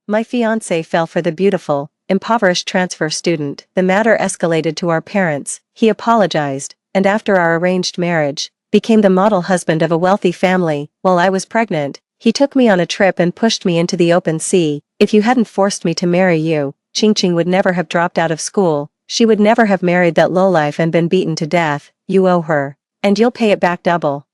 My fiancé fell for the beautiful, impoverished transfer student. The matter escalated to our parents, he apologized, and after our arranged marriage, became the model husband of a wealthy family. While I was pregnant, he took me on a trip and pushed me into the open sea. If you hadn't forced me to marry you, Ching would never have dropped out of school, she would never have married that lowlife and been beaten to death. You owe her. And you'll pay it back double.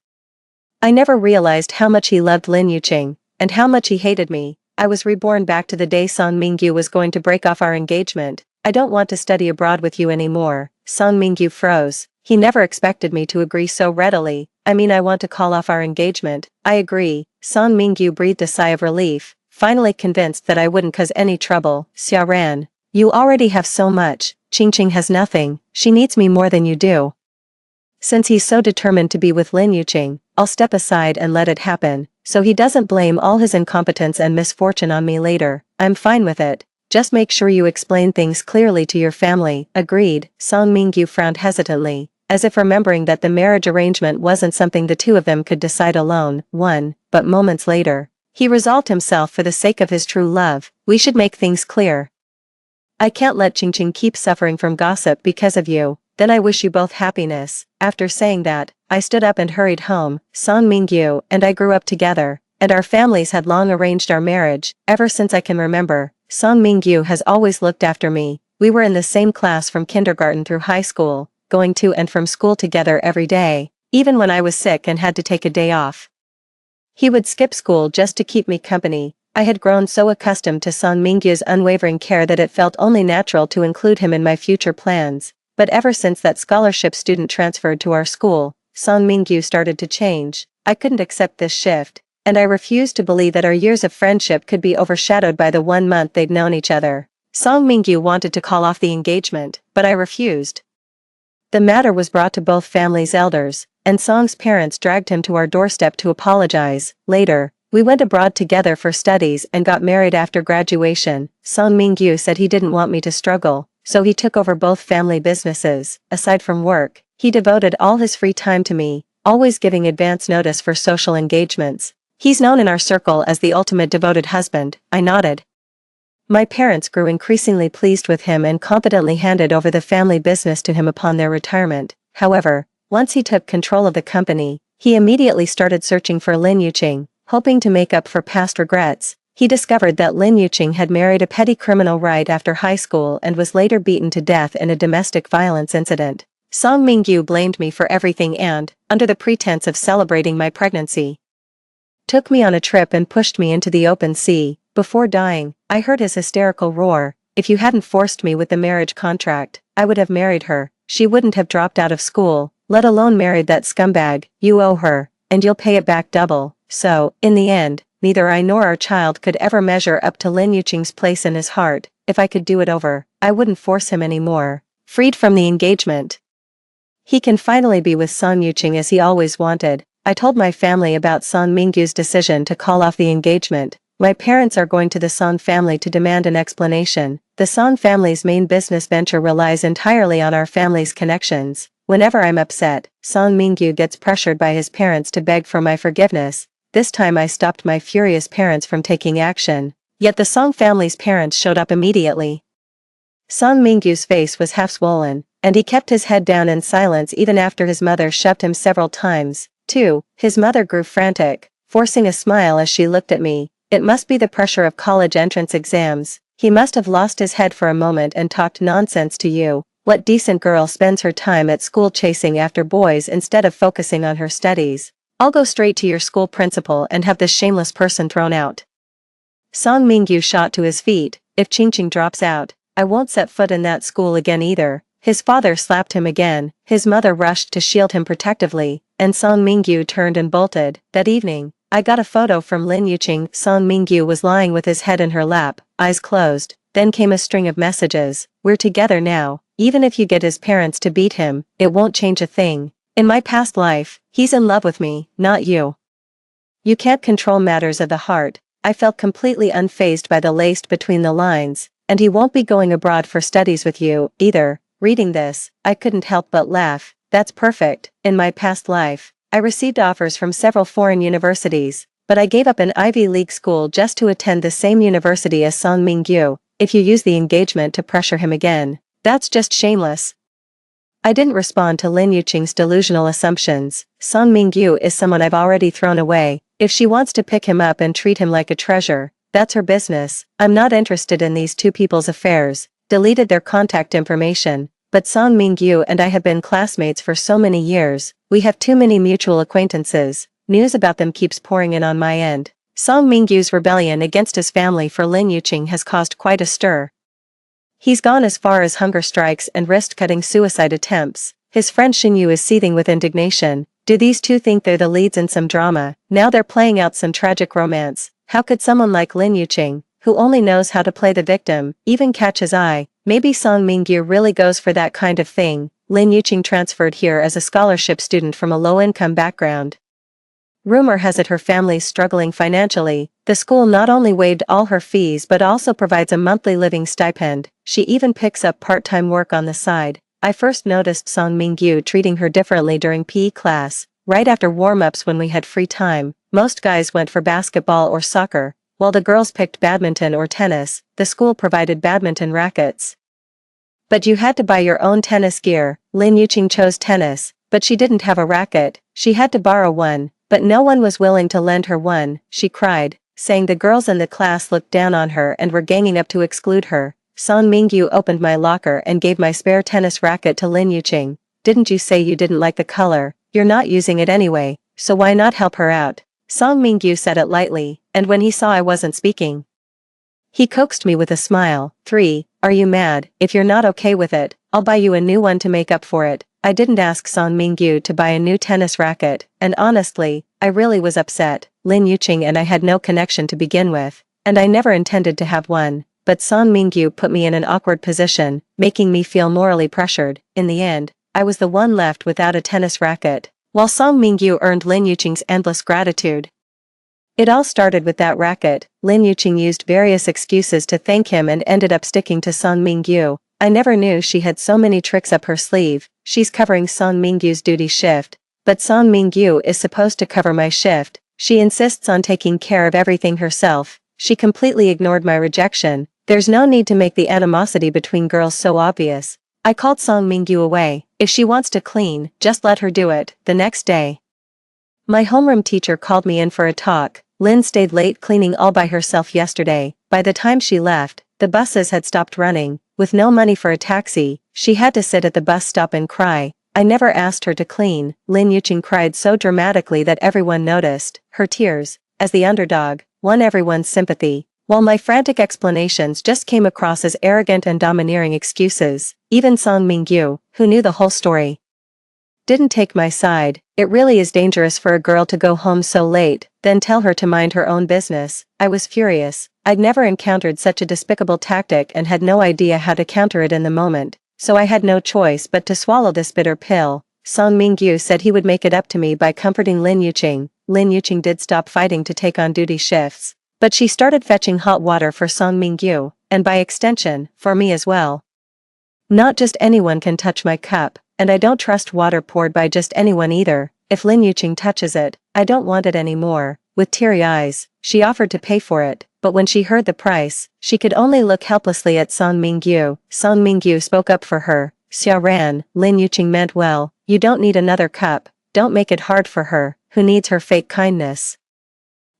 I never realized how much he loved Lin Yuqing, and how much he hated me. I was reborn back to the day Song Mingyu was going to break off our engagement. I don't want to study abroad with you anymore. Song Mingyu froze. He never expected me to agree so readily. I mean, I want to call off our engagement. I agree. Song Mingyu breathed a sigh of relief, finally convinced that I wouldn't cause any trouble. Xiaoran, you already have so much. Qingqing has nothing. She needs me more than you do. Since he's so determined to be with Lin Yuqing, I'll step aside and let it happen, so he doesn't blame all his incompetence and misfortune on me later. I'm fine with it. Just make sure you explain things clearly to your family. Agreed. Song Mingyu frowned hesitantly, as if remembering that the marriage arrangement wasn't something the two of them could decide alone. But moments later, he resolved himself for the sake of his true love. We should make things clear. I can't let Qingqing keep suffering from gossip because of you. Then I wish you both happiness. After saying that, I stood up and hurried home. Song Mingyu and I grew up together, and our families had long arranged our marriage. Ever since I can remember, Song Mingyu has always looked after me. We were in the same class from kindergarten through high school, going to and from school together every day, even when I was sick and had to take a day off. He would skip school just to keep me company. I had grown so accustomed to Song Mingyu's unwavering care that it felt only natural to include him in my future plans. But ever since that scholarship student transferred to our school, Song Mingyu started to change. I couldn't accept this shift, and I refused to believe that our years of friendship could be overshadowed by the 1 month they'd known each other. Song Mingyu wanted to call off the engagement, but I refused. The matter was brought to both families' elders, and Song's parents dragged him to our doorstep to apologize. Later, we went abroad together for studies and got married after graduation. Song Mingyu said he didn't want me to struggle, so he took over both family businesses. Aside from work, he devoted all his free time to me, always giving advance notice for social engagements. He's known in our circle as the ultimate devoted husband. I nodded. My parents grew increasingly pleased with him and confidently handed over the family business to him upon their retirement. However, once he took control of the company, he immediately started searching for Lin Yuqing, hoping to make up for past regrets. He discovered that Lin Yuqing had married a petty criminal right after high school and was later beaten to death in a domestic violence incident. Song Mingyu blamed me for everything and, under the pretense of celebrating my pregnancy, took me on a trip and pushed me into the open sea. Before dying, I heard his hysterical roar. If you hadn't forced me with the marriage contract, I would have married her. She wouldn't have dropped out of school, let alone married that scumbag. You owe her, and you'll pay it back double. So, in the end, neither I nor our child could ever measure up to Lin Yuqing's place in his heart. If I could do it over, I wouldn't force him anymore. Freed from the engagement, he can finally be with Song Yuqing as he always wanted. I told my family about Song Mingyu's decision to call off the engagement. My parents are going to the Song family to demand an explanation. The Song family's main business venture relies entirely on our family's connections. Whenever I'm upset, Song Mingyu gets pressured by his parents to beg for my forgiveness. This time I stopped my furious parents from taking action. Yet the Song family's parents showed up immediately. Song Mingyu's face was half swollen, and he kept his head down in silence even after his mother shoved him several times. His mother grew frantic, forcing a smile as she looked at me. It must be the pressure of college entrance exams. He must have lost his head for a moment and talked nonsense to you. What decent girl spends her time at school chasing after boys instead of focusing on her studies? I'll go straight to your school principal and have this shameless person thrown out. Song Mingyu shot to his feet. If Qingqing drops out, I won't set foot in that school again either. His father slapped him again. His mother rushed to shield him protectively, and Song Mingyu turned and bolted. That evening, I got a photo from Lin Yuqing. Song Mingyu was lying with his head in her lap, eyes closed. Then came a string of messages. We're together now. Even if you get his parents to beat him, it won't change a thing. In my past life, he's in love with me, not you. You can't control matters of the heart. I felt completely unfazed by the laced between the lines, and he won't be going abroad for studies with you, either. Reading this, I couldn't help but laugh. That's perfect. In my past life, I received offers from several foreign universities, but I gave up an Ivy League school just to attend the same university as Song Mingyu. If you use the engagement to pressure him again, that's just shameless. I didn't respond to Lin Yuqing's delusional assumptions. Song Mingyu is someone I've already thrown away. If she wants to pick him up and treat him like a treasure, that's her business. I'm not interested in these two people's affairs. Deleted their contact information. But Song Mingyu and I have been classmates for so many years. We have too many mutual acquaintances. News about them keeps pouring in on my end. Song Mingyu's rebellion against his family for Lin Yuqing has caused quite a stir. He's gone as far as hunger strikes and wrist-cutting suicide attempts. His friend Xinyu is seething with indignation. Do these two think they're the leads in some drama? Now they're playing out some tragic romance. How could someone like Lin Yuqing, who only knows how to play the victim, even catch his eye? Maybe Song Mingyu really goes for that kind of thing. Lin Yuqing transferred here as a scholarship student from a low-income background. Rumor has it her family's struggling financially. The school not only waived all her fees but also provides a monthly living stipend. She even picks up part-time work on the side. I first noticed Song Mingyu treating her differently during PE class, right after warm-ups when we had free time. Most guys went for basketball or soccer, while the girls picked badminton or tennis. The school provided badminton rackets, but you had to buy your own tennis gear. Lin Yuqing chose tennis, but she didn't have a racket. She had to borrow one. But no one was willing to lend her one. She cried, saying the girls in the class looked down on her and were ganging up to exclude her. Song Mingyu opened my locker and gave my spare tennis racket to Lin Yuqing. Didn't you say you didn't like the color? You're not using it anyway, so why not help her out? Song Mingyu said it lightly, and when he saw I wasn't speaking, he coaxed me with a smile. 3. Are you mad? If you're not okay with it, I'll buy you a new one to make up for it. I didn't ask Song Mingyu to buy a new tennis racket, and honestly, I really was upset. Lin Yuqing and I had no connection to begin with, and I never intended to have one, but Song Mingyu put me in an awkward position, making me feel morally pressured. In the end, I was the one left without a tennis racket, while Song Mingyu earned Lin Yuqing's endless gratitude. It all started with that racket. Lin Yuqing used various excuses to thank him and ended up sticking to Song Mingyu. I never knew she had so many tricks up her sleeve. She's covering Song Mingyu's duty shift, but Song Mingyu is supposed to cover my shift. She insists on taking care of everything herself. She completely ignored my rejection. There's no need to make the animosity between girls so obvious. I called Song Mingyu away. If she wants to clean, just let her do it. The next day, my homeroom teacher called me in for a talk. Lin stayed late cleaning all by herself yesterday. By the time she left, the buses had stopped running. With no money for a taxi, she had to sit at the bus stop and cry. I never asked her to clean. Lin Yuqing cried so dramatically that everyone noticed. Her tears, as the underdog, won everyone's sympathy, while my frantic explanations just came across as arrogant and domineering excuses. Even Song Mingyu, who knew the whole story, didn't take my side. It really is dangerous for a girl to go home so late, then tell her to mind her own business. I was furious. I'd never encountered such a despicable tactic and had no idea how to counter it in the moment, so I had no choice but to swallow this bitter pill. Song Mingyu said he would make it up to me by comforting Lin Yuqing. Lin Yuqing did stop fighting to take on duty shifts, but she started fetching hot water for Song Mingyu, and by extension, for me as well. Not just anyone can touch my cup, and I don't trust water poured by just anyone either. If Lin Yuqing touches it, I don't want it anymore. With teary eyes, she offered to pay for it, but when she heard the price, she could only look helplessly at Song Mingyu. Song Mingyu spoke up for her. Xia Ran, Lin Yuqing meant well. You don't need another cup. Don't make it hard for her, who needs her fake kindness.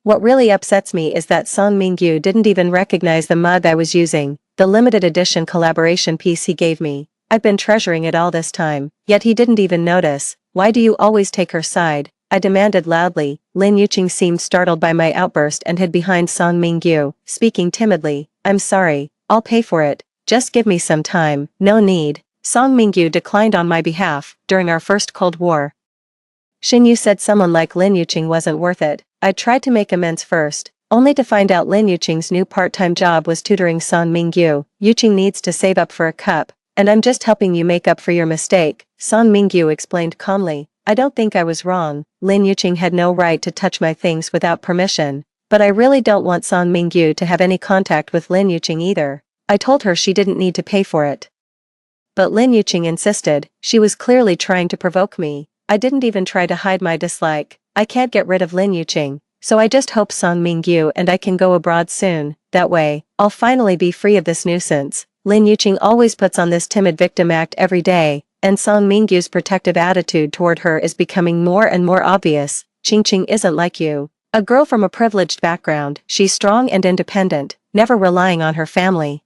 What really upsets me is that Song Mingyu didn't even recognize the mug I was using, the limited edition collaboration piece he gave me. I've been treasuring it all this time, yet he didn't even notice. Why do you always take her side? I demanded loudly. Lin Yuqing seemed startled by my outburst and hid behind Song Mingyu, speaking timidly. I'm sorry, I'll pay for it. Just give me some time. No need. Song Mingyu declined on my behalf. During our first Cold War, Xinyu said someone like Lin Yuqing wasn't worth it. I tried to make amends first, only to find out Lin Yuqing's new part-time job was tutoring Song Mingyu. Yuqing needs to save up for a cup, and I'm just helping you make up for your mistake, Song Mingyu explained calmly. I don't think I was wrong. Lin Yuqing had no right to touch my things without permission, but I really don't want Song Mingyu to have any contact with Lin Yuqing either. I told her she didn't need to pay for it, but Lin Yuqing insisted. She was clearly trying to provoke me. I didn't even try to hide my dislike. I can't get rid of Lin Yuqing. So I just hope Song Mingyu and I can go abroad soon, that way, I'll finally be free of this nuisance. Lin Yuqing always puts on this timid victim act every day, and Song Mingyu's protective attitude toward her is becoming more and more obvious. Qingqing isn't like you. A girl from a privileged background, she's strong and independent, never relying on her family.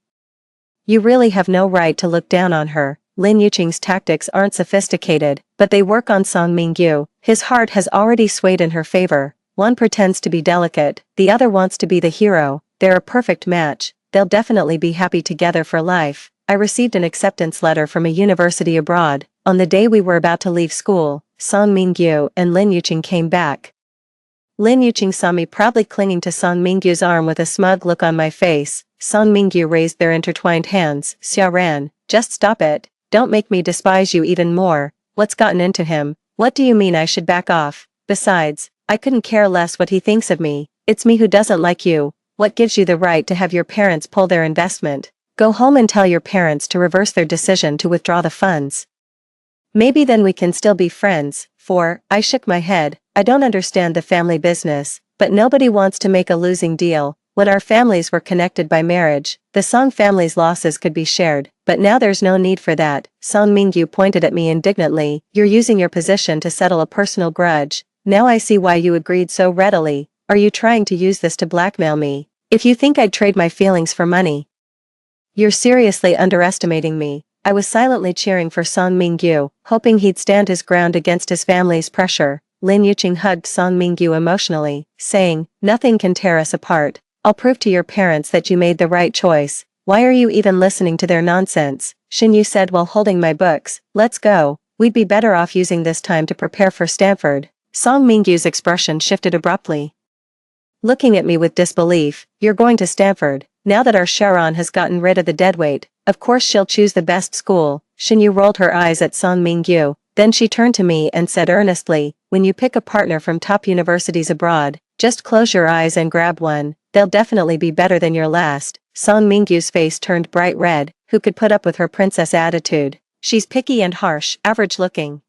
You really have no right to look down on her. Lin Yuqing's tactics aren't sophisticated, but they work on Song Mingyu. His heart has already swayed in her favor. One pretends to be delicate, the other wants to be the hero. They're a perfect match. They'll definitely be happy together for life. I received an acceptance letter from a university abroad. On the day we were about to leave school, Song Mingyu and Lin Yuqing came back. Lin Yuqing saw me proudly clinging to Song Mingyu's arm with a smug look on my face. Song Mingyu raised their intertwined hands. Xiaoran, just stop it. Don't make me despise you even more. What's gotten into him? What do you mean I should back off? Besides, I couldn't care less what he thinks of me. It's me who doesn't like you. What gives you the right to have your parents pull their investment? Go home and tell your parents to reverse their decision to withdraw the funds. Maybe then we can still be friends. I shook my head. I don't understand the family business, but nobody wants to make a losing deal. When our families were connected by marriage, the Song family's losses could be shared, but now there's no need for that. Song Mingyu pointed at me indignantly. You're using your position to settle a personal grudge. Now I see why you agreed so readily. Are you trying to use this to blackmail me? If you think I'd trade my feelings for money, you're seriously underestimating me. I was silently cheering for Song Mingyu, hoping he'd stand his ground against his family's pressure. Lin Yuqing hugged Song Mingyu emotionally, saying, nothing can tear us apart. I'll prove to your parents that you made the right choice. Why are you even listening to their nonsense? Xinyu said while holding my books. Let's go. We'd be better off using this time to prepare for Stanford. Song Mingyu's expression shifted abruptly, looking at me with disbelief. You're going to Stanford? Now that our Sharon has gotten rid of the deadweight, of course she'll choose the best school. Xinyu rolled her eyes at Song Mingyu. Then she turned to me and said earnestly, when you pick a partner from top universities abroad, just close your eyes and grab one. They'll definitely be better than your last. Song Mingyu's face turned bright red. Who could put up with her princess attitude? She's picky and harsh, average looking,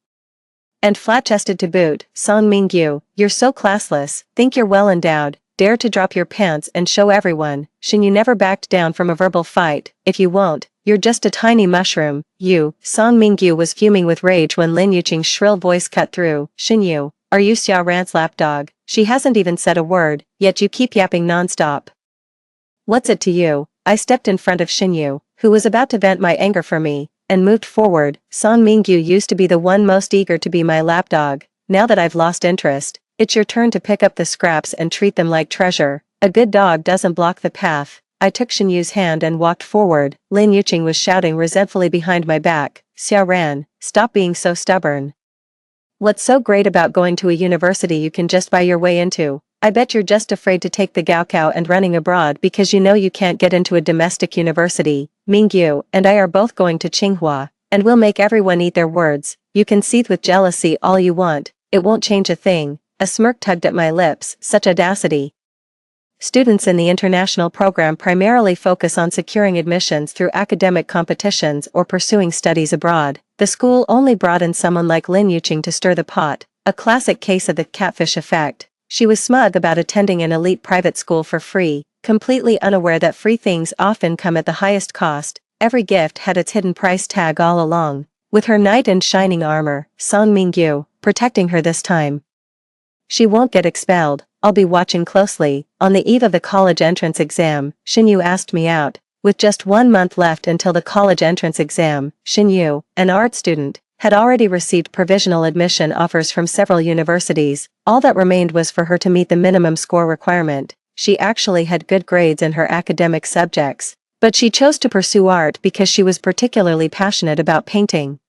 and flat-chested to boot. Song Mingyu, you're so classless. Think you're well endowed. Dare to drop your pants and show everyone. Xinyu never backed down from a verbal fight. If you won't, you're just a tiny mushroom. You. Song Mingyu was fuming with rage when Lin Yuqing's shrill voice cut through. Xinyu, are you Xiaoran's lapdog? She hasn't even said a word, yet you keep yapping nonstop. What's it to you? I stepped in front of Xinyu, who was about to vent my anger for me, and moved forward. Song Mingyu used to be the one most eager to be my lapdog. Now that I've lost interest, it's your turn to pick up the scraps and treat them like treasure. A good dog doesn't block the path. I took Xinyu's hand and walked forward. Lin Yuqing was shouting resentfully behind my back. Xiaoran, stop being so stubborn. What's so great about going to a university you can just buy your way into? I bet you're just afraid to take the gaokao and running abroad because you know you can't get into a domestic university. Mingyu and I are both going to Tsinghua, and we'll make everyone eat their words. You can seethe with jealousy all you want. It won't change a thing. A smirk tugged at my lips. Such audacity. Students in the international program primarily focus on securing admissions through academic competitions or pursuing studies abroad. The school only brought in someone like Lin Yuqing to stir the pot, a classic case of the catfish effect. She was smug about attending an elite private school for free, completely unaware that free things often come at the highest cost. Every gift had its hidden price tag all along. With her knight in shining armor, Song Mingyu, protecting her this time. She won't get expelled. I'll be watching closely. On the eve of the college entrance exam, Xinyu asked me out. With just 1 month left until the college entrance exam, Xinyu, an art student, had already received provisional admission offers from several universities. All that remained was for her to meet the minimum score requirement. She actually had good grades in her academic subjects, but she chose to pursue art because she was particularly passionate about painting.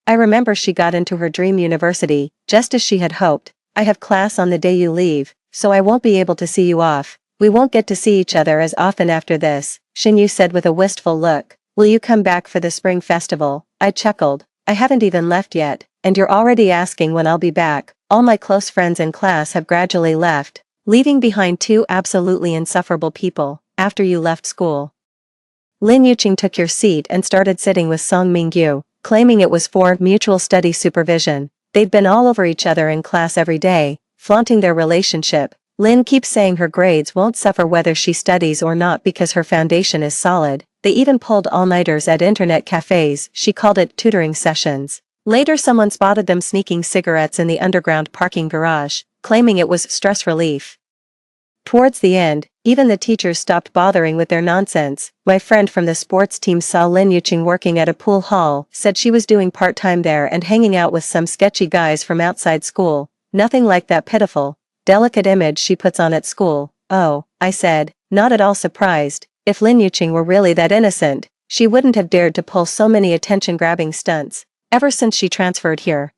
I remember she got into her dream university, just as she had hoped. I have class on the day you leave, so I won't be able to see you off. We won't get to see each other as often after this, Xinyu said with a wistful look. Will you come back for the spring festival? I chuckled. I haven't even left yet, and you're already asking when I'll be back. All my close friends in class have gradually left, leaving behind 2 absolutely insufferable people, after you left school. Lin Yuqing took your seat and started sitting with Song Mingyu, claiming it was for mutual study supervision. They'd been all over each other in class every day, flaunting their relationship, Lin keeps saying her grades won't suffer whether she studies or not because her foundation is solid. They even pulled all-nighters at internet cafes, she called it tutoring sessions. Later someone spotted them sneaking cigarettes in the underground parking garage, claiming it was stress relief. Towards the end, even the teachers stopped bothering with their nonsense. My friend from the sports team saw Lin Yuqing working at a pool hall, said she was doing part-time there and hanging out with some sketchy guys from outside school. Nothing like that pitiful, delicate image she puts on at school. Oh, I said, not at all surprised. If Lin Yuqing were really that innocent, she wouldn't have dared to pull so many attention-grabbing stunts, ever since she transferred here.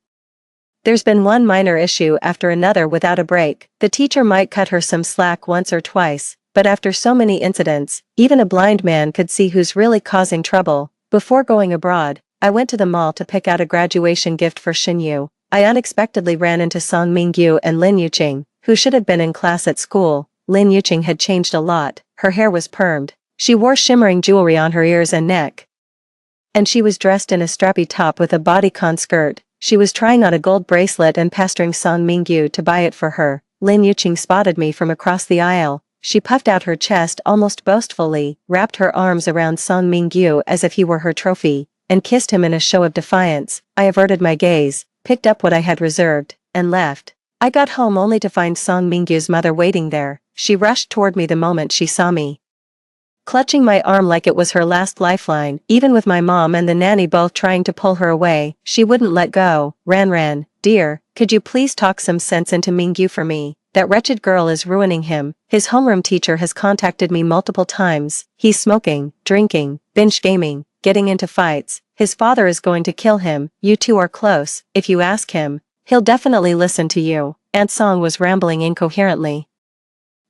There's been one minor issue after another without a break. The teacher might cut her some slack once or twice, but after so many incidents, even a blind man could see who's really causing trouble. Before going abroad, I went to the mall to pick out a graduation gift for Xinyu. I unexpectedly ran into Song Mingyu and Lin Yuqing, who should have been in class at school. Lin Yuqing had changed a lot. Her hair was permed. She wore shimmering jewelry on her ears and neck. And she was dressed in a strappy top with a bodycon skirt. She was trying on a gold bracelet and pestering Song Mingyu to buy it for her. Lin Yuqing spotted me from across the aisle. She puffed out her chest almost boastfully, wrapped her arms around Song Mingyu as if he were her trophy, and kissed him in a show of defiance. I averted my gaze, picked up what I had reserved, and left. I got home only to find Song Mingyu's mother waiting there. She rushed toward me the moment she saw me, clutching my arm like it was her last lifeline. Even with my mom and the nanny both trying to pull her away, she wouldn't let go. Ran, dear, could you please talk some sense into Mingyu for me? That wretched girl is ruining him. His homeroom teacher has contacted me multiple times. He's smoking, drinking, binge gaming, getting into fights. His father is going to kill him. You two are close. If you ask him, he'll definitely listen to you. Aunt Song was rambling incoherently,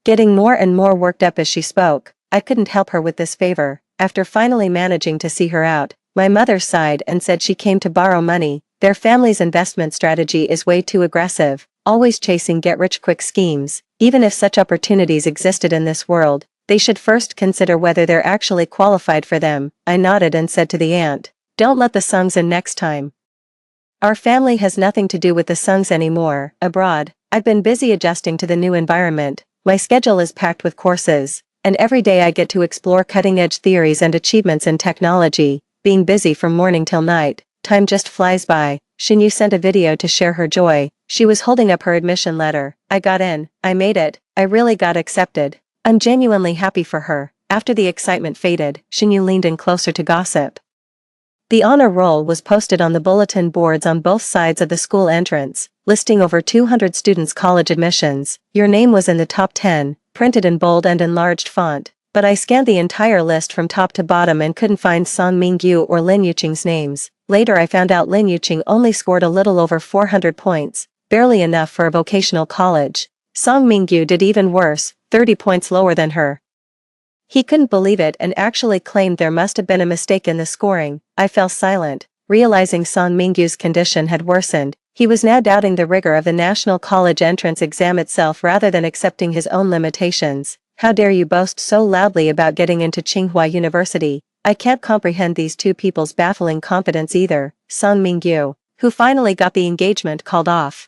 getting more and more worked up as she spoke. I couldn't help her with this favor. After finally managing to see her out, my mother sighed and said she came to borrow money. Their family's investment strategy is way too aggressive, always chasing get-rich-quick schemes. Even if such opportunities existed in this world, they should first consider whether they're actually qualified for them. I nodded and said to the aunt, don't let the Sungs in next time. Our family has nothing to do with the Sungs anymore. Abroad, I've been busy adjusting to the new environment. My schedule is packed with courses, and every day I get to explore cutting-edge theories and achievements in technology. Being busy from morning till night, time just flies by. Xinyu sent a video to share her joy. She was holding up her admission letter. I got in, I made it, I really got accepted. I'm genuinely happy for her. After the excitement faded, Xinyu leaned in closer to gossip. The honor roll was posted on the bulletin boards on both sides of the school entrance, listing over 200 students' college admissions. Your name was in the top 10, printed in bold and enlarged font, but I scanned the entire list from top to bottom and couldn't find Song Mingyu or Lin Yuqing's names. Later I found out Lin Yuqing only scored a little over 400 points, barely enough for a vocational college. Song Mingyu did even worse, 30 points lower than her. He couldn't believe it and actually claimed there must have been a mistake in the scoring. I fell silent, realizing Song Mingyu's condition had worsened. He was now doubting the rigor of the National College entrance exam itself rather than accepting his own limitations. How dare you boast so loudly about getting into Tsinghua University? I can't comprehend these two people's baffling confidence either. Song Mingyu, who finally got the engagement called off,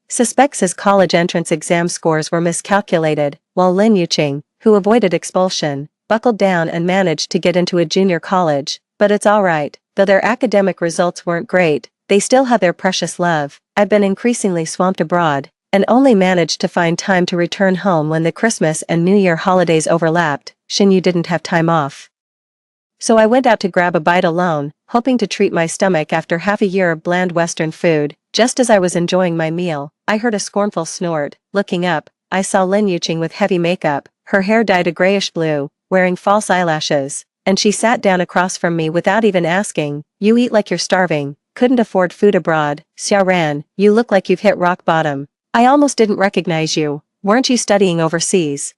suspects his college entrance exam scores were miscalculated, while Lin Yuqing, who avoided expulsion, buckled down and managed to get into a junior college. But it's alright, though their academic results weren't great, they still have their precious love. I've been increasingly swamped abroad, and only managed to find time to return home when the Christmas and New Year holidays overlapped. Xinyu didn't have time off, so I went out to grab a bite alone, hoping to treat my stomach after half a year of bland Western food. Just as I was enjoying my meal, I heard a scornful snort. Looking up, I saw Lin Yuqing with heavy makeup, her hair dyed a grayish blue, wearing false eyelashes, and she sat down across from me without even asking. You eat like you're starving, couldn't afford food abroad. Xiaoran, you look like you've hit rock bottom. I almost didn't recognize you. Weren't you studying overseas?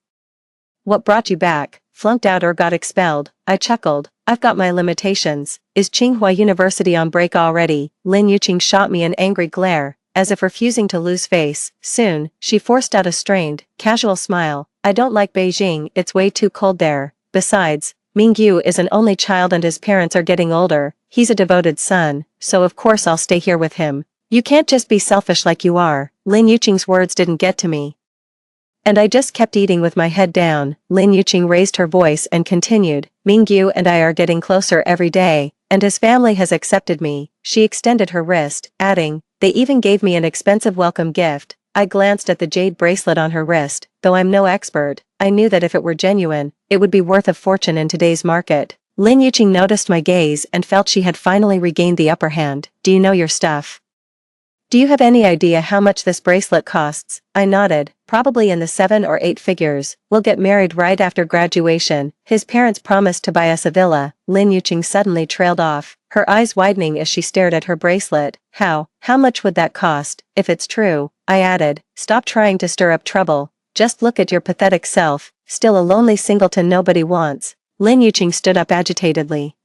What brought you back? Flunked out or got expelled? I chuckled. I've got my limitations. Is Tsinghua University on break already? Lin Yuqing shot me an angry glare, as if refusing to lose face. Soon, she forced out a strained, casual smile. I don't like Beijing, it's way too cold there. Besides, Mingyu is an only child and his parents are getting older. He's a devoted son, so of course I'll stay here with him. You can't just be selfish like you are. Lin Yuqing's words didn't get to me. And I just kept eating with my head down. Lin Yuqing raised her voice and continued, Mingyu and I are getting closer every day, and his family has accepted me. She extended her wrist, adding, they even gave me an expensive welcome gift. I glanced at the jade bracelet on her wrist. Though I'm no expert, I knew that if it were genuine, it would be worth a fortune in today's market. Lin Yuqing noticed my gaze and felt she had finally regained the upper hand. Do you know your stuff? Do you have any idea how much this bracelet costs? I nodded. Probably in the 7 or 8 figures. We'll get married right after graduation. His parents promised to buy us a villa. Lin Yuqing suddenly trailed off, her eyes widening as she stared at her bracelet. How much would that cost? If it's true, I added, stop trying to stir up trouble. Just look at your pathetic self, still a lonely singleton nobody wants. Lin Yuqing stood up agitatedly,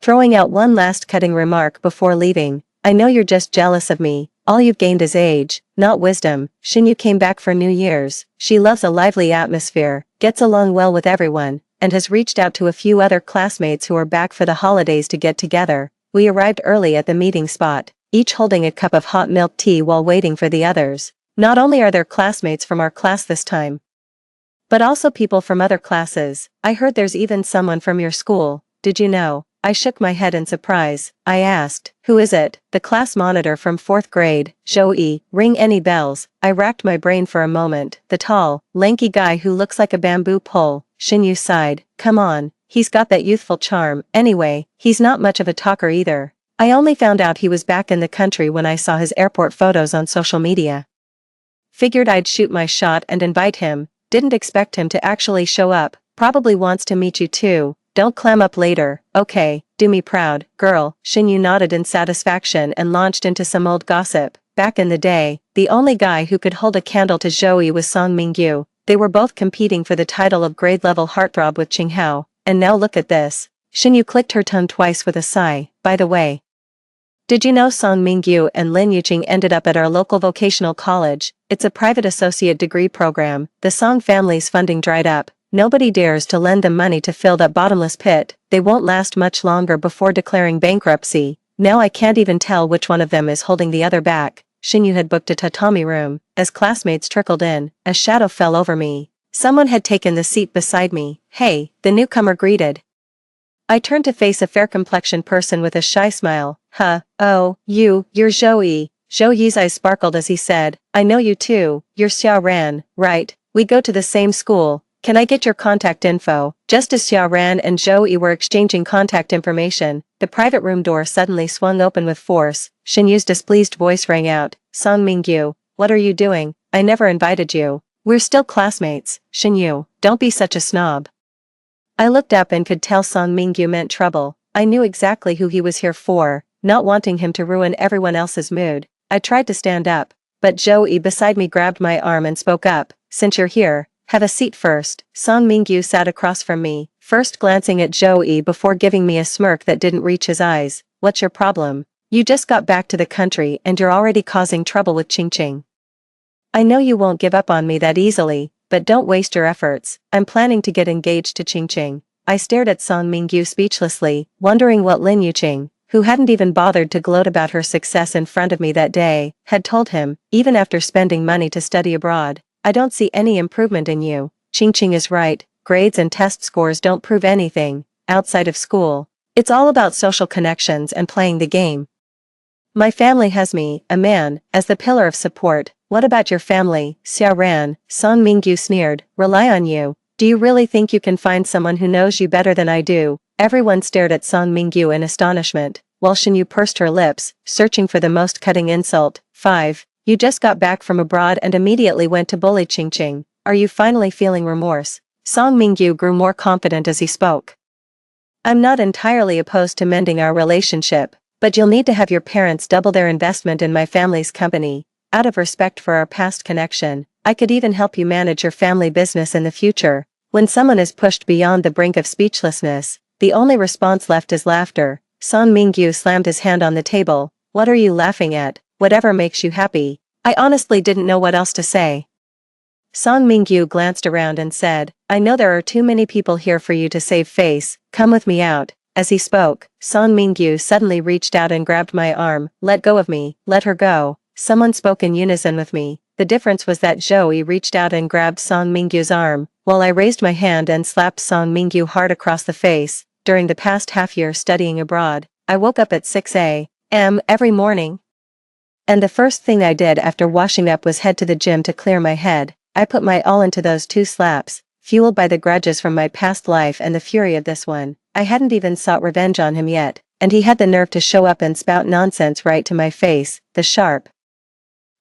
throwing out one last cutting remark before leaving. I know you're just jealous of me. All you've gained is age, not wisdom. Xinyu came back for New Year's. She loves a lively atmosphere, gets along well with everyone, and has reached out to a few other classmates who are back for the holidays to get together. We arrived early at the meeting spot, each holding a cup of hot milk tea while waiting for the others. Not only are there classmates from our class this time, but also people from other classes. I heard there's even someone from your school. Did you know? I shook my head in surprise. I asked, who is it? The class monitor from 4th grade, Zhou Yi. Ring any bells? I racked my brain for a moment. The tall, lanky guy who looks like a bamboo pole. Xinyu sighed. Come on, he's got that youthful charm. Anyway, he's not much of a talker either. I only found out he was back in the country when I saw his airport photos on social media. Figured I'd shoot my shot and invite him. Didn't expect him to actually show up. Probably wants to meet you too. Don't clam up later. Okay, do me proud, girl. Xinyu nodded in satisfaction and launched into some old gossip. Back in the day, the only guy who could hold a candle to Zhou was Song Mingyu. They were both competing for the title of grade-level heartthrob with Qinghao. And now look at this. Xinyu clicked her tongue twice with a sigh. By the way, did you know Song Mingyu and Lin Yuqing ended up at our local vocational college? It's a private associate degree program. The Song family's funding dried up. Nobody dares to lend them money to fill that bottomless pit. They won't last much longer before declaring bankruptcy. Now I can't even tell which one of them is holding the other back. Xinyu had booked a tatami room. As classmates trickled in, a shadow fell over me. Someone had taken the seat beside me. Hey, the newcomer greeted. I turned to face a fair-complexioned person with a shy smile. Oh, you're Zhou Yi. Zhou Yi's eyes sparkled as he said, I know you too. You're Xia Ran, right? We go to the same school. Can I get your contact info? Just as Xia Ran and Zhou Yi were exchanging contact information, the private room door suddenly swung open with force. Xinyu's displeased voice rang out, Song Mingyu, what are you doing? I never invited you. We're still classmates. Xinyu, don't be such a snob. I looked up and could tell Song Mingyu meant trouble. I knew exactly who he was here for, not wanting him to ruin everyone else's mood. I tried to stand up, but Zhou Yi beside me grabbed my arm and spoke up, since you're here, have a seat first. Song Mingyu sat across from me, first glancing at Zhou Yi before giving me a smirk that didn't reach his eyes. What's your problem? You just got back to the country and you're already causing trouble with Qingqing. I know you won't give up on me that easily, but don't waste your efforts. I'm planning to get engaged to Qingqing. I stared at Song Mingyu speechlessly, wondering what Lin Yuqing, who hadn't even bothered to gloat about her success in front of me that day, had told him. Even after spending money to study abroad, I don't see any improvement in you. Qingqing is right, grades and test scores don't prove anything. Outside of school, it's all about social connections and playing the game. My family has me, a man, as the pillar of support. What about your family, Xia Ran? Song Mingyu sneered. Rely on you. Do you really think you can find someone who knows you better than I do? Everyone stared at Song Mingyu in astonishment, while Xinyu pursed her lips, searching for the most cutting insult. 5. You just got back from abroad and immediately went to bully Qingqing. Are you finally feeling remorse? Song Mingyu grew more confident as he spoke. I'm not entirely opposed to mending our relationship, but you'll need to have your parents double their investment in my family's company. Out of respect for our past connection, I could even help you manage your family business in the future. When someone is pushed beyond the brink of speechlessness, the only response left is laughter. Song Mingyu slammed his hand on the table. What are you laughing at? Whatever makes you happy. I honestly didn't know what else to say. Song Mingyu glanced around and said, I know there are too many people here for you to save face. Come with me out. As he spoke, Song Mingyu suddenly reached out and grabbed my arm. Let go of me. Let her go. Someone spoke in unison with me. The difference was that Joey reached out and grabbed Song Mingyu's arm, while I raised my hand and slapped Song Mingyu hard across the face. During the past half-year studying abroad, I woke up at 6 a.m. every morning. And the first thing I did after washing up was head to the gym to clear my head. I put my all into those 2 slaps, fueled by the grudges from my past life and the fury of this one. I hadn't even sought revenge on him yet, and he had the nerve to show up and spout nonsense right to my face. The sharp,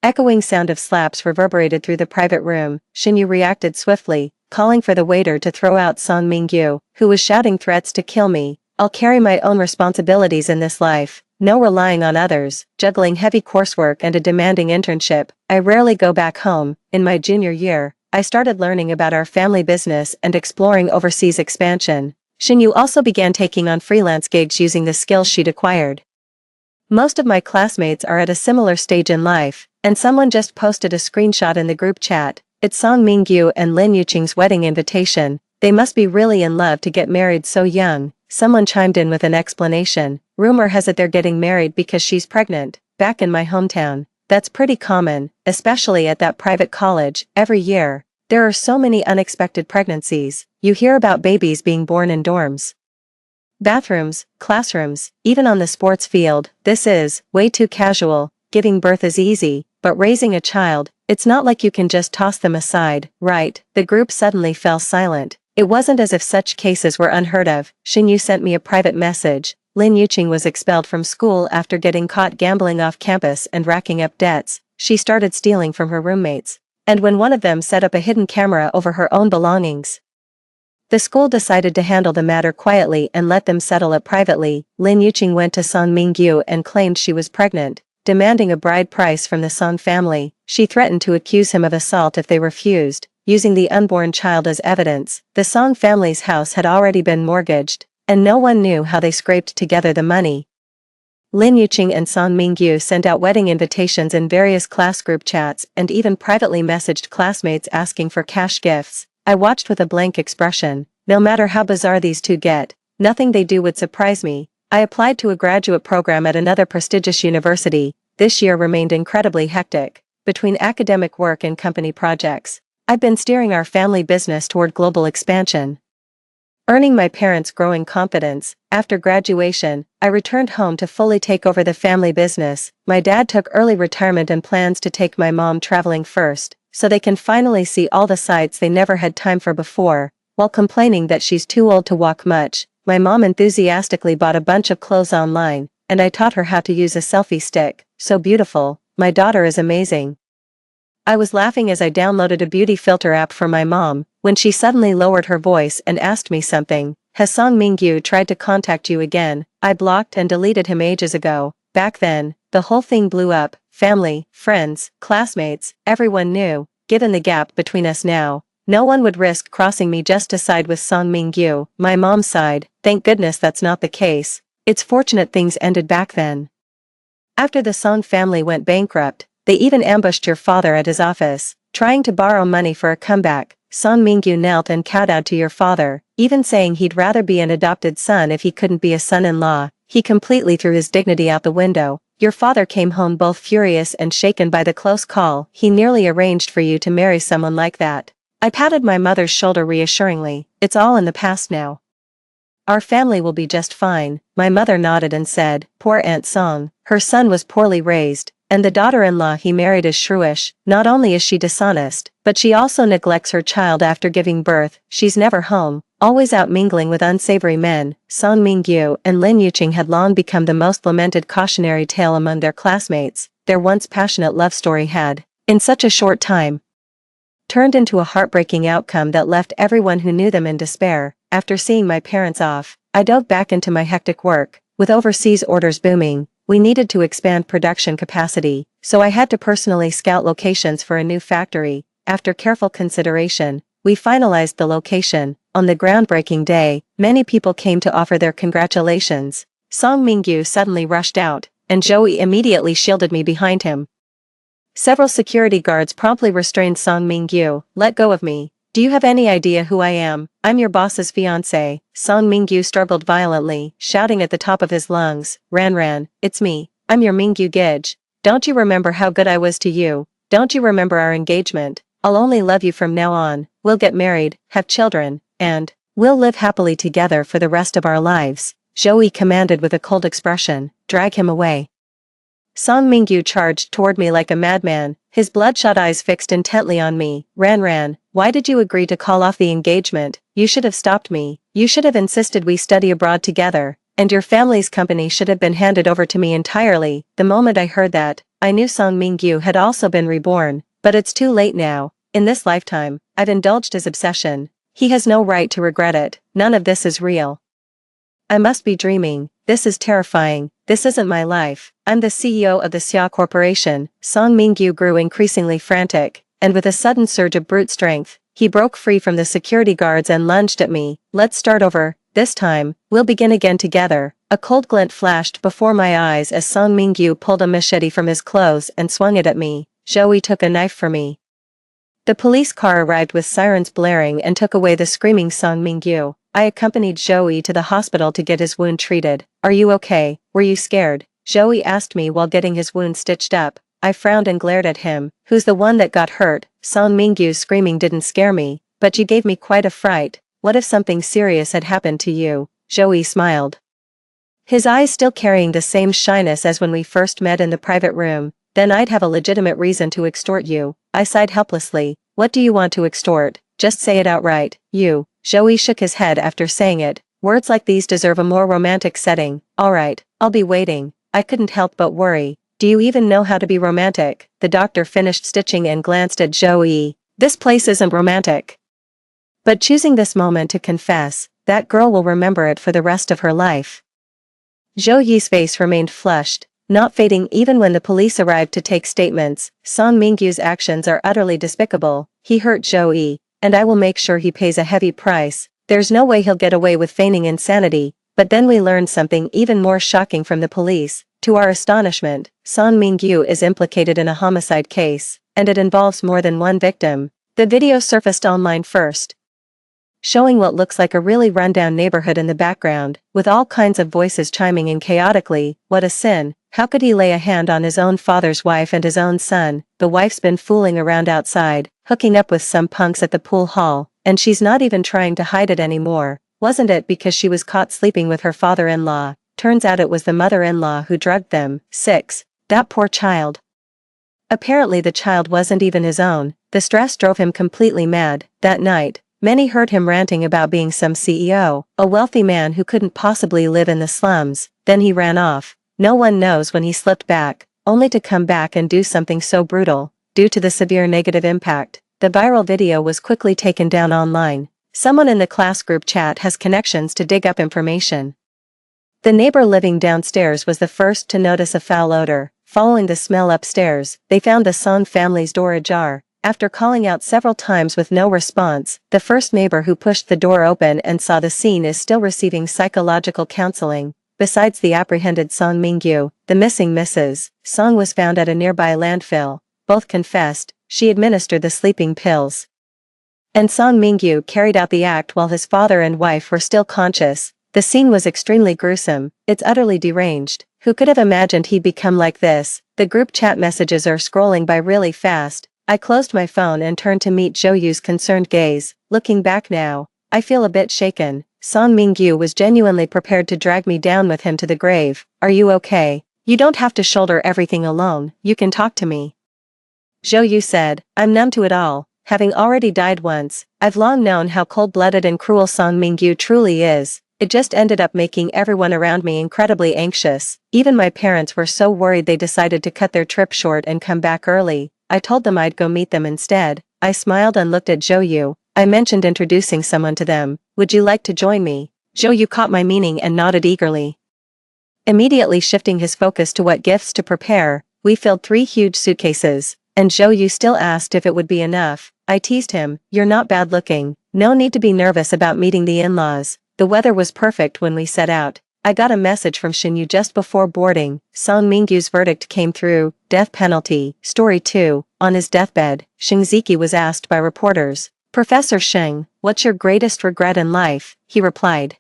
echoing sound of slaps reverberated through the private room. Shinyu reacted swiftly, calling for the waiter to throw out Song Mingyu, who was shouting threats to kill me. I'll carry my own responsibilities in this life. No relying on others, juggling heavy coursework and a demanding internship. I rarely go back home. In my junior year, I started learning about our family business and exploring overseas expansion. Shinyu also began taking on freelance gigs using the skills she'd acquired. Most of my classmates are at a similar stage in life, and someone just posted a screenshot in the group chat. It's Song Mingyu and Lin Yuqing's wedding invitation. They must be really in love to get married so young. Someone chimed in with an explanation. Rumor has it they're getting married because she's pregnant. Back in my hometown, that's pretty common, especially at that private college. Every year, there are so many unexpected pregnancies. You hear about babies being born in dorms, bathrooms, classrooms, even on the sports field. This is way too casual. Giving birth is easy, but raising a child, it's not like you can just toss them aside, right? The group suddenly fell silent. It wasn't as if such cases were unheard of. Shinyu sent me a private message. Lin Yuqing was expelled from school after getting caught gambling off campus and racking up debts. She started stealing from her roommates. And when one of them set up a hidden camera over her own belongings, the school decided to handle the matter quietly and let them settle it privately. Lin Yuqing went to Song Mingyu and claimed she was pregnant, demanding a bride price from the Song family. She threatened to accuse him of assault if they refused, using the unborn child as evidence. The Song family's house had already been mortgaged, and no one knew how they scraped together the money. Lin Yuqing and Song Mingyu sent out wedding invitations in various class group chats and even privately messaged classmates asking for cash gifts. I watched with a blank expression. No matter how bizarre these two get, nothing they do would surprise me. I applied to a graduate program at another prestigious university. This year remained incredibly hectic. Between academic work and company projects, I've been steering our family business toward global expansion, earning my parents' growing confidence. After graduation, I returned home to fully take over the family business. My dad took early retirement and plans to take my mom traveling first, so they can finally see all the sights they never had time for before. While complaining that she's too old to walk much, my mom enthusiastically bought a bunch of clothes online, and I taught her how to use a selfie stick. So beautiful. My daughter is amazing. I was laughing as I downloaded a beauty filter app for my mom, when she suddenly lowered her voice and asked me something. Has Song Mingyu tried to contact you again? I blocked and deleted him ages ago. Back then, the whole thing blew up. Family, friends, classmates, everyone knew. Given the gap between us now, no one would risk crossing me just to side with Song Mingyu. My mom sighed. Thank goodness that's not the case. It's fortunate things ended back then. After the Song family went bankrupt, they even ambushed your father at his office, trying to borrow money for a comeback. Song Mingyu knelt and kowtowed to your father, even saying he'd rather be an adopted son if he couldn't be a son-in-law. He completely threw his dignity out the window. Your father came home both furious and shaken by the close call. He nearly arranged for you to marry someone like that. I patted my mother's shoulder reassuringly. It's all in the past now. Our family will be just fine. My mother nodded and said, poor Aunt Song. Her son was poorly raised, and the daughter-in-law he married is shrewish. Not only is she dishonest, but she also neglects her child after giving birth. She's never home, always out mingling with unsavory men. Song Mingyu and Lin Yuqing had long become the most lamented cautionary tale among their classmates. Their once passionate love story had, in such a short time, turned into a heartbreaking outcome that left everyone who knew them in despair. After seeing my parents off, I dove back into my hectic work. With overseas orders booming, we needed to expand production capacity, so I had to personally scout locations for a new factory. After careful consideration, we finalized the location. On the groundbreaking day, many people came to offer their congratulations. Song Mingyu suddenly rushed out, and Joey immediately shielded me behind him. Several security guards promptly restrained Song Mingyu. Let go of me. Do you have any idea who I am? I'm your boss's fiancé. Song Mingyu struggled violently, shouting at the top of his lungs. Ran, it's me. I'm your Mingyu Gij. Don't you remember how good I was to you? Don't you remember our engagement? I'll only love you from now on, we'll get married, have children, and we'll live happily together for the rest of our lives, Joey commanded with a cold expression. Drag him away. Song Mingyu charged toward me like a madman, his bloodshot eyes fixed intently on me. Ran, why did you agree to call off the engagement? You should have stopped me. You should have insisted we study abroad together, and your family's company should have been handed over to me entirely. The moment I heard that, I knew Song Mingyu had also been reborn, but it's too late now. In this lifetime, I've indulged his obsession. He has no right to regret it. None of this is real. I must be dreaming. This is terrifying. This isn't my life. I'm the CEO of the Xia Corporation. Song Mingyu grew increasingly frantic, and with a sudden surge of brute strength, he broke free from the security guards and lunged at me. Let's start over. This time, we'll begin again together. A cold glint flashed before my eyes as Song Mingyu pulled a machete from his clothes and swung it at me. Joey took a knife for me. The police car arrived with sirens blaring and took away the screaming Song Mingyu. I accompanied Joey to the hospital to get his wound treated. Are you okay? Were you scared? Joey asked me while getting his wound stitched up. I frowned and glared at him. Who's the one that got hurt? Song Mingyu's screaming didn't scare me, but you gave me quite a fright. What if something serious had happened to you? Joey smiled, his eyes still carrying the same shyness as when we first met in the private room. Then I'd have a legitimate reason to extort you. I sighed helplessly. What do you want to extort? Just say it outright. You. Joey shook his head after saying it. Words like these deserve a more romantic setting. Alright, I'll be waiting. I couldn't help but worry. Do you even know how to be romantic? The doctor finished stitching and glanced at Joey. This place isn't romantic. But choosing this moment to confess, that girl will remember it for the rest of her life. Joey's face remained flushed, not fading even when the police arrived to take statements. Song Mingyu's actions are utterly despicable. He hurt Joey, and I will make sure he pays a heavy price. There's no way he'll get away with feigning insanity. But then we learned something even more shocking from the police. To our astonishment, Song Mingyu is implicated in a homicide case, and it involves more than one victim. The video surfaced online first, showing what looks like a really rundown neighborhood in the background, with all kinds of voices chiming in chaotically. What a sin. How could he lay a hand on his own father's wife and his own son? The wife's been fooling around outside, hooking up with some punks at the pool hall, and she's not even trying to hide it anymore. Wasn't it because she was caught sleeping with her father-in-law? Turns out it was the mother-in-law who drugged them. 6. That poor child. Apparently the child wasn't even his own. The stress drove him completely mad. That night, many heard him ranting about being some CEO, a wealthy man who couldn't possibly live in the slums. Then he ran off. No one knows when he slipped back, only to come back and do something so brutal. Due to the severe negative impact, the viral video was quickly taken down online. Someone in the class group chat has connections to dig up information. The neighbor living downstairs was the first to notice a foul odor. Following the smell upstairs, they found the Song family's door ajar. After calling out several times with no response, the first neighbor who pushed the door open and saw the scene is still receiving psychological counseling. Besides the apprehended Song Mingyu, the missing Mrs. Song was found at a nearby landfill. Both confessed, she administered the sleeping pills, and Song Mingyu carried out the act while his father and wife were still conscious. The scene was extremely gruesome. It's utterly deranged. Who could have imagined he'd become like this? The group chat messages are scrolling by really fast. I closed my phone and turned to meet Joyu's concerned gaze. Looking back now, I feel a bit shaken. Song Mingyu was genuinely prepared to drag me down with him to the grave. Are you okay? You don't have to shoulder everything alone. You can talk to me, Joyu said. I'm numb to it all. Having already died once, I've long known how cold-blooded and cruel Song Mingyu truly is. It just ended up making everyone around me incredibly anxious. Even my parents were so worried they decided to cut their trip short and come back early. I told them I'd go meet them instead. I smiled and looked at Joyu. I mentioned introducing someone to them. Would you like to join me? Joyu caught my meaning and nodded eagerly. Immediately shifting his focus to what gifts to prepare, we filled 3 huge suitcases, and Joyu still asked if it would be enough. I teased him. You're not bad looking. No need to be nervous about meeting the in-laws. The weather was perfect when we set out. I got a message from Shinyu just before boarding. Song Mingyu's verdict came through. Death penalty. Story 2. On his deathbed, Shingziki was asked by reporters, Professor Sheng, what's your greatest regret in life? He replied,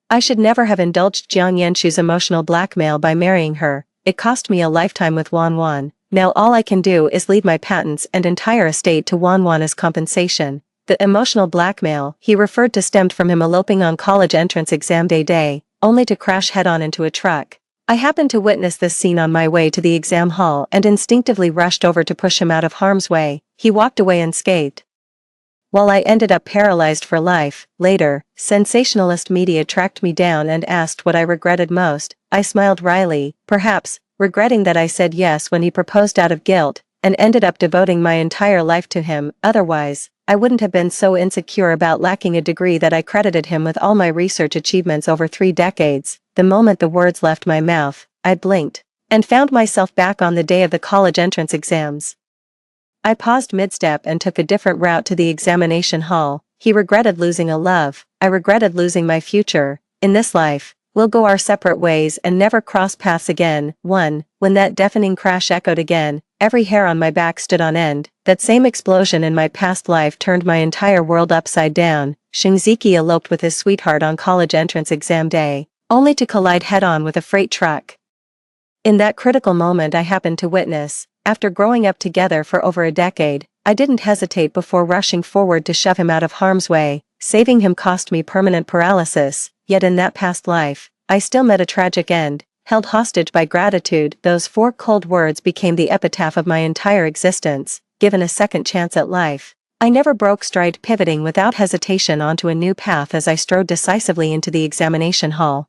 I should never have indulged Jiang Yanshu's emotional blackmail by marrying her. It cost me a lifetime with Wan Wan. Now all I can do is leave my patents and entire estate to Wanwan as compensation. The emotional blackmail he referred to stemmed from him eloping on college entrance exam day, only to crash head-on into a truck. I happened to witness this scene on my way to the exam hall and instinctively rushed over to push him out of harm's way. He walked away unscathed, while I ended up paralyzed for life. Later, sensationalist media tracked me down and asked what I regretted most. I smiled wryly, perhaps regretting that I said yes when he proposed out of guilt, and ended up devoting my entire life to him. Otherwise, I wouldn't have been so insecure about lacking a degree that I credited him with all my research achievements over 3 decades. The moment the words left my mouth, I blinked, and found myself back on the day of the college entrance exams. I paused mid-step and took a different route to the examination hall. He regretted losing a love. I regretted losing my future. In this life, we'll go our separate ways and never cross paths again. When that deafening crash echoed again, every hair on my back stood on end. That same explosion in my past life turned my entire world upside down. Shinziki eloped with his sweetheart on college entrance exam day, only to collide head-on with a freight truck. In that critical moment I happened to witness, after growing up together for over a decade, I didn't hesitate before rushing forward to shove him out of harm's way. Saving him cost me permanent paralysis, yet in that past life, I still met a tragic end. Held hostage by gratitude, those 4 cold words became the epitaph of my entire existence. Given a second chance at life, I never broke stride, pivoting without hesitation onto a new path as I strode decisively into the examination hall.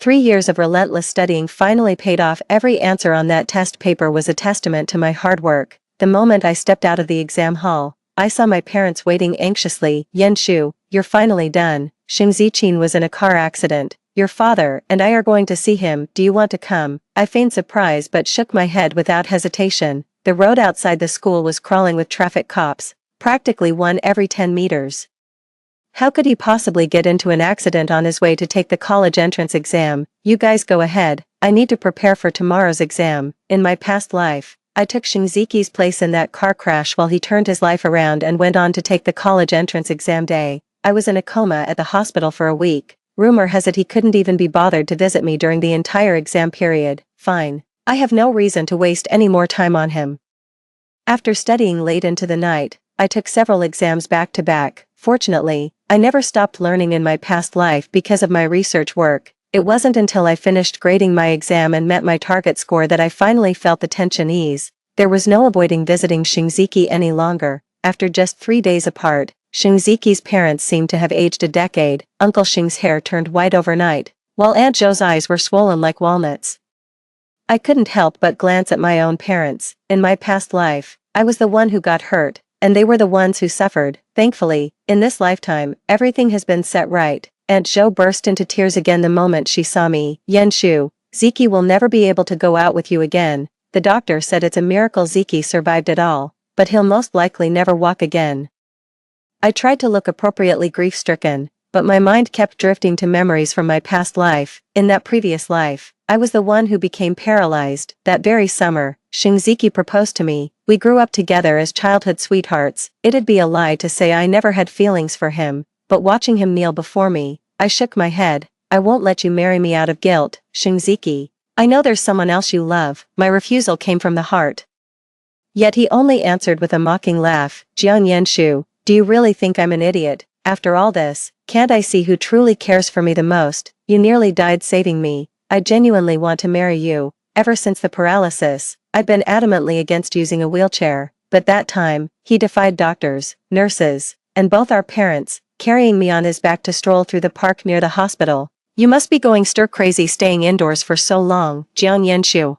3 years of relentless studying finally paid off. Every answer on that test paper was a testament to my hard work. The moment I stepped out of the exam hall, I saw my parents waiting anxiously. "Yenshu, you're finally done. Shimzichin was in a car accident. Your father and I are going to see him. Do you want to come?" I feigned surprise but shook my head without hesitation. The road outside the school was crawling with traffic cops, practically one every 10 meters. How could he possibly get into an accident on his way to take the college entrance exam? "You guys go ahead. I need to prepare for tomorrow's exam." In my past life, I took Shinziki's place in that car crash while he turned his life around and went on to take the college entrance exam day. I was in a coma at the hospital for a week. Rumor has it he couldn't even be bothered to visit me during the entire exam period. Fine. I have no reason to waste any more time on him. After studying late into the night, I took several exams back to back. Fortunately, I never stopped learning in my past life because of my research work. It wasn't until I finished grading my exam and met my target score that I finally felt the tension ease. There was no avoiding visiting Shinziki any longer. After just 3 days apart, Shinziki's parents seemed to have aged a decade. Uncle Shing's hair turned white overnight, while Aunt Jo's eyes were swollen like walnuts. I couldn't help but glance at my own parents. In my past life, I was the one who got hurt, and they were the ones who suffered. Thankfully, in this lifetime, everything has been set right. Aunt Jo burst into tears again the moment she saw me. "Yenshu, Ziki will never be able to go out with you again. The doctor said it's a miracle Ziki survived it all, but he'll most likely never walk again." I tried to look appropriately grief-stricken, but my mind kept drifting to memories from my past life. In that previous life, I was the one who became paralyzed. That very summer, Shinziki proposed to me. We grew up together as childhood sweethearts. It'd be a lie to say I never had feelings for him, but watching him kneel before me, I shook my head. "I won't let you marry me out of guilt, Shinziki. I know there's someone else you love." My refusal came from the heart. Yet he only answered with a mocking laugh. "Jiang Yenshu, do you really think I'm an idiot? After all this, can't I see who truly cares for me the most? You nearly died saving me. I genuinely want to marry you." Ever since the paralysis, I'd been adamantly against using a wheelchair, but that time, he defied doctors, nurses, and both our parents, carrying me on his back to stroll through the park near the hospital. "You must be going stir-crazy staying indoors for so long, Jiang Yenshu.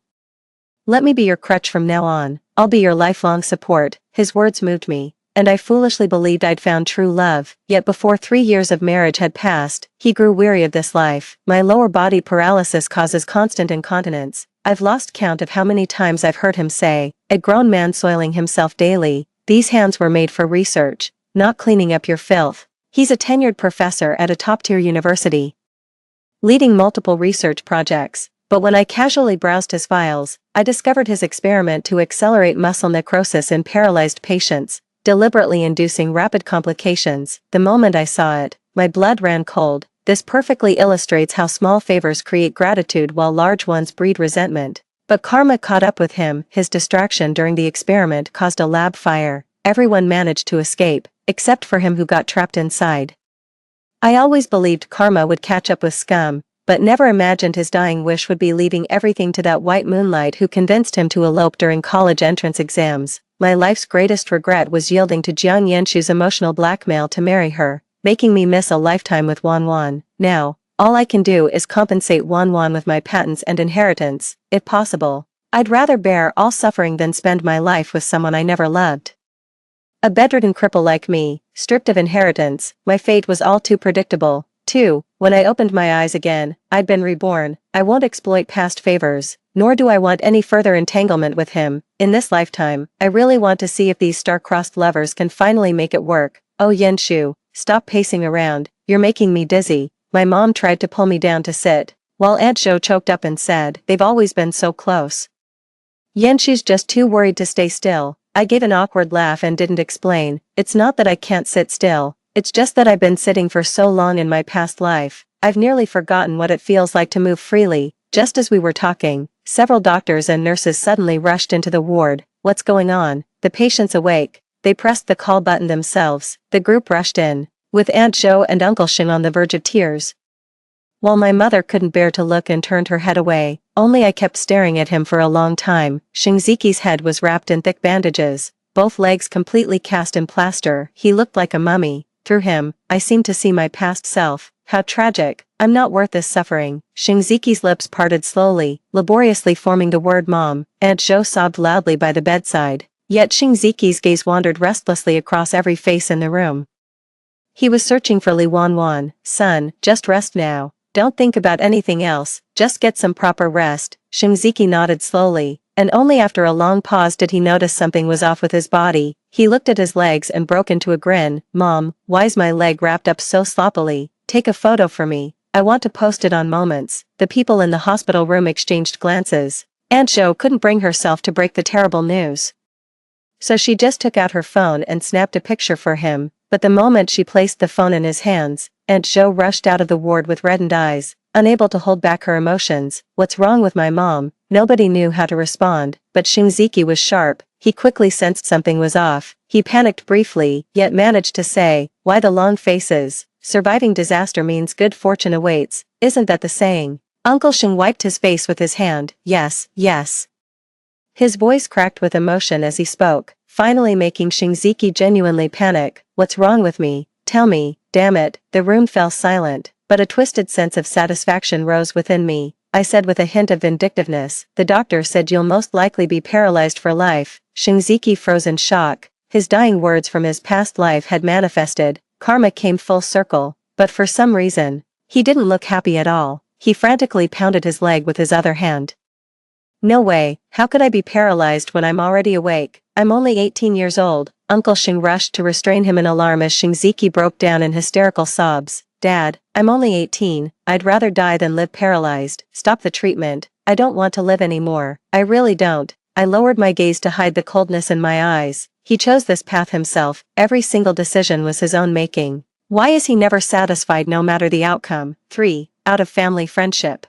Let me be your crutch from now on. I'll be your lifelong support." His words moved me, and I foolishly believed I'd found true love. Yet before 3 years of marriage had passed, he grew weary of this life. "My lower body paralysis causes constant incontinence. I've lost count of how many times I've heard him say," a grown man soiling himself daily, "These hands were made for research, not cleaning up your filth." He's a tenured professor at a top-tier university, leading multiple research projects. But when I casually browsed his files, I discovered his experiment to accelerate muscle necrosis in paralyzed patients, deliberately inducing rapid complications. The moment I saw it, my blood ran cold. This perfectly illustrates how small favors create gratitude while large ones breed resentment. But karma caught up with him. His distraction during the experiment caused a lab fire. Everyone managed to escape, except for him who got trapped inside. I always believed karma would catch up with scum, but never imagined his dying wish would be leaving everything to that white moonlight who convinced him to elope during college entrance exams. My life's greatest regret was yielding to Jiang Yanshu's emotional blackmail to marry her, making me miss a lifetime with Wan Wan. Now, all I can do is compensate Wan Wan with my patents and inheritance, if possible. I'd rather bear all suffering than spend my life with someone I never loved. A bedridden cripple like me, stripped of inheritance, my fate was all too predictable. 2. When I opened my eyes again, I'd been reborn. I won't exploit past favors, nor do I want any further entanglement with him. In this lifetime, I really want to see if these star-crossed lovers can finally make it work. Oh Yanshu, stop pacing around, you're making me dizzy. My mom tried to pull me down to sit, while Aunt Zhou choked up and said, they've always been so close. Yanshu's just too worried to stay still. I gave an awkward laugh and didn't explain. It's not that I can't sit still. It's just that I've been sitting for so long in my past life, I've nearly forgotten what it feels like to move freely. Just as we were talking, several doctors and nurses suddenly rushed into the ward. What's going on? The patient's awake. They pressed the call button themselves. The group rushed in, with Aunt Zhou and Uncle Xing on the verge of tears. While my mother couldn't bear to look and turned her head away, only I kept staring at him for a long time. Xingziqi's head was wrapped in thick bandages, both legs completely cast in plaster. He looked like a mummy. Through him, I seemed to see my past self. How tragic. I'm not worth this suffering. Xingziqi's lips parted slowly, laboriously forming the word mom. Aunt Zhou sobbed loudly by the bedside. Yet Xingziqi's gaze wandered restlessly across every face in the room. He was searching for Li Wanwan. Son, just rest now. Don't think about anything else, just get some proper rest. Xingziqi nodded slowly, and only after a long pause did he notice something was off with his body. He looked at his legs and broke into a grin. Mom, why's my leg wrapped up so sloppily? Take a photo for me. I want to post it on Moments. The people in the hospital room exchanged glances. Aunt Zhou couldn't bring herself to break the terrible news. So she just took out her phone and snapped a picture for him, but the moment she placed the phone in his hands, Aunt Zhou rushed out of the ward with reddened eyes, unable to hold back her emotions. What's wrong with my mom? Nobody knew how to respond, but Xingziqi was sharp. He quickly sensed something was off. He panicked briefly, yet managed to say, why the long faces? Surviving disaster means good fortune awaits, isn't that the saying? Uncle Xing wiped his face with his hand. Yes, yes. His voice cracked with emotion as he spoke, finally making Xingziqi genuinely panic. What's wrong with me? Tell me, damn it. The room fell silent, but a twisted sense of satisfaction rose within me. I said with a hint of vindictiveness, the doctor said you'll most likely be paralyzed for life. Xingziqi froze in shock. His dying words from his past life had manifested. Karma came full circle, but for some reason, he didn't look happy at all. He frantically pounded his leg with his other hand. No way, how could I be paralyzed when I'm already awake? I'm only 18 years old. Uncle Xing rushed to restrain him in alarm as Xingziqi broke down in hysterical sobs. Dad, I'm only 18, I'd rather die than live paralyzed. Stop the treatment. I don't want to live anymore. I really don't. I lowered my gaze to hide the coldness in my eyes. He chose this path himself. Every single decision was his own making. Why is he never satisfied no matter the outcome? 3. Out of family friendship.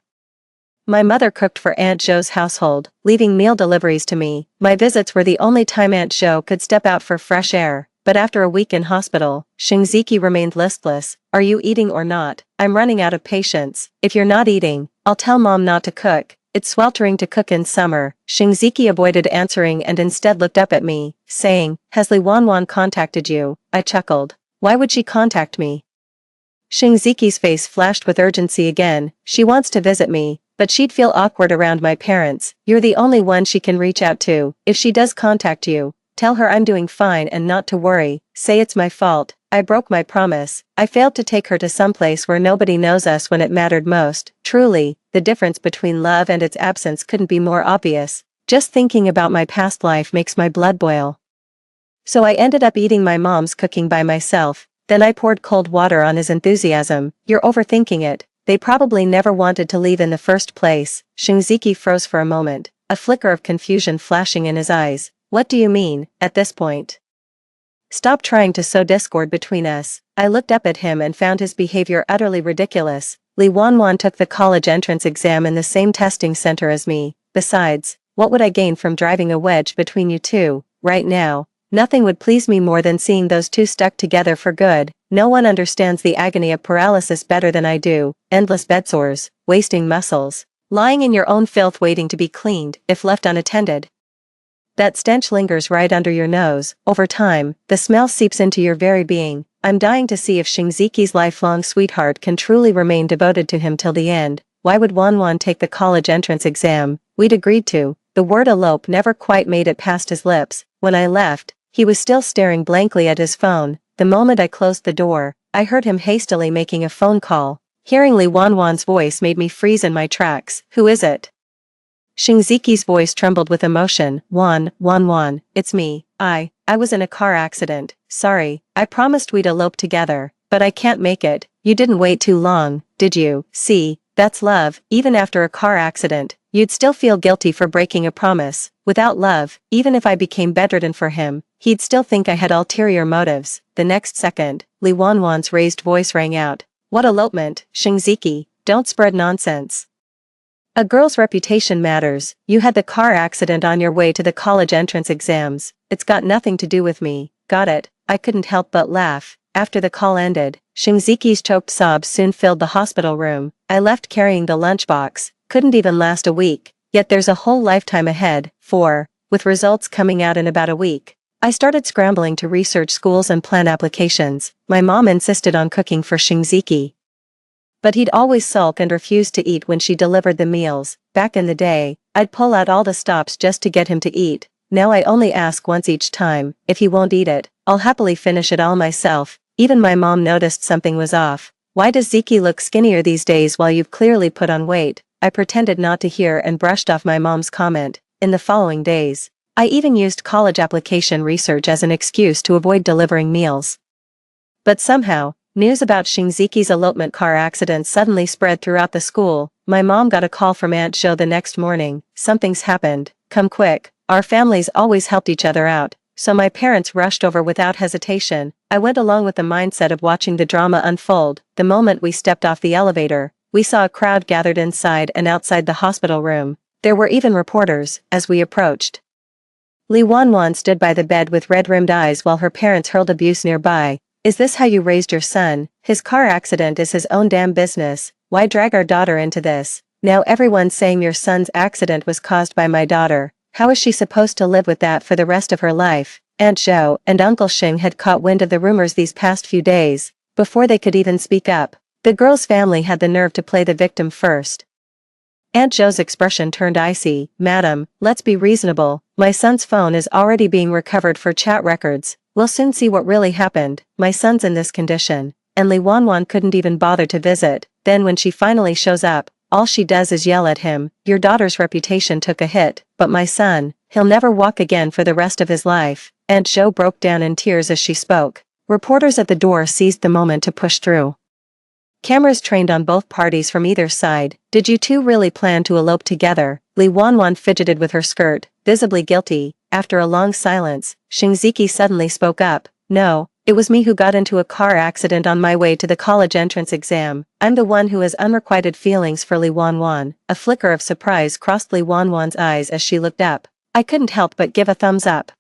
My mother cooked for Aunt Zhou's household, leaving meal deliveries to me. My visits were the only time Aunt Zhou could step out for fresh air, but after a week in hospital, Xingziqi remained listless. Are you eating or not? I'm running out of patience. If you're not eating, I'll tell Mom not to cook. It's sweltering to cook in summer. Xingziqi avoided answering and instead looked up at me, saying, has Li Wanwan contacted you? I chuckled. Why would she contact me? Xingziqi's face flashed with urgency again. She wants to visit me, but she'd feel awkward around my parents. You're the only one she can reach out to. If she does contact you, tell her I'm doing fine and not to worry. Say it's my fault. I broke my promise. I failed to take her to someplace where nobody knows us when it mattered most. Truly, the difference between love and its absence couldn't be more obvious. Just thinking about my past life makes my blood boil. So I ended up eating my mom's cooking by myself. Then I poured cold water on his enthusiasm. You're overthinking it. They probably never wanted to leave in the first place. Xingziqi froze for a moment, a flicker of confusion flashing in his eyes. What do you mean, at this point? Stop trying to sow discord between us. I looked up at him and found his behavior utterly ridiculous. Li Wanwan took the college entrance exam in the same testing center as me, Besides, what would I gain from driving a wedge between you two? Right now, nothing would please me more than seeing those two stuck together for good. No one understands the agony of paralysis better than I do. Endless bedsores, wasting muscles, lying in your own filth waiting to be cleaned, if left unattended. That stench lingers right under your nose. Over time, the smell seeps into your very being. I'm dying to see if Shinziki's lifelong sweetheart can truly remain devoted to him till the end. Why would Wanwan take the college entrance exam? We'd agreed to. The word elope never quite made it past his lips. When I left, he was still staring blankly at his phone. The moment I closed the door, I heard him hastily making a phone call. Hearing Li Wanwan's voice made me freeze in my tracks. Who is it? Shinziki's voice trembled with emotion. Wanwan, it's me. I was in a car accident. Sorry, I promised we'd elope together, but I can't make it. You didn't wait too long, did you? See, that's love. Even after a car accident, you'd still feel guilty for breaking a promise. Without love, even if I became bedridden for him, he'd still think I had ulterior motives. The next second, Li Wanwan's raised voice rang out. What elopement, Shinziki? Don't spread nonsense. A girl's reputation matters. You had the car accident on your way to the college entrance exams. It's got nothing to do with me. Got it? I couldn't help but laugh. After the call ended, Shinziki's choked sobs soon filled the hospital room. I left carrying the lunchbox. Couldn't even last a week. Yet there's a whole lifetime ahead, with results coming out in about a week. I started scrambling to research schools and plan applications. My mom insisted on cooking for Shinziki, but he'd always sulk and refuse to eat when she delivered the meals. Back in the day, I'd pull out all the stops just to get him to eat. Now I only ask once each time. If he won't eat it, I'll happily finish it all myself. Even my mom noticed something was off. Why does Ziki look skinnier these days while you've clearly put on weight? I pretended not to hear and brushed off my mom's comment. In the following days, I even used college application research as an excuse to avoid delivering meals. But somehow, news about Shinziki's elopement car accident suddenly spread throughout the school. My mom got a call from Aunt Jo the next morning. Something's happened. Come quick. Our families always helped each other out, so my parents rushed over without hesitation. I went along with the mindset of watching the drama unfold. The moment we stepped off the elevator, we saw a crowd gathered inside and outside the hospital room. There were even reporters. As we approached, Li Wanwan stood by the bed with red-rimmed eyes while her parents hurled abuse nearby. Is this how you raised your son? His car accident is his own damn business. Why drag our daughter into this? Now everyone's saying your son's accident was caused by my daughter. How is she supposed to live with that for the rest of her life? Aunt Jo and Uncle Shing had caught wind of the rumors these past few days. Before they could even speak up, the girl's family had the nerve to play the victim first. Aunt Jo's expression turned icy. Madam, let's be reasonable. My son's phone is already being recovered for chat records. We'll soon see what really happened. My son's in this condition, and Li Wanwan couldn't even bother to visit. Then when she finally shows up, all she does is yell at him. Your daughter's reputation took a hit, but my son, he'll never walk again for the rest of his life. Aunt Jo broke down in tears as she spoke. Reporters at the door seized the moment to push through. Cameras trained on both parties from either side. Did you two really plan to elope together? Li Wanwan fidgeted with her skirt, visibly guilty. After a long silence, Shinziki suddenly spoke up. No, it was me who got into a car accident on my way to the college entrance exam. I'm the one who has unrequited feelings for Li Wanwan. A flicker of surprise crossed Li Wanwan's eyes as she looked up. I couldn't help but give a thumbs up.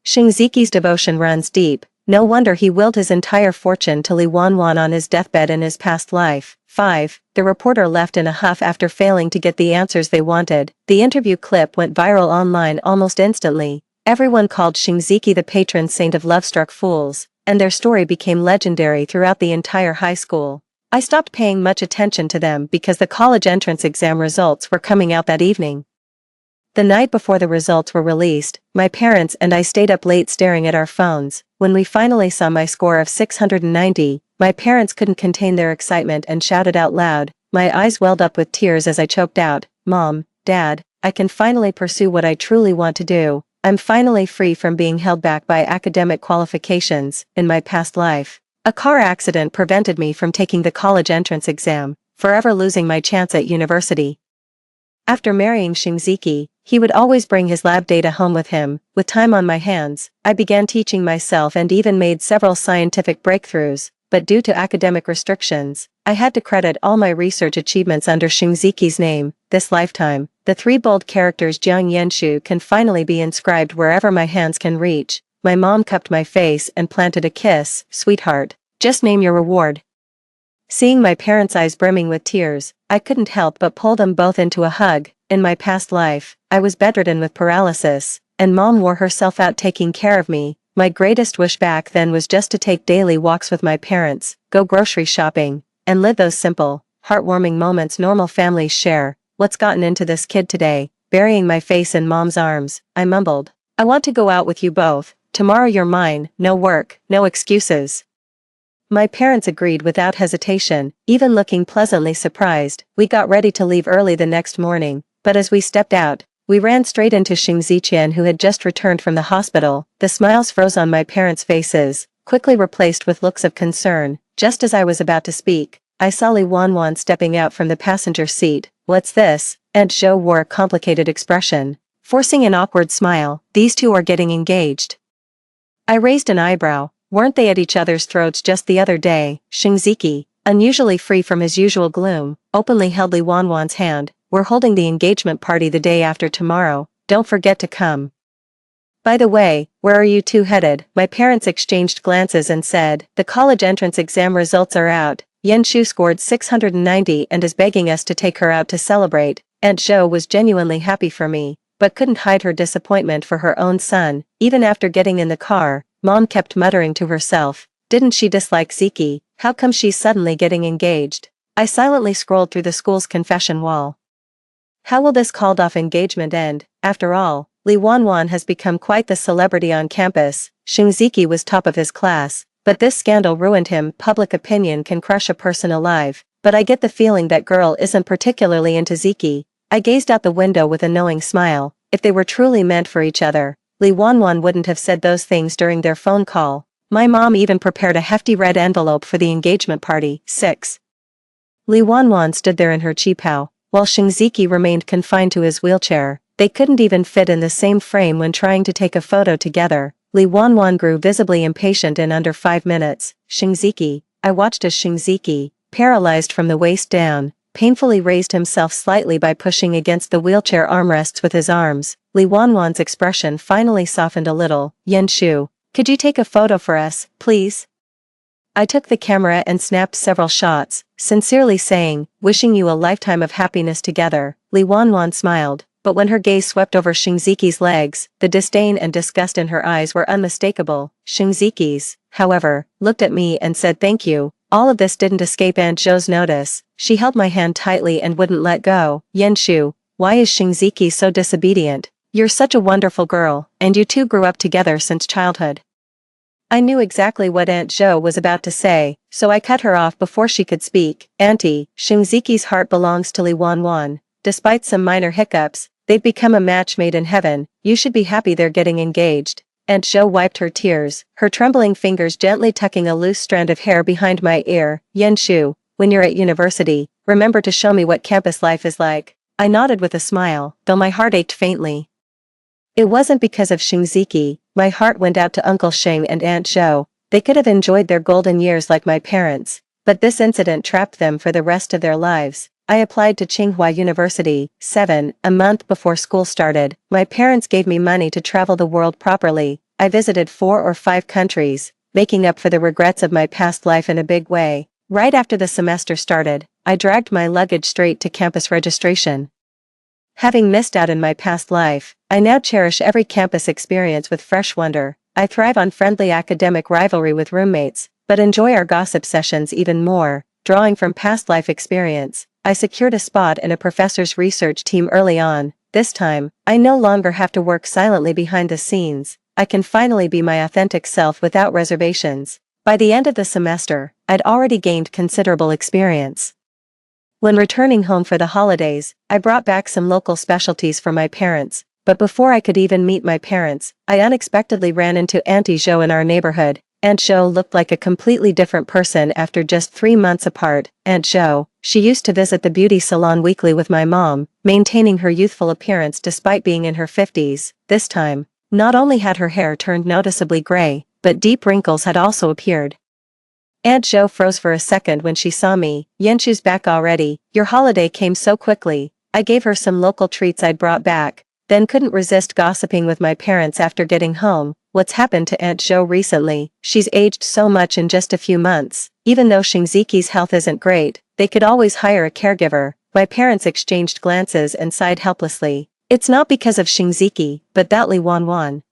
Shinziki's devotion runs deep. No wonder he willed his entire fortune to Li Wanwan on his deathbed in his past life. 5. The reporter left in a huff after failing to get the answers they wanted. The interview clip went viral online almost instantly. Everyone called Shinziki the patron saint of love-struck fools, and their story became legendary throughout the entire high school. I stopped paying much attention to them because the college entrance exam results were coming out that evening. The night before the results were released, my parents and I stayed up late staring at our phones. When we finally saw my score of 690, my parents couldn't contain their excitement and shouted out loud. My eyes welled up with tears as I choked out, Mom, Dad, I can finally pursue what I truly want to do. I'm finally free from being held back by academic qualifications. In my past life, a car accident prevented me from taking the college entrance exam, forever losing my chance at university. After marrying Shinziki, he would always bring his lab data home with him. With time on my hands, I began teaching myself and even made several scientific breakthroughs, but due to academic restrictions, I had to credit all my research achievements under Shinziki's name. This lifetime, the three bold characters Jiang Yenshu can finally be inscribed wherever my hands can reach. My mom cupped my face and planted a kiss. Sweetheart, just name your reward. Seeing my parents' eyes brimming with tears, I couldn't help but pull them both into a hug. In my past life, I was bedridden with paralysis, and Mom wore herself out taking care of me. My greatest wish back then was just to take daily walks with my parents, go grocery shopping, and live those simple, heartwarming moments normal families share. What's gotten into this kid today? Burying my face in Mom's arms, I mumbled. I want to go out with you both. Tomorrow you're mine, no work, no excuses. My parents agreed without hesitation, even looking pleasantly surprised. We got ready to leave early the next morning, but as we stepped out, we ran straight into Xing Ziqian, who had just returned from the hospital. The smiles froze on my parents' faces, quickly replaced with looks of concern. Just as I was about to speak, I saw Li Wanwan stepping out from the passenger seat. What's this? Aunt Zhou wore a complicated expression, forcing an awkward smile. These two are getting engaged. I raised an eyebrow. Weren't they at each other's throats just the other day? Xing Ziqi, unusually free from his usual gloom, openly held Li Wanwan's hand. We're holding the engagement party the day after tomorrow. Don't forget to come. By the way, where are you two headed? My parents exchanged glances and said, the college entrance exam results are out. Yan Shu scored 690 and is begging us to take her out to celebrate. Aunt Zhou was genuinely happy for me, but couldn't hide her disappointment for her own son. Even after getting in the car, Mom kept muttering to herself, didn't she dislike Ziqi? How come she's suddenly getting engaged? I silently scrolled through the school's confession wall. How will this called-off engagement end? After all, Li Wanwan has become quite the celebrity on campus. Xing Ziqi was top of his class, but this scandal ruined him. Public opinion can crush a person alive, but I get the feeling that girl isn't particularly into Ziqi. I gazed out the window with a knowing smile. If they were truly meant for each other, Li Wanwan wouldn't have said those things during their phone call. My mom even prepared a hefty red envelope for the engagement party. 6. Li Wanwan stood there in her qipao, while Xing Ziqi remained confined to his wheelchair. They couldn't even fit in the same frame when trying to take a photo together. Li Wanwan grew visibly impatient in under 5 minutes. Xing Ziqi, I watched as Xing Ziqi, paralyzed from the waist down, painfully raised himself slightly by pushing against the wheelchair armrests with his arms. Li Wanwan's expression finally softened a little. Yan Shu, could you take a photo for us, please? I took the camera and snapped several shots, sincerely saying, wishing you a lifetime of happiness together. Li Wanwan smiled, but when her gaze swept over Xing Ziqi's legs, the disdain and disgust in her eyes were unmistakable. Xing Ziqi's, however, looked at me and said thank you. All of this didn't escape Aunt Zhou's notice. She held my hand tightly and wouldn't let go. Yan Shu, why is Xing Ziqi so disobedient? You're such a wonderful girl, and you two grew up together since childhood. I knew exactly what Aunt Zhou was about to say, so I cut her off before she could speak. Auntie, Xing Ziqi's heart belongs to Li Wanwan. Despite some minor hiccups, they've become a match made in heaven. You should be happy they're getting engaged. Aunt Zhou wiped her tears, her trembling fingers gently tucking a loose strand of hair behind my ear. Yan Shu, when you're at university, remember to show me what campus life is like. I nodded with a smile, though my heart ached faintly. It wasn't because of Xing Ziqi. My heart went out to Uncle Xing and Aunt Zhou. They could have enjoyed their golden years like my parents, but this incident trapped them for the rest of their lives. I applied to Tsinghua University. 7. A month before school started, my parents gave me money to travel the world properly. I visited 4 or 5 countries, making up for the regrets of my past life in a big way. Right after the semester started, I dragged my luggage straight to campus registration. Having missed out in my past life, I now cherish every campus experience with fresh wonder. I thrive on friendly academic rivalry with roommates, but enjoy our gossip sessions even more. Drawing from past life experience, I secured a spot in a professor's research team early on. This time, I no longer have to work silently behind the scenes. I can finally be my authentic self without reservations. By the end of the semester, I'd already gained considerable experience. When returning home for the holidays, I brought back some local specialties for my parents, but before I could even meet my parents, I unexpectedly ran into Auntie Zhou in our neighborhood. Aunt Zhou looked like a completely different person after just 3 months apart. Aunt Zhou, she used to visit the beauty salon weekly with my mom, maintaining her youthful appearance despite being in her 50s. This time, not only had her hair turned noticeably gray, but deep wrinkles had also appeared. Aunt Zhou froze for a second when she saw me. Yanshu's back already. Your holiday came so quickly. I gave her some local treats I'd brought back, then couldn't resist gossiping with my parents after getting home. What's happened to Aunt Jo recently? She's aged so much in just a few months. Even though Shinziki's health isn't great, they could always hire a caregiver. My parents exchanged glances and sighed helplessly. It's not because of Shinziki, but that Li Wanwan.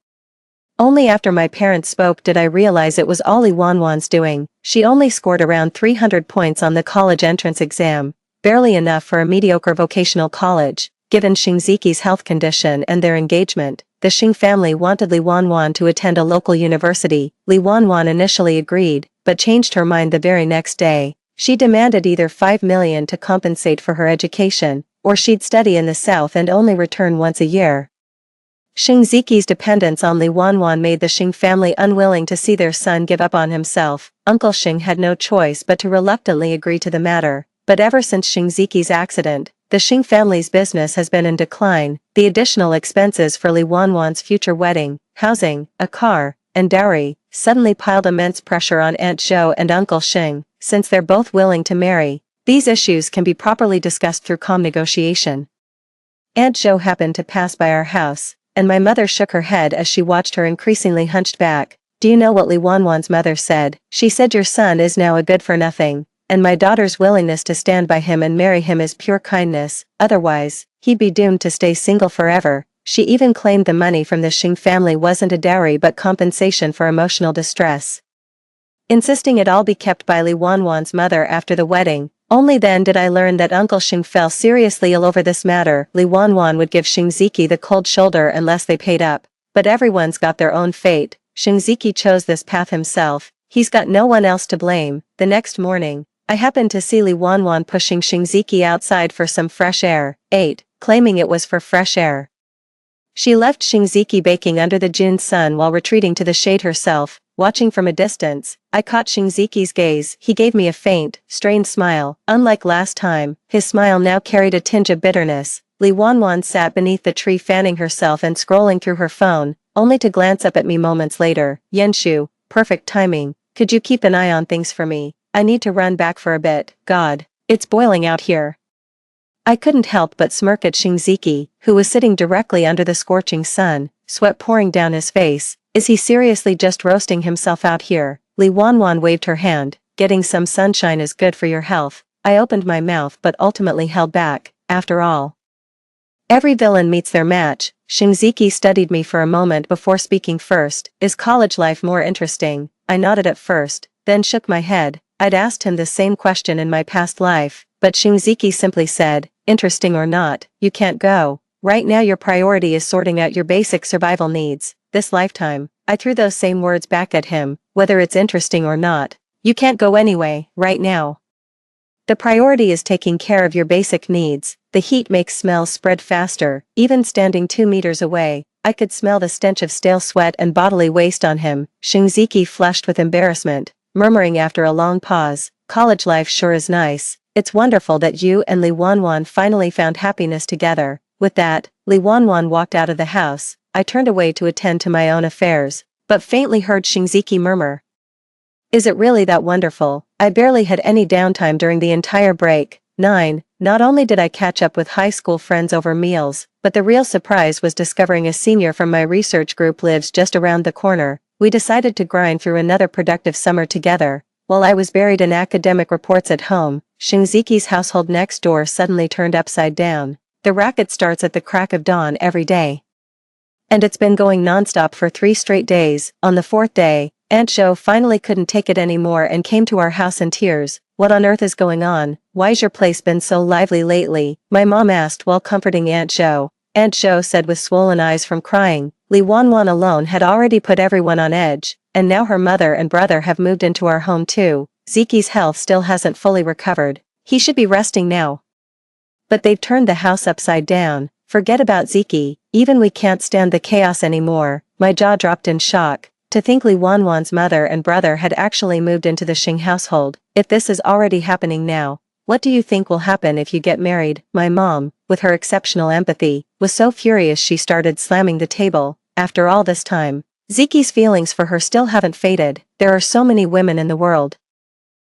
Only after my parents spoke did I realize it was all Li Wanwan's doing. She only scored around 300 points on the college entrance exam, barely enough for a mediocre vocational college. Given Shinziki's health condition and their engagement, the Xing family wanted Li Wanwan to attend a local university. Li Wanwan initially agreed, but changed her mind the very next day. She demanded either 5 million to compensate for her education, or she'd study in the south and only return once a year. Shinziki's dependence on Li Wanwan made the Xing family unwilling to see their son give up on himself. Uncle Xing had no choice but to reluctantly agree to the matter. But ever since Shinziki's accident, the Xing family's business has been in decline. The additional expenses for Li Wanwan's future wedding, housing, a car, and dowry, suddenly piled immense pressure on Aunt Jo and Uncle Xing. Since they're both willing to marry, these issues can be properly discussed through calm negotiation. Aunt Jo happened to pass by our house, and my mother shook her head as she watched her increasingly hunched back. Do you know what Li Wanwan's mother said? She said your son is now a good-for-nothing, and my daughter's willingness to stand by him and marry him is pure kindness, otherwise, he'd be doomed to stay single forever. She even claimed the money from the Xing family wasn't a dowry but compensation for emotional distress, insisting it all be kept by Li Wanwan's mother after the wedding. Only then did I learn that Uncle Xing fell seriously ill over this matter. Li Wanwan would give Shinziki the cold shoulder unless they paid up. But everyone's got their own fate. Shinziki chose this path himself. He's got no one else to blame. The next morning, I happened to see Li Wanwan pushing Shinziki outside for some fresh air, claiming it was for fresh air. She left Shinziki baking under the June sun while retreating to the shade herself. Watching from a distance, I caught Shinziki's gaze. He gave me a faint, strained smile. Unlike last time, his smile now carried a tinge of bitterness. Li Wanwan sat beneath the tree fanning herself and scrolling through her phone, only to glance up at me moments later. Yenshu, perfect timing. Could you keep an eye on things for me? I need to run back for a bit. God, it's boiling out here. I couldn't help but smirk at Shinziki, who was sitting directly under the scorching sun, sweat pouring down his face. Is he seriously just roasting himself out here? Li Wanwan waved her hand. Getting some sunshine is good for your health. I opened my mouth but ultimately held back. After all, every villain meets their match. Shinziki studied me for a moment before speaking first. Is college life more interesting? I nodded at first, then shook my head. I'd asked him the same question in my past life, but Shinziki simply said, interesting or not, you can't go. Right now your priority is sorting out your basic survival needs. This lifetime, I threw those same words back at him, whether it's interesting or not. You can't go anyway, right now. The priority is taking care of your basic needs. The heat makes smells spread faster. Even standing 2 meters away, I could smell the stench of stale sweat and bodily waste on him. Shinziki flushed with embarrassment, murmuring after a long pause, college life sure is nice. It's wonderful that you and Li Wanwan finally found happiness together. With that, Li Wanwan walked out of the house. I turned away to attend to my own affairs, but faintly heard Shinziki murmur, is it really that wonderful? I barely had any downtime during the entire break. 9. Not only did I catch up with high school friends over meals, but the real surprise was discovering a senior from my research group lives just around the corner. We decided to grind through another productive summer together. While I was buried in academic reports at home, Shinziki's household next door suddenly turned upside down. The racket starts at the crack of dawn every day, and it's been going nonstop for 3 straight days. On the 4th day, Aunt Jo finally couldn't take it anymore and came to our house in tears. What on earth is going on? Why's your place been so lively lately? My mom asked while comforting Aunt Jo. Aunt Jo said with swollen eyes from crying. Li Wanwan alone had already put everyone on edge, and now her mother and brother have moved into our home too. Ziki's health still hasn't fully recovered. He should be resting now, but they've turned the house upside down. Forget about Ziki, even we can't stand the chaos anymore. My jaw dropped in shock. To think Li Wanwan's mother and brother had actually moved into the Xing household. If this is already happening now, what do you think will happen if you get married? My mom, with her exceptional empathy, was so furious she started slamming the table. After all this time, Ziki's feelings for her still haven't faded. There are so many women in the world.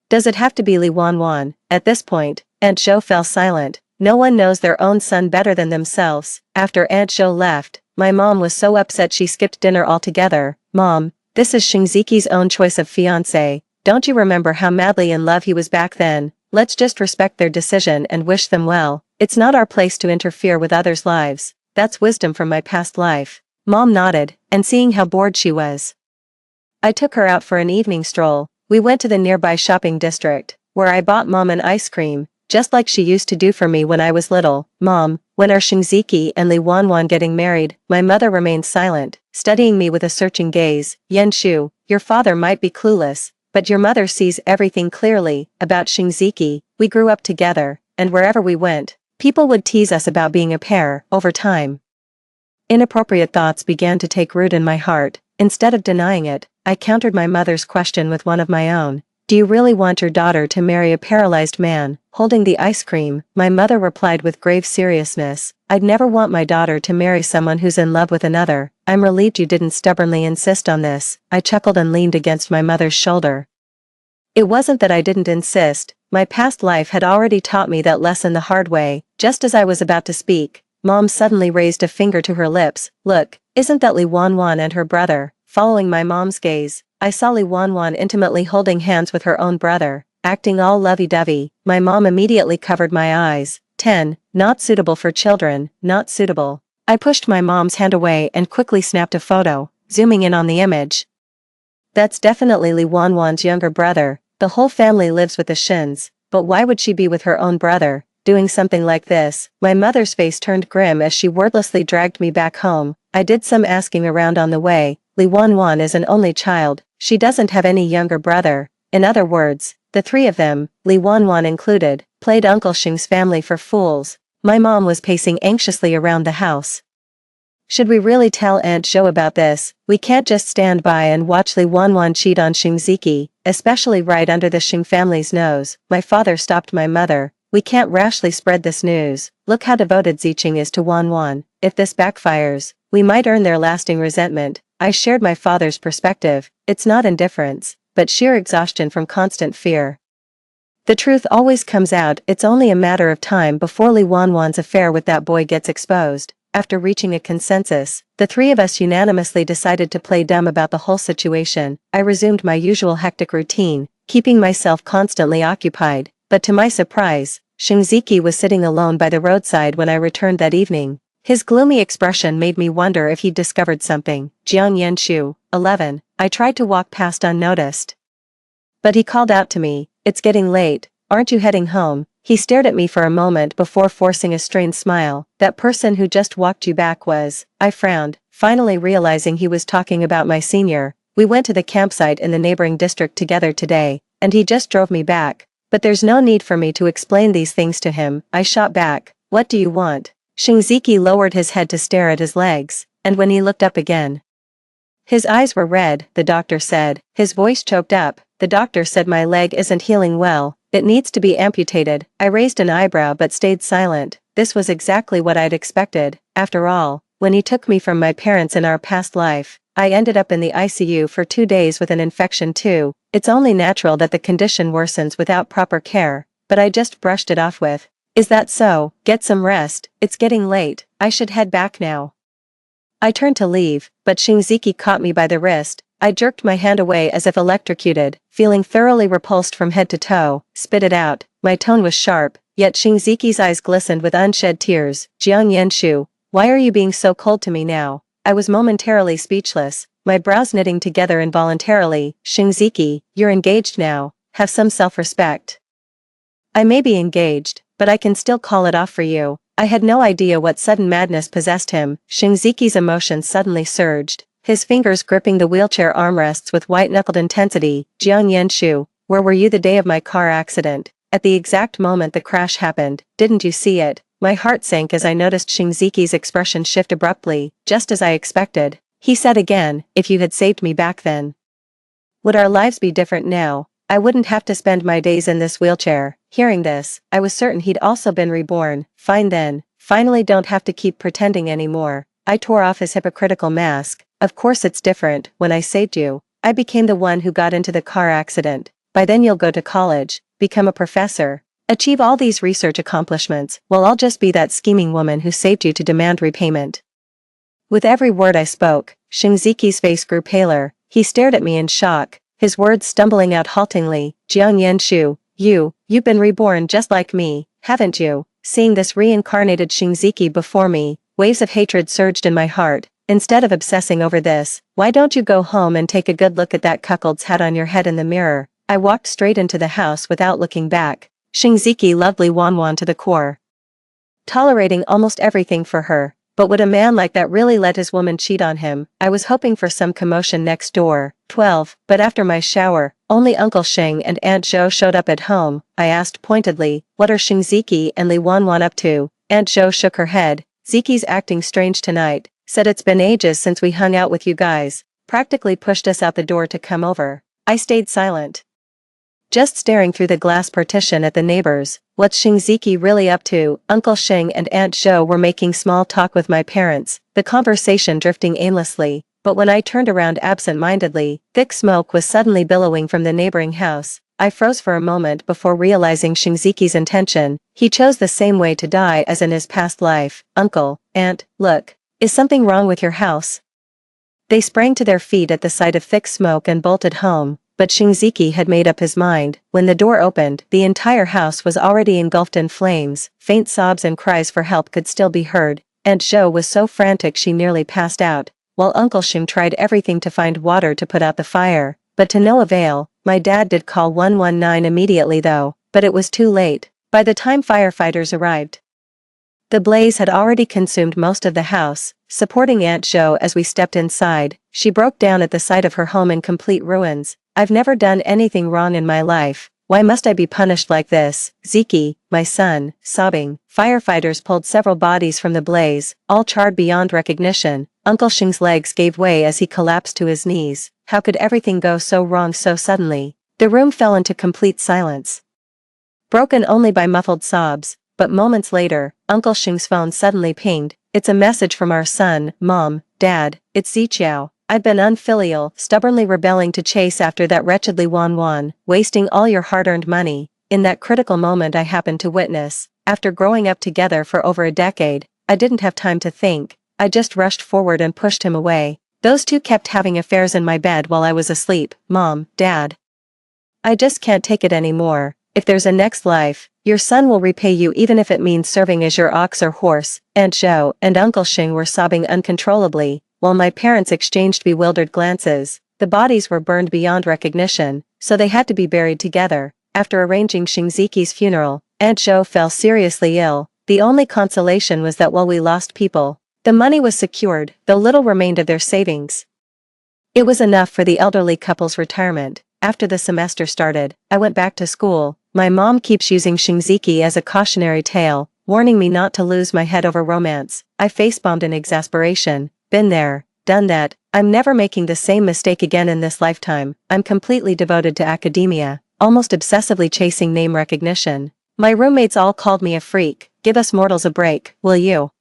Does it have to be Li Wanwan? At this point, Aunt Jo fell silent. No one knows their own son better than themselves. After Aunt Jo left, my mom was so upset she skipped dinner altogether. Mom, this is Shinziki's own choice of fiancé. Don't you remember how madly in love he was back then? Let's just respect their decision and wish them well. It's not our place to interfere with others' lives. That's wisdom from my past life. Mom nodded, and seeing how bored she was, I took her out for an evening stroll. We went to the nearby shopping district, where I bought Mom an ice cream, just like she used to do for me when I was little. Mom, when are Shinziki and Li Wanwan getting married? My mother remained silent, studying me with a searching gaze. Yen Shu, your father might be clueless, but your mother sees everything clearly. About Shinziki, we grew up together, and wherever we went, people would tease us about being a pair. Over time, inappropriate thoughts began to take root in my heart. Instead of denying it, I countered my mother's question with one of my own. Do you really want your daughter to marry a paralyzed man? Holding the ice cream, my mother replied with grave seriousness, I'd never want my daughter to marry someone who's in love with another. I'm relieved you didn't stubbornly insist on this. I chuckled and leaned against my mother's shoulder. It wasn't that I didn't insist. My past life had already taught me that lesson the hard way. Just as I was about to speak, Mom suddenly raised a finger to her lips. Look, isn't that Li Wanwan and her brother? Following my mom's gaze, I saw Li Wanwan intimately holding hands with her own brother, acting all lovey-dovey. My mom immediately covered my eyes. 10. Not suitable for children, not suitable. I pushed my mom's hand away and quickly snapped a photo, zooming in on the image. That's definitely Li Wanwan's younger brother. The whole family lives with the Shins, but why would she be with her own brother, doing something like this? My mother's face turned grim as she wordlessly dragged me back home. I did some asking around on the way. Li Wanwan is an only child. She doesn't have any younger brother. In other words, the three of them, Li Wanwan included, played Uncle Shing's family for fools. My mom was pacing anxiously around the house. Should we really tell Aunt Jo about this? We can't just stand by and watch Li Wanwan cheat on Shinziki, especially right under the Shing family's nose. My father stopped my mother. We can't rashly spread this news. Look how devoted Ziqing is to Wanwan. If this backfires, we might earn their lasting resentment. I shared my father's perspective. It's not indifference, but sheer exhaustion from constant fear. The truth always comes out. It's only a matter of time before Li Wanwan's affair with that boy gets exposed. After reaching a consensus, the three of us unanimously decided to play dumb about the whole situation. I resumed my usual hectic routine, keeping myself constantly occupied, but to my surprise, Shinziki was sitting alone by the roadside when I returned that evening. His gloomy expression made me wonder if he'd discovered something. Jiang Yenshu, 11. I tried to walk past unnoticed, but he called out to me, It's getting late, aren't you heading home? He stared at me for a moment before forcing a strained smile. That person who just walked you back was. I frowned, finally realizing he was talking about my senior. We went to the campsite in the neighboring district together today, and he just drove me back. But there's no need for me to explain these things to him. I shot back. What do you want? Shinziki lowered his head to stare at his legs, and when he looked up again, his eyes were red. The doctor said. His voice choked up. The doctor said my leg isn't healing well. It needs to be amputated. I raised an eyebrow but stayed silent. This was exactly what I'd expected. After all, when he took me from my parents in our past life, I ended up in the ICU for 2 days with an infection too. It's only natural that the condition worsens without proper care, but I just brushed it off with, Is that so? Get some rest. It's getting late. I should head back now. I turned to leave, but Shinziki caught me by the wrist. I jerked my hand away as if electrocuted, feeling thoroughly repulsed from head to toe. Spit it out. My tone was sharp, yet Shinziki's eyes glistened with unshed tears. Jiang Yenshu, why are you being so cold to me now? I was momentarily speechless, my brows knitting together involuntarily. Shinziki, you're engaged now. Have some self-respect. I may be engaged, but I can still call it off for you. I had no idea what sudden madness possessed him. Shinziki's emotions suddenly surged, his fingers gripping the wheelchair armrests with white-knuckled intensity. Jiang Yenshu, where were you the day of my car accident? At the exact moment the crash happened, didn't you see it? My heart sank as I noticed Shinziki's expression shift abruptly, just as I expected. He said again, if you had saved me back then, would our lives be different now? I wouldn't have to spend my days in this wheelchair. Hearing this, I was certain he'd also been reborn. Fine then, finally don't have to keep pretending anymore. I tore off his hypocritical mask. Of course it's different. When I saved you, I became the one who got into the car accident. By then you'll go to college, become a professor, Achieve all these research accomplishments, while I'll just be that scheming woman who saved you to demand repayment. With every word I spoke, Shinziki's face grew paler. He stared at me in shock, his words stumbling out haltingly. Jiang Yanshu, you've been reborn just like me, haven't you? Seeing this reincarnated Shinziki before me, waves of hatred surged in my heart. Instead of obsessing over this, why don't you go home and take a good look at that cuckold's hat on your head in the mirror? I walked straight into the house without looking back. Shinziki loved Li Wanwan to the core, tolerating almost everything for her. But would a man like that really let his woman cheat on him? I was hoping for some commotion next door. 12. But after my shower, only Uncle Sheng and Aunt Zhou showed up at home. I asked pointedly, what are Shinziki and Li Wanwan up to? Aunt Zhou shook her head. Ziki's acting strange tonight. Said it's been ages since we hung out with you guys. Practically pushed us out the door to come over. I stayed silent, just staring through the glass partition at the neighbors. What's Shinziki really up to? Uncle Sheng and Aunt Zhou were making small talk with my parents, the conversation drifting aimlessly. But when I turned around absent-mindedly, thick smoke was suddenly billowing from the neighboring house. I froze for a moment before realizing Shinziki's intention. He chose the same way to die as in his past life. Uncle, Aunt, look. Is something wrong with your house? They sprang to their feet at the sight of thick smoke and bolted home. But Shinziki had made up his mind. When the door opened, the entire house was already engulfed in flames. Faint sobs and cries for help could still be heard. Aunt Zhou was so frantic she nearly passed out, while Uncle Sheng tried everything to find water to put out the fire. But to no avail. My dad did call 119 immediately though, but it was too late. By the time firefighters arrived, the blaze had already consumed most of the house. Supporting Aunt Zhou as we stepped inside, she broke down at the sight of her home in complete ruins. I've never done anything wrong in my life. Why must I be punished like this? Ziki, my son, sobbing. Firefighters pulled several bodies from the blaze, all charred beyond recognition. Uncle Sheng's legs gave way as he collapsed to his knees. How could everything go so wrong so suddenly? The room fell into complete silence, broken only by muffled sobs. But moments later, Uncle Sheng's phone suddenly pinged. It's a message from our son. Mom, Dad, it's Ziqiao. I've been unfilial, stubbornly rebelling to chase after that wretched Li Wanwan, wasting all your hard-earned money. In that critical moment I happened to witness. After growing up together for over a decade, I didn't have time to think. I just rushed forward and pushed him away. Those two kept having affairs in my bed while I was asleep. Mom, Dad, I just can't take it anymore. If there's a next life, your son will repay you even if it means serving as your ox or horse. Aunt Zhou and Uncle Sheng were sobbing uncontrollably, while my parents exchanged bewildered glances. The bodies were burned beyond recognition, so they had to be buried together. After arranging Shinziki's funeral, Aunt Zhou fell seriously ill. The only consolation was that while we lost people, the money was secured, though little remained of their savings. It was enough for the elderly couple's retirement. After the semester started, I went back to school. My mom keeps using Shinziki as a cautionary tale, warning me not to lose my head over romance. I facepalmed in exasperation. Been there, done that. I'm never making the same mistake again in this lifetime. I'm completely devoted to academia, almost obsessively chasing name recognition. My roommates all called me a freak. Give us mortals a break, will you?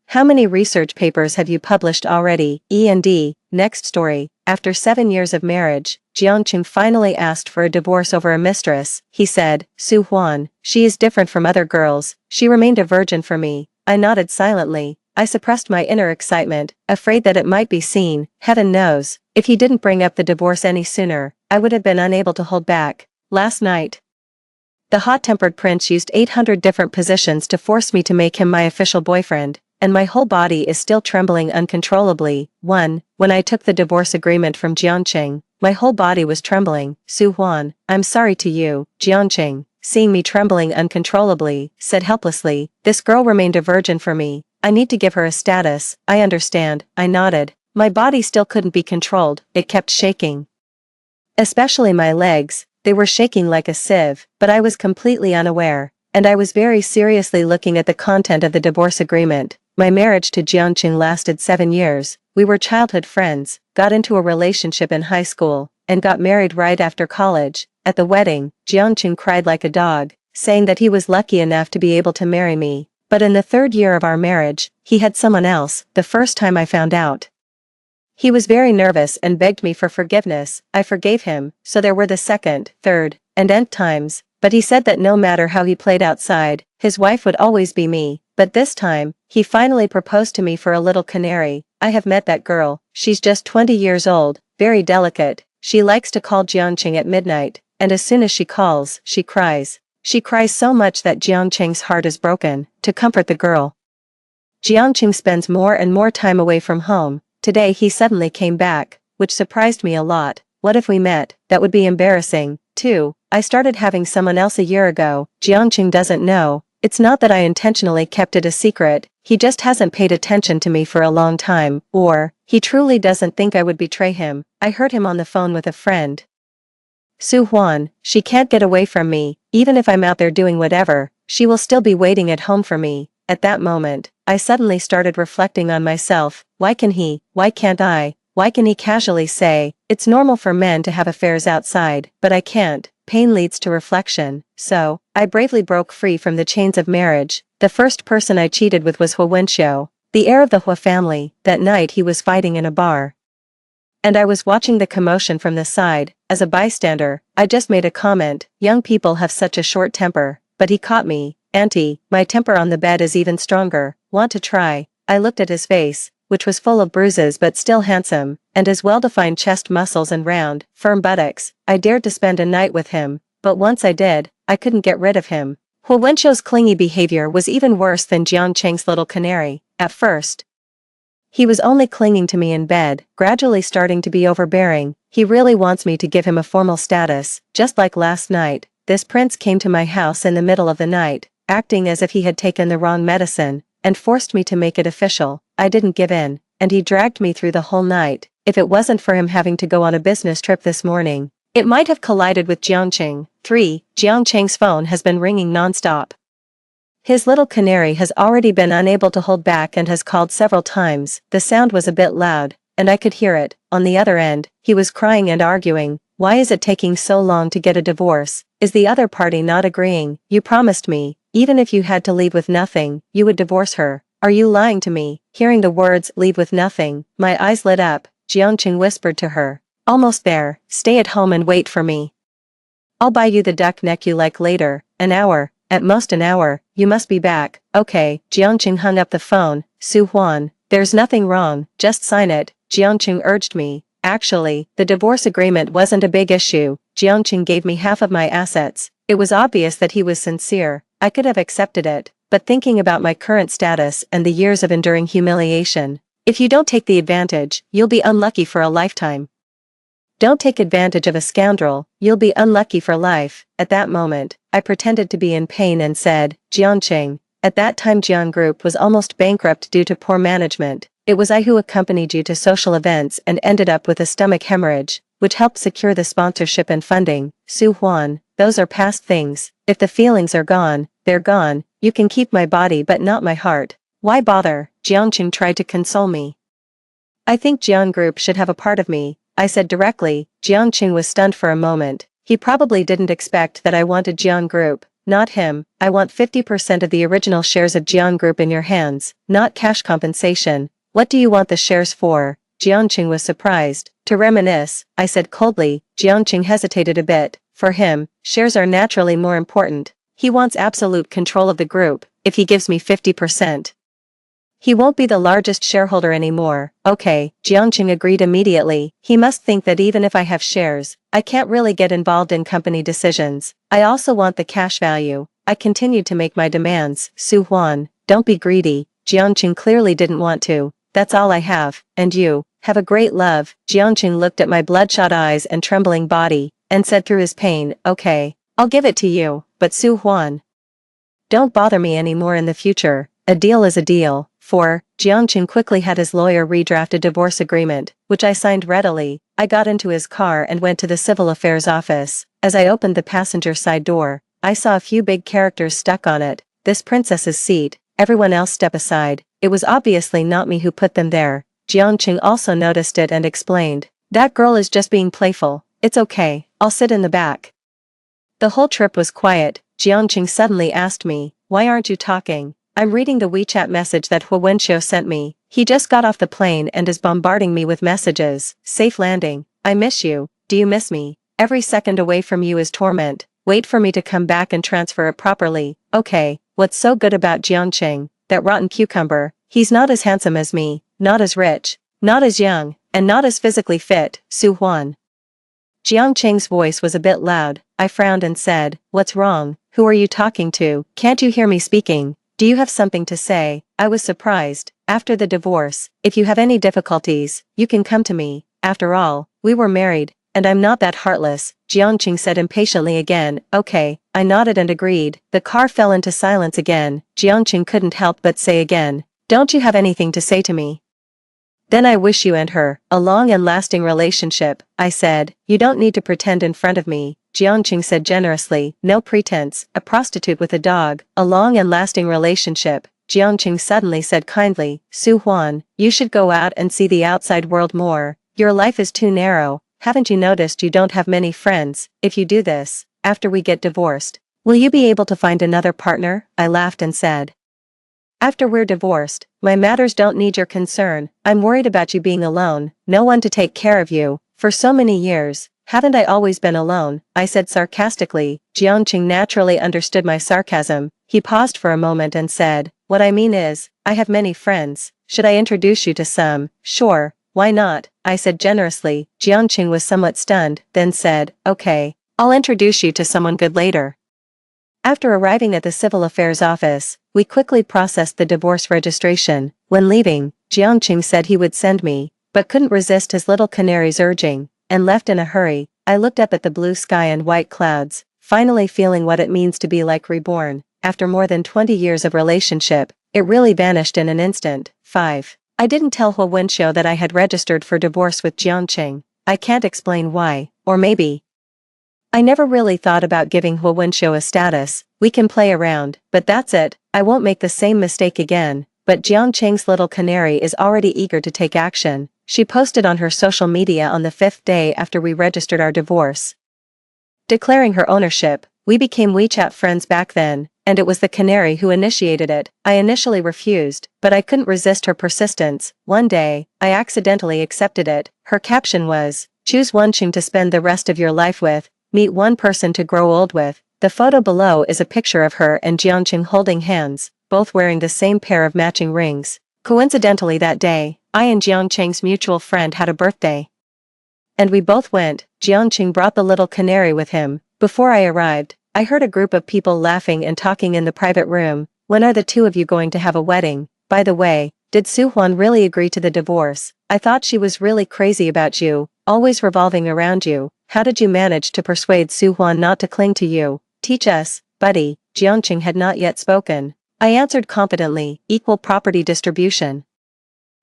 How many research papers have you published already? E&D. Next story. After 7 years of marriage, Jiangqing finally asked for a divorce over a mistress. He said, Su Huan, she is different from other girls. She remained a virgin for me. I nodded silently. I suppressed my inner excitement, afraid that it might be seen. Heaven knows, if he didn't bring up the divorce any sooner, I would have been unable to hold back. Last night, the hot-tempered prince used 800 different positions to force me to make him my official boyfriend, and my whole body is still trembling uncontrollably. 1. When I took the divorce agreement from Jiangqing, my whole body was trembling. Su Huan, I'm sorry to you. Jiangqing, seeing me trembling uncontrollably, said helplessly, this girl remained a virgin for me. I need to give her a status. I understand. I nodded. My body still couldn't be controlled. It kept shaking, especially my legs. They were shaking like a sieve, but I was completely unaware, and I was very seriously looking at the content of the divorce agreement. My marriage to Jiangqing lasted 7 years. We were childhood friends, got into a relationship in high school, and got married right after college. At the wedding, Jiangqing cried like a dog, saying that he was lucky enough to be able to marry me. But in the 3rd year of our marriage, he had someone else. The first time I found out, he was very nervous and begged me for forgiveness. I forgave him, so there were the 2nd, 3rd, and nth times. But he said that no matter how he played outside, his wife would always be me. But this time, he finally proposed to me for a little canary. I have met that girl. She's just 20 years old, very delicate. She likes to call Jiangqing at midnight, and as soon as she calls, she cries. She cries so much that Jiangqing's heart is broken. To comfort the girl, Jiangqing spends more and more time away from home. Today he suddenly came back, which surprised me a lot. What if we met? That would be embarrassing, too. I started having someone else a year ago. Jiangqing doesn't know. It's not that I intentionally kept it a secret, he just hasn't paid attention to me for a long time, or, he truly doesn't think I would betray him. I heard him on the phone with a friend. Su Huan, she can't get away from me, even if I'm out there doing whatever, she will still be waiting at home for me. At that moment, I suddenly started reflecting on myself. Why can he? Why can't I? Why can he casually say, it's normal for men to have affairs outside, but I can't? Pain leads to reflection, so, I bravely broke free from the chains of marriage. The first person I cheated with was Hua Wenxiu, the heir of the Hua family. That night he was fighting in a bar, and I was watching the commotion from the side. As a bystander, I just made a comment, young people have such a short temper, but he caught me. Auntie, my temper on the bed is even stronger, want to try? I looked at his face, which was full of bruises but still handsome, and his well-defined chest muscles and round, firm buttocks. I dared to spend a night with him, but once I did, I couldn't get rid of him. Hua Wenqiu's clingy behavior was even worse than Jiangqing's little canary. At first, he was only clinging to me in bed, gradually starting to be overbearing. He really wants me to give him a formal status. Just like last night, this prince came to my house in the middle of the night, acting as if he had taken the wrong medicine, and forced me to make it official. I didn't give in, and he dragged me through the whole night. If it wasn't for him having to go on a business trip this morning, it might have collided with Jiangqing. 3. Jiangqing's phone has been ringing non-stop. His little canary has already been unable to hold back and has called several times. The sound was a bit loud, and I could hear it. On the other end, he was crying and arguing. Why is it taking so long to get a divorce? Is the other party not agreeing? You promised me, even if you had to leave with nothing, you would divorce her. Are you lying to me? Hearing the words, leave with nothing, my eyes lit up. Jiangqing whispered to her. Almost there, stay at home and wait for me. I'll buy you the duck neck you like later. An hour, at most an hour, you must be back. Okay. Jiangqing hung up the phone. Su Huan, there's nothing wrong, just sign it, Jiangqing urged me. Actually, the divorce agreement wasn't a big issue. Jiangqing gave me half of my assets. It was obvious that he was sincere. I could have accepted it, but thinking about my current status and the years of enduring humiliation, if you don't take the advantage, you'll be unlucky for a lifetime. Don't take advantage of a scoundrel, you'll be unlucky for life. At that moment, I pretended to be in pain and said, Jiangqing. At that time Jian Group was almost bankrupt due to poor management. It was I who accompanied you to social events and ended up with a stomach hemorrhage, which helped secure the sponsorship and funding. Su Huan, those are past things. If the feelings are gone, they're gone. You can keep my body but not my heart. Why bother? Jiangqing tried to console me. I think Jian Group should have a part of me, I said directly. Jiangqing was stunned for a moment. He probably didn't expect that I wanted Jian Group. Not him. I want 50% of the original shares of Jian Group in your hands, not cash compensation. What do you want the shares for? Jiangqing was surprised. To reminisce, I said coldly. Jiangqing hesitated a bit. For him, shares are naturally more important. He wants absolute control of the group. If he gives me 50%, he won't be the largest shareholder anymore. Okay, Jiangqing agreed immediately. He must think that even if I have shares, I can't really get involved in company decisions. I also want the cash value. I continued to make my demands. Su Huan, don't be greedy. Jiangqing clearly didn't want to. That's all I have, and you, have a great love. Jiangqing looked at my bloodshot eyes and trembling body, and said through his pain, okay, I'll give it to you, but Su Huan, don't bother me anymore in the future. A deal is a deal. 4. Jiangqing quickly had his lawyer redraft a divorce agreement, which I signed readily. I got into his car and went to the civil affairs office. As I opened the passenger side door, I saw a few big characters stuck on it. This princess's seat. Everyone else step aside. It was obviously not me who put them there. Jiangqing also noticed it and explained. That girl is just being playful. It's okay, I'll sit in the back. The whole trip was quiet. Jiangqing suddenly asked me, why aren't you talking? I'm reading the WeChat message that Hua Wenxiu sent me. He just got off the plane and is bombarding me with messages. Safe landing. I miss you. Do you miss me? Every second away from you is torment. wait for me to come back and transfer it properly. Okay, what's so good about Jiangqing? That rotten cucumber. He's not as handsome as me, not as rich, not as young, and not as physically fit, Su Huan. Jiangqing's voice was a bit loud. I frowned and said, "What's wrong? Who are you talking to? Can't you hear me speaking? Do you have something to say?" I was surprised. After the divorce, if you have any difficulties, you can come to me. After all, we were married, and I'm not that heartless, Jiangqing said impatiently again. Okay, I nodded and agreed. The car fell into silence again. Jiangqing couldn't help but say again, "Don't you have anything to say to me?" "Then I wish you and her a long and lasting relationship," I said. "You don't need to pretend in front of me," Jiangqing said generously. "No pretense, a prostitute with a dog, a long and lasting relationship." Jiangqing suddenly said kindly, "Su Huan, you should go out and see the outside world more. Your life is too narrow. Haven't you noticed you don't have many friends? If you do this, after we get divorced, will you be able to find another partner?" I laughed and said, "After we're divorced, my matters don't need your concern. I'm worried about you being alone, no one to take care of you. For so many years, haven't I always been alone?" I said sarcastically. Jiangqing naturally understood my sarcasm. He paused for a moment and said, "What I mean is, I have many friends. Should I introduce you to some?" "Sure, why not?" I said generously. Jiangqing was somewhat stunned, then said, "Okay, I'll introduce you to someone good later." After arriving at the Civil Affairs office, we quickly processed the divorce registration. When leaving, Jiangqing said he would send me, but couldn't resist his little canary's urging, and left in a hurry. I looked up at the blue sky and white clouds, finally feeling what it means to be like Reborn. After more than 20 years of relationship, it really vanished in an instant. 5. I didn't tell He Wenxiu that I had registered for divorce with Jiangqing. I can't explain why, or maybe I never really thought about giving He Wenxiu a status. We can play around, but that's it. I won't make the same mistake again. But Jiangqing's little canary is already eager to take action. She posted on her social media on the 5th day after we registered our divorce, declaring her ownership. We became WeChat friends back then, and it was the canary who initiated it. I initially refused, but I couldn't resist her persistence. One day, I accidentally accepted it. Her caption was, "Choose one Qing to spend the rest of your life with. Meet one person to grow old with." The photo below is a picture of her and Jiangqing holding hands, both wearing the same pair of matching rings. Coincidentally that day, I and Jiangqing's mutual friend had a birthday, and we both went. Jiangqing brought the little canary with him. Before I arrived, I heard a group of people laughing and talking in the private room. "When are the two of you going to have a wedding? By the way, did Su Huan really agree to the divorce? I thought she was really crazy about you, always revolving around you. How did you manage to persuade Su Huan not to cling to you? Teach us, buddy." Jiangqing had not yet spoken. I answered confidently, "Equal property distribution."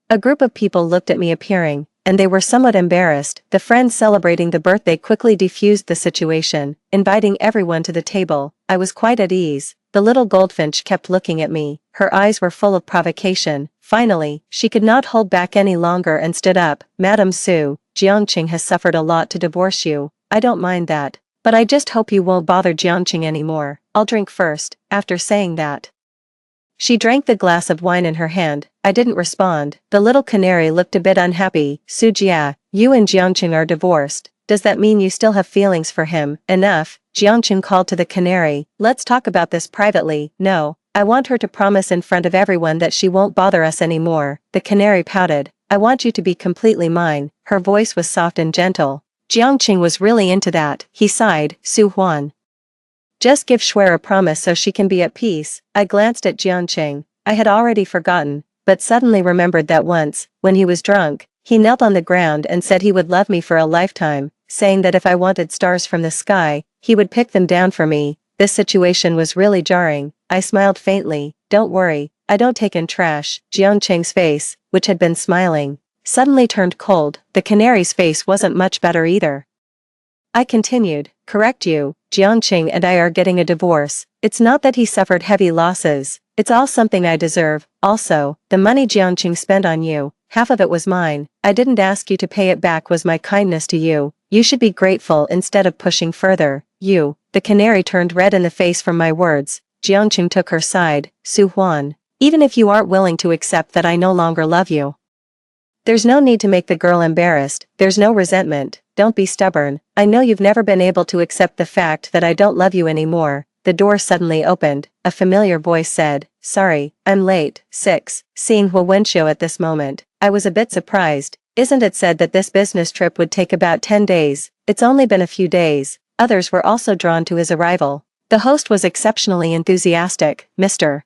A group of people looked at me appearing, and they were somewhat embarrassed. The friends celebrating the birthday quickly defused the situation, inviting everyone to the table. I was quite at ease. The little goldfinch kept looking at me. Her eyes were full of provocation. Finally, she could not hold back any longer and stood up. "Madam Su, Jiangqing has suffered a lot to divorce you. I don't mind that, but I just hope you won't bother Jiangqing anymore. I'll drink first." After saying that, she drank the glass of wine in her hand. I didn't respond. The little canary looked a bit unhappy. "Su Jia, you and Jiangqing are divorced. Does that mean you still have feelings for him?" "Enough," Jiangqing called to the canary. "Let's talk about this privately." "No, I want her to promise in front of everyone that she won't bother us anymore." The canary pouted. "I want you to be completely mine." Her voice was soft and gentle. Jiangqing was really into that. He sighed. "Su Huan, just give Shuer a promise so she can be at peace." I glanced at Jiangqing. I had already forgotten, but suddenly remembered that once, when he was drunk, he knelt on the ground and said he would love me for a lifetime, saying that if I wanted stars from the sky, he would pick them down for me. This situation was really jarring. I smiled faintly. "Don't worry, I don't take in trash." Jiangqing's face, which had been smiling, suddenly turned cold. The canary's face wasn't much better either. I continued, "Correct you, Jiangqing and I are getting a divorce. It's not that he suffered heavy losses. It's all something I deserve. Also, the money Jiangqing spent on you, half of it was mine. I didn't ask you to pay it back, was my kindness to you. You should be grateful instead of pushing further." "You." The canary turned red in the face from my words. Jiangqing took her side. "Su Huan, even if you aren't willing to accept that I no longer love you, There's no need to make the girl embarrassed, there's no resentment, don't be stubborn, I know you've never been able to accept the fact that I don't love you anymore. The door suddenly opened, a familiar voice said, sorry, I'm late. 6. Seeing Hu Wenxiu at this moment, I was a bit surprised. Isn't it said that this business trip would take about 10 days? It's only been a few days. Others were also drawn to his arrival. The host was exceptionally enthusiastic. Mr.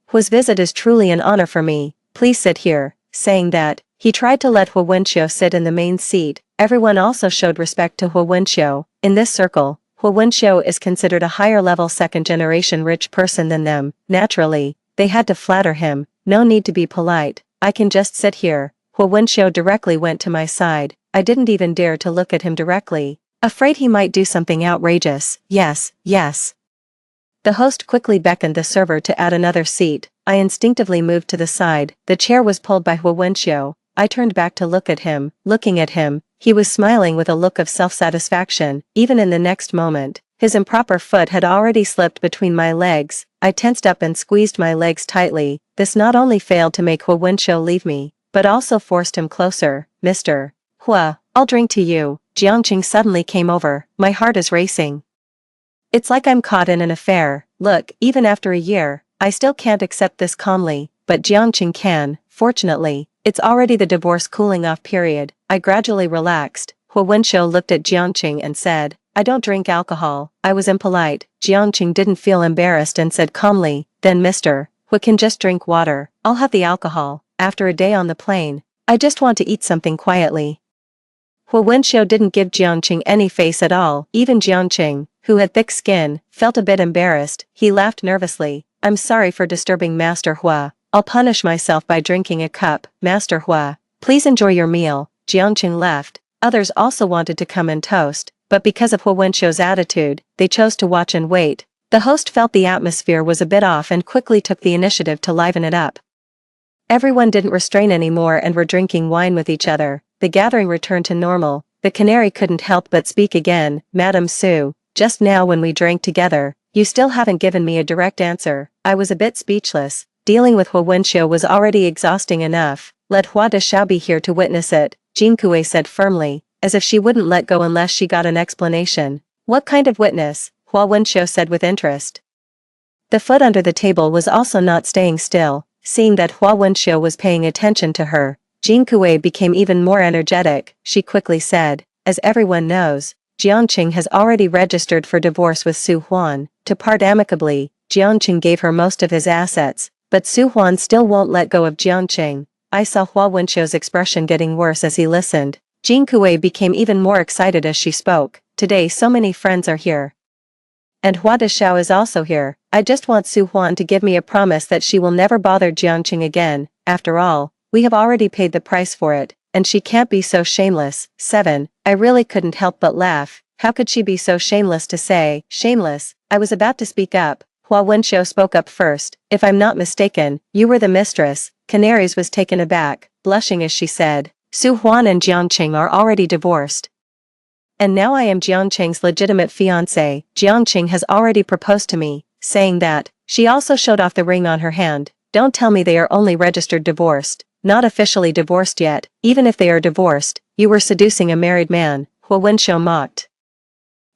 Hu's visit is truly an honor for me, please sit here. Saying that, he tried to let Hu Wenxiu sit in the main seat. Everyone also showed respect to Hu Wenxiu. In this circle, Hu Wenxiu is considered a higher-level second-generation rich person than them. Naturally, they had to flatter him. No need to be polite. I can just sit here. Hu Wenxiu directly went to my side. I didn't even dare to look at him directly, afraid he might do something outrageous. Yes, yes. The host quickly beckoned the server to add another seat. I instinctively moved to the side. The chair was pulled by Hu Wenxiu. I turned back to look at him. Looking at him, he was smiling with a look of self-satisfaction. Even in the next moment, his improper foot had already slipped between my legs. I tensed up and squeezed my legs tightly. This not only failed to make Hu Wenxiu leave me, but also forced him closer. Mr. Hua, I'll drink to you. Jiangqing suddenly came over. My heart is racing. It's like I'm caught in an affair. Look, even after a year, I still can't accept this calmly, but Jiangqing can. Fortunately, it's already the divorce cooling-off period. I gradually relaxed. Hu Wenxiu looked at Jiangqing and said, I don't drink alcohol. I was impolite. Jiangqing didn't feel embarrassed and said calmly, then Mr. Hu can just drink water. I'll have the alcohol. After a day on the plane, I just want to eat something quietly. Hu Wenxiu didn't give Jiangqing any face at all. Even Jiangqing, who had thick skin, felt a bit embarrassed. He laughed nervously. I'm sorry for disturbing Master Hua. I'll punish myself by drinking a cup. Master Hua, please enjoy your meal. Jiangqing left. Others also wanted to come and toast, but because of Hu Wenxiu's attitude, they chose to watch and wait. The host felt the atmosphere was a bit off and quickly took the initiative to liven it up. Everyone didn't restrain anymore and were drinking wine with each other. The gathering returned to normal. The canary couldn't help but speak again. Madam Su, just now when we drank together, you still haven't given me a direct answer. I was a bit speechless. Dealing with Hu Wenxiu was already exhausting enough. Let Hua Dexiao be here to witness it, Jing Kui said firmly, as if she wouldn't let go unless she got an explanation. What kind of witness? Hu Wenxiu said with interest. The foot under the table was also not staying still. Seeing that Hu Wenxiu was paying attention to her, Jing Kui became even more energetic. She quickly said, as everyone knows, Jiangqing has already registered for divorce with Su Huan. To part amicably, Jiangqing gave her most of his assets, but Su Huan still won't let go of Jiangqing. I saw Hu Wenxiu's expression getting worse as he listened. Jing Kui became even more excited as she spoke. Today so many friends are here. And Hua Dexiao is also here. I just want Su Huan to give me a promise that she will never bother Jiangqing again. After all, we have already paid the price for it, and she can't be so shameless. 7. I really couldn't help but laugh. How could she be so shameless to say, shameless? I was about to speak up. Hu Wenxiu spoke up first. If I'm not mistaken, you were the mistress. Canaries was taken aback, blushing as she said, Su Huan and Jiangqing are already divorced. And now I am Jiangqing's legitimate fiancé. Jiangqing has already proposed to me. Saying that, she also showed off the ring on her hand. Don't tell me they are only registered divorced. Not officially divorced yet. Even if they are divorced, you were seducing a married man. Hu Wenxiu mocked.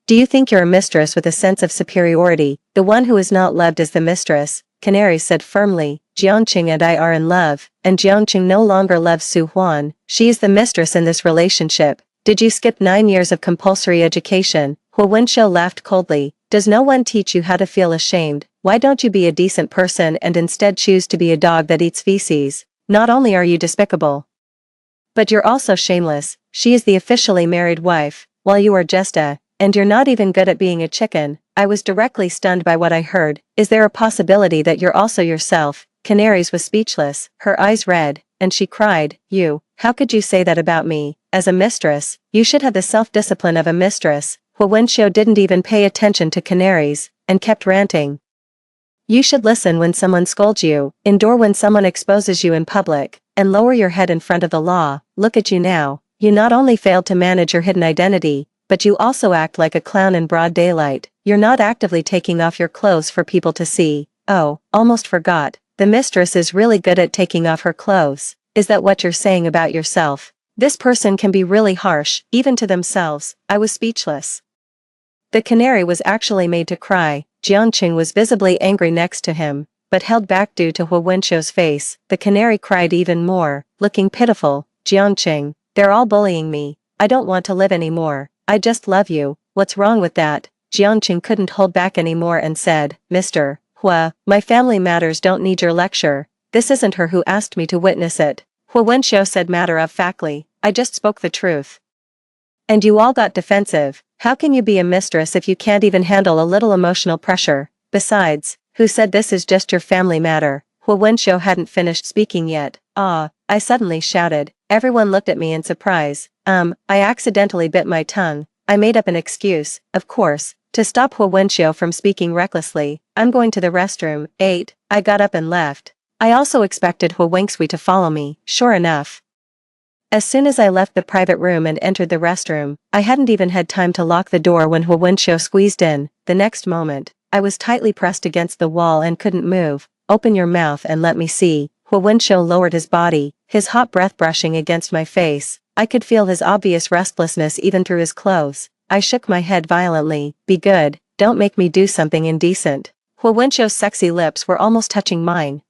Do you think you're a mistress with a sense of superiority, the one who is not loved as the mistress? Canary said firmly, Jiangqing and I are in love, and Jiangqing no longer loves Su Huan. She is the mistress in this relationship. Did you skip 9 years of compulsory education? Hu Wenxiu laughed coldly. Does no one teach you how to feel ashamed? Why don't you be a decent person and instead choose to be a dog that eats feces? Not only are you despicable, but you're also shameless. She is the officially married wife, while you are just and you're not even good at being a chicken. I was directly stunned by what I heard. Is there a possibility that you're also yourself? Canaries was speechless, her eyes red, and she cried, You, how could you say that about me? As a mistress, you should have the self-discipline of a mistress. Hu Wenxiu didn't even pay attention to Canaries, and kept ranting. You should listen when someone scolds you, endure when someone exposes you in public, and lower your head in front of the law. Look at you now. You not only failed to manage your hidden identity, but you also act like a clown in broad daylight. You're not actively taking off your clothes for people to see. Oh, almost forgot. The mistress is really good at taking off her clothes. Is that what you're saying about yourself? This person can be really harsh, even to themselves. I was speechless. The canary was actually made to cry. Jiangqing was visibly angry next to him, but held back due to Hu Wenshou's face. The canary cried even more, looking pitiful. Jiangqing, they're all bullying me. I don't want to live anymore. I just love you. What's wrong with that? Jiangqing couldn't hold back anymore and said, Mr. Hua, my family matters don't need your lecture. This isn't her who asked me to witness it. Hu Wenshou said matter-of-factly, I just spoke the truth. And you all got defensive. How can you be a mistress if you can't even handle a little emotional pressure? Besides, who said this is just your family matter? Hu Wenshou hadn't finished speaking yet. Ah, I suddenly shouted. Everyone looked at me in surprise. I accidentally bit my tongue. I made up an excuse, of course, to stop Hu Wenshou from speaking recklessly. I'm going to the restroom. 8. I got up and left. I also expected Hu Wenxui to follow me, sure enough. As soon as I left the private room and entered the restroom, I hadn't even had time to lock the door when Hu Wenshou squeezed in. The next moment, I was tightly pressed against the wall and couldn't move. Open your mouth and let me see. Hu Wenshou lowered his body, his hot breath brushing against my face. I could feel his obvious restlessness even through his clothes. I shook my head violently. Be good, don't make me do something indecent. Hu Wenshou's sexy lips were almost touching mine.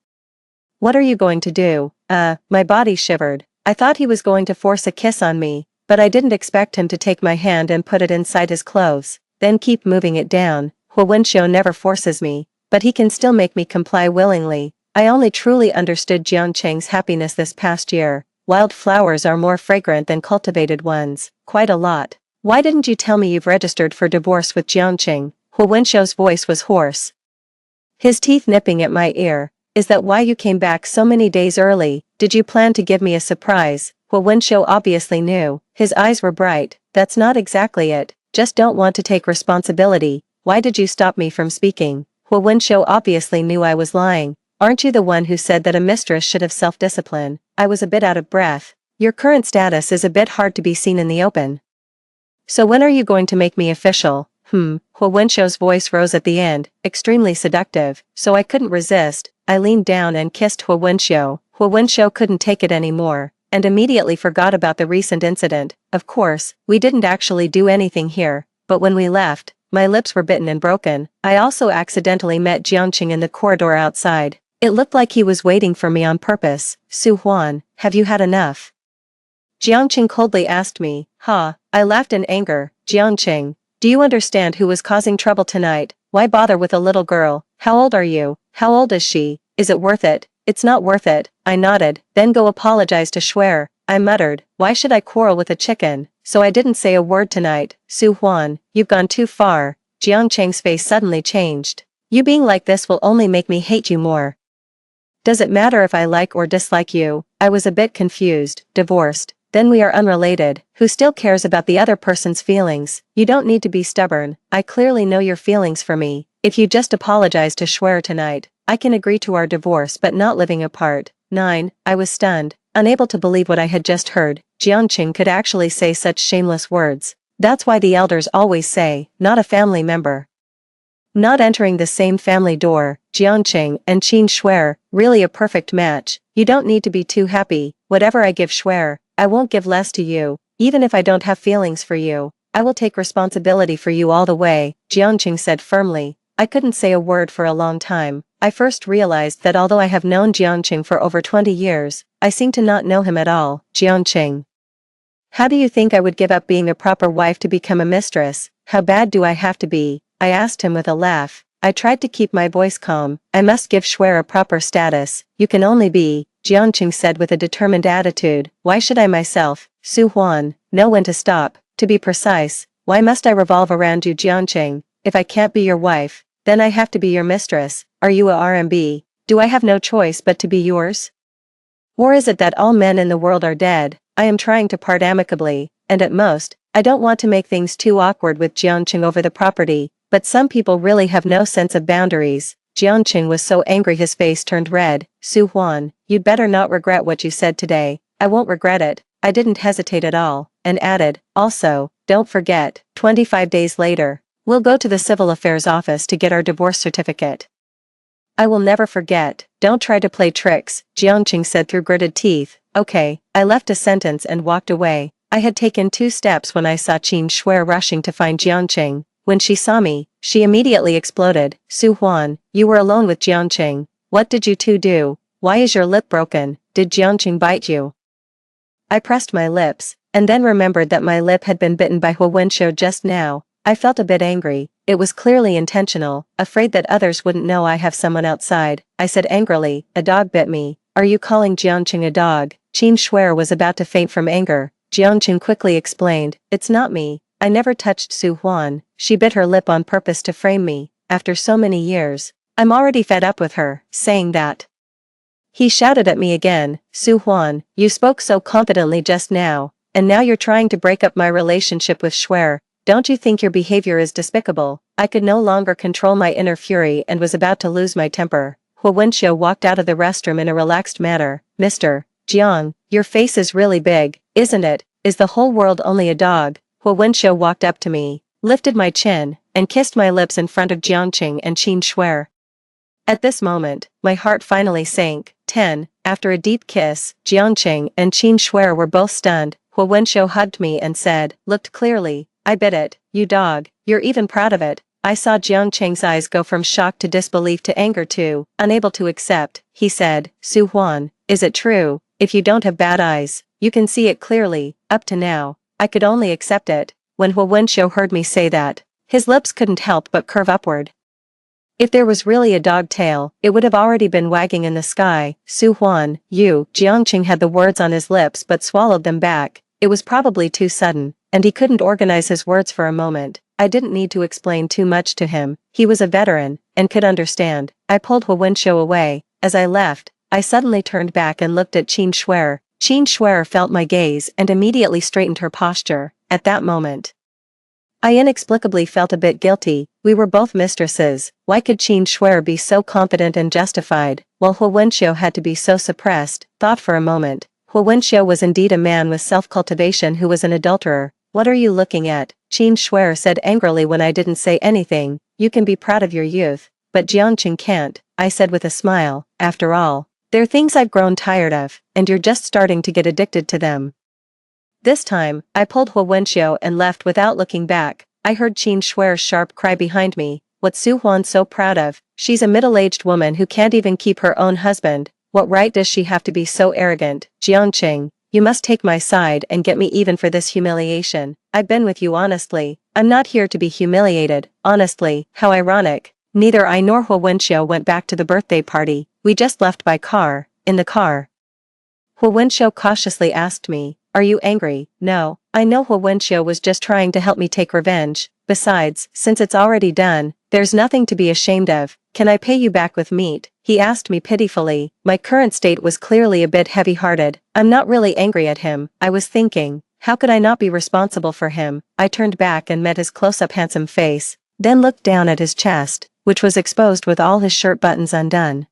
What are you going to do? My body shivered. I thought he was going to force a kiss on me, but I didn't expect him to take my hand and put it inside his clothes, then keep moving it down. Hu Wenshou never forces me, but he can still make me comply willingly. I only truly understood Jiangqing's happiness this past year. Wild flowers are more fragrant than cultivated ones, quite a lot. Why didn't you tell me you've registered for divorce with Jiangqing? Hu Wenshou's voice was hoarse, his teeth nipping at my ear. Is that why you came back so many days early? Did you plan to give me a surprise? Hu Wenshou obviously knew. His eyes were bright. That's not exactly it. Just don't want to take responsibility. Why did you stop me from speaking? Hu Wenshou obviously knew I was lying. Aren't you the one who said that a mistress should have self-discipline? I was a bit out of breath. Your current status is a bit hard to be seen in the open. So when are you going to make me official? Hu Wenshou's voice rose at the end, extremely seductive, so I couldn't resist. I leaned down and kissed Hu Wenshou. Hu Wenshou couldn't take it anymore, and immediately forgot about the recent incident. Of course, we didn't actually do anything here, but when we left, my lips were bitten and broken. I also accidentally met Jiangqing in the corridor outside. It looked like he was waiting for me on purpose. Su Huan, have you had enough? Jiangqing coldly asked me. I laughed in anger. Jiangqing, do you understand who was causing trouble tonight? Why bother with a little girl? How old are you? How old is she? Is it worth it? It's not worth it. I nodded. Then go apologize to Schwer. I muttered. Why should I quarrel with a chicken? So I didn't say a word tonight. Su Huan, you've gone too far. Jiangqing's face suddenly changed. You being like this will only make me hate you more. Does it matter if I like or dislike you? I was a bit confused. Divorced. Then we are unrelated. Who still cares about the other person's feelings? You don't need to be stubborn. I clearly know your feelings for me. If you just apologize to Schwer tonight, I can agree to our divorce but not living apart. 9. I was stunned, unable to believe what I had just heard. Jiangqing could actually say such shameless words. That's why the elders always say, not a family member. Not entering the same family door, Jiangqing and Qin Schwer, really a perfect match. You don't need to be too happy. Whatever I give Schwer, I won't give less to you. Even if I don't have feelings for you, I will take responsibility for you all the way, Jiangqing said firmly. I couldn't say a word for a long time. I first realized that although I have known Jiangqing for over 20 years, I seem to not know him at all. Jiangqing, how do you think I would give up being a proper wife to become a mistress? How bad do I have to be? I asked him with a laugh. I tried to keep my voice calm. I must give Schwer a proper status. You can only be, Jiangqing said with a determined attitude. Why should I myself, Su Huan, know when to stop? To be precise, why must I revolve around you, Jiangqing? If I can't be your wife, then I have to be your mistress. Are you a RMB? Do I have no choice but to be yours? Or is it that all men in the world are dead? I am trying to part amicably, and at most, I don't want to make things too awkward with Jiangqing over the property, but some people really have no sense of boundaries. Jiangqing was so angry his face turned red. Su Huan, you'd better not regret what you said today. I won't regret it. I didn't hesitate at all, and added, also, don't forget, 25 days later, we'll go to the civil affairs office to get our divorce certificate. I will never forget. Don't try to play tricks, Jiangqing said through gritted teeth. Okay, I left a sentence and walked away. I had taken 2 steps when I saw Qin Shuer rushing to find Jiangqing. When she saw me, she immediately exploded. Su Huan, you were alone with Jiangqing. What did you two do? Why is your lip broken? Did Jiangqing bite you? I pressed my lips, and then remembered that my lip had been bitten by Hu Wenxiu just now. I felt a bit angry. It was clearly intentional, afraid that others wouldn't know I have someone outside. I said angrily, a dog bit me. Are you calling Jiangqing a dog? Qin Shuer was about to faint from anger. Jiangqing quickly explained, it's not me. I never touched Su Huan. She bit her lip on purpose to frame me. After so many years, I'm already fed up with her, saying that. He shouted at me again, Su Huan, you spoke so confidently just now, and now you're trying to break up my relationship with Shuer. Don't you think your behavior is despicable? I could no longer control my inner fury and was about to lose my temper. Hu Wenxiu walked out of the restroom in a relaxed manner. Mr. Jiang, your face is really big, isn't it? Is the whole world only a dog? Hu Wenxiu walked up to me, lifted my chin, and kissed my lips in front of Jiangqing and Qin Shuer. At this moment, my heart finally sank. 10. After a deep kiss, Jiangqing and Qin Shuer were both stunned. Hu Wenxiu hugged me and said, looked clearly, I bit it, you dog, you're even proud of it. I saw Jiangqing's eyes go from shock to disbelief to anger to, unable to accept. He said, Su Huan, is it true? If you don't have bad eyes, you can see it clearly. Up to now, I could only accept it. When Hu Wenxiu heard me say that, his lips couldn't help but curve upward. If there was really a dog tail, it would have already been wagging in the sky. Su Huan, you. Jiangqing had the words on his lips but swallowed them back. It was probably too sudden, and he couldn't organize his words for a moment. I didn't need to explain too much to him. He was a veteran, and could understand. I pulled Hu Wenxiu away. As I left, I suddenly turned back and looked at Qin Shuer. Qin Shuer felt my gaze and immediately straightened her posture. At that moment, I inexplicably felt a bit guilty. We were both mistresses. Why could Qin Shuer be so confident and justified, while Hu Wenxiu had to be so suppressed? Thought for a moment. Hu Wenxiu was indeed a man with self-cultivation who was an adulterer. What are you looking at? Qin Shuer said angrily when I didn't say anything. You can be proud of your youth, but Jiangqing can't, I said with a smile. After all, they're things I've grown tired of, and you're just starting to get addicted to them. This time, I pulled Hu Wenxiu and left without looking back. I heard Qin Shuer's sharp cry behind me. What's Su Huan so proud of? She's a middle-aged woman who can't even keep her own husband. What right does she have to be so arrogant? Jiangqing, you must take my side and get me even for this humiliation. I've been with you honestly. I'm not here to be humiliated. Honestly, how ironic. Neither I nor Hu Wenxiu went back to the birthday party. We just left by car. In the car, Hu Wenxiu cautiously asked me, are you angry? No, I know Hu Wenxiu was just trying to help me take revenge. Besides, since it's already done, there's nothing to be ashamed of. Can I pay you back with meat? He asked me pitifully. My current state was clearly a bit heavy-hearted. I'm not really angry at him. I was thinking, how could I not be responsible for him? I turned back and met his close-up handsome face, then looked down at his chest, which was exposed with all his shirt buttons undone.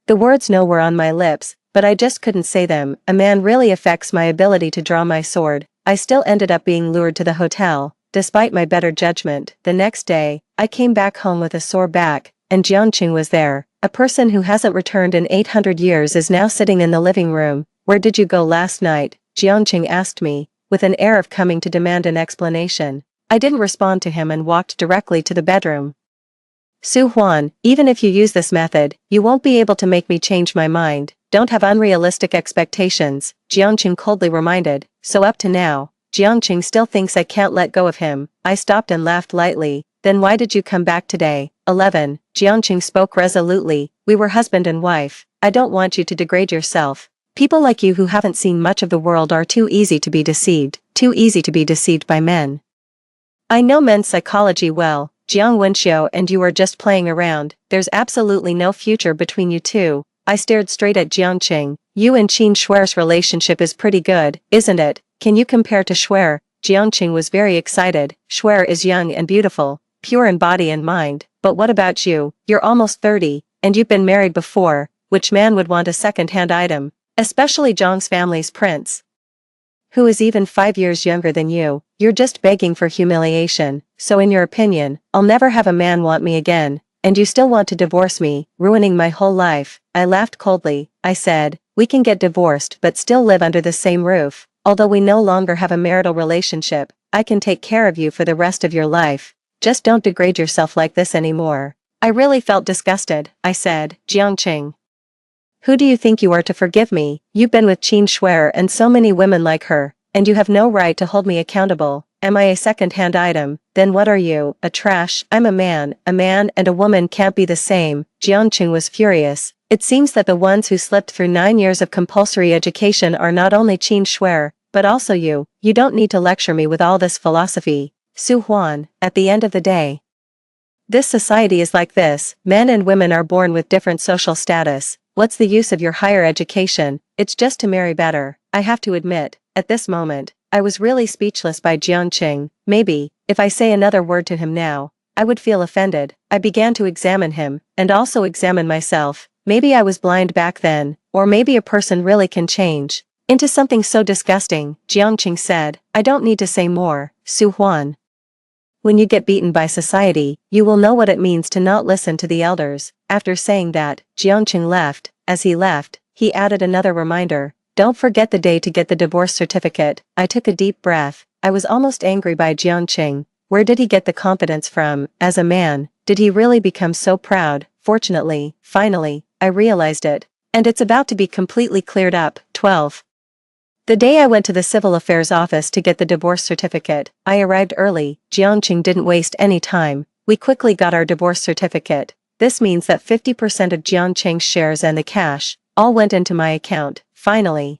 The words no were on my lips, but I just couldn't say them. A man really affects my ability to draw my sword. I still ended up being lured to the hotel, despite my better judgment. The next day, I came back home with a sore back, and Jiangqing was there. A person who hasn't returned in 800 years is now sitting in the living room. Where did you go last night? Jiangqing asked me, with an air of coming to demand an explanation. I didn't respond to him and walked directly to the bedroom. Su Huan, even if you use this method, you won't be able to make me change my mind. Don't have unrealistic expectations, Jiangqing coldly reminded. So up to now, Jiangqing still thinks I can't let go of him. I stopped and laughed lightly. Then why did you come back today? 11. Jiangqing spoke resolutely. We were husband and wife. I don't want you to degrade yourself. People like you who haven't seen much of the world are too easy to be deceived by men. I know men's psychology well. Jiang Wenxiu and you are just playing around. There's absolutely no future between you two. I stared straight at Jiangqing. You and Qin Shuer's relationship is pretty good, isn't it? Can you compare to Shuer? Jiangqing was very excited. Shuer is young and beautiful, pure in body and mind. But what about you? You're almost 30, and you've been married before. Which man would want a second-hand item? Especially Zhang's family's prince, who is even 5 years younger than you. You're just begging for humiliation. So in your opinion, I'll never have a man want me again, and you still want to divorce me, ruining my whole life. I laughed coldly. I said, We can get divorced but still live under the same roof. Although we no longer have a marital relationship, I can take care of you for the rest of your life. Just don't degrade yourself like this anymore." I really felt disgusted. I said, "Jiangqing, who do you think you are to forgive me? You've been with Qin Shuer and so many women like her, and you have no right to hold me accountable. Am I a second-hand item? Then what are you, a trash? I'm a man and a woman can't be the same." Jiangqing was furious. It seems that the ones who slipped through 9 years of compulsory education are not only Qin Shuer, but also you. You don't need to lecture me with all this philosophy. Su Huan, at the end of the day, this society is like this. Men and women are born with different social status. What's the use of your higher education? It's just to marry better. I have to admit, at this moment, I was really speechless by Jiangqing. Maybe, if I say another word to him now, I would feel offended. I began to examine him, and also examine myself. Maybe I was blind back then, or maybe a person really can change into something so disgusting. Jiangqing said, "I don't need to say more, Su Huan. When you get beaten by society, you will know what it means to not listen to the elders." After saying that, Jiangqing left. As he left, he added another reminder, "Don't forget the day to get the divorce certificate." I took a deep breath. I was almost angry by Jiangqing. Where did he get the confidence from? As a man, did he really become so proud? Fortunately, finally, I realized it. And it's about to be completely cleared up. 12. The day I went to the Civil Affairs office to get the divorce certificate, I arrived early. Jiangqing didn't waste any time. We quickly got our divorce certificate. This means that 50% of Jiangqing's shares and the cash all went into my account. Finally,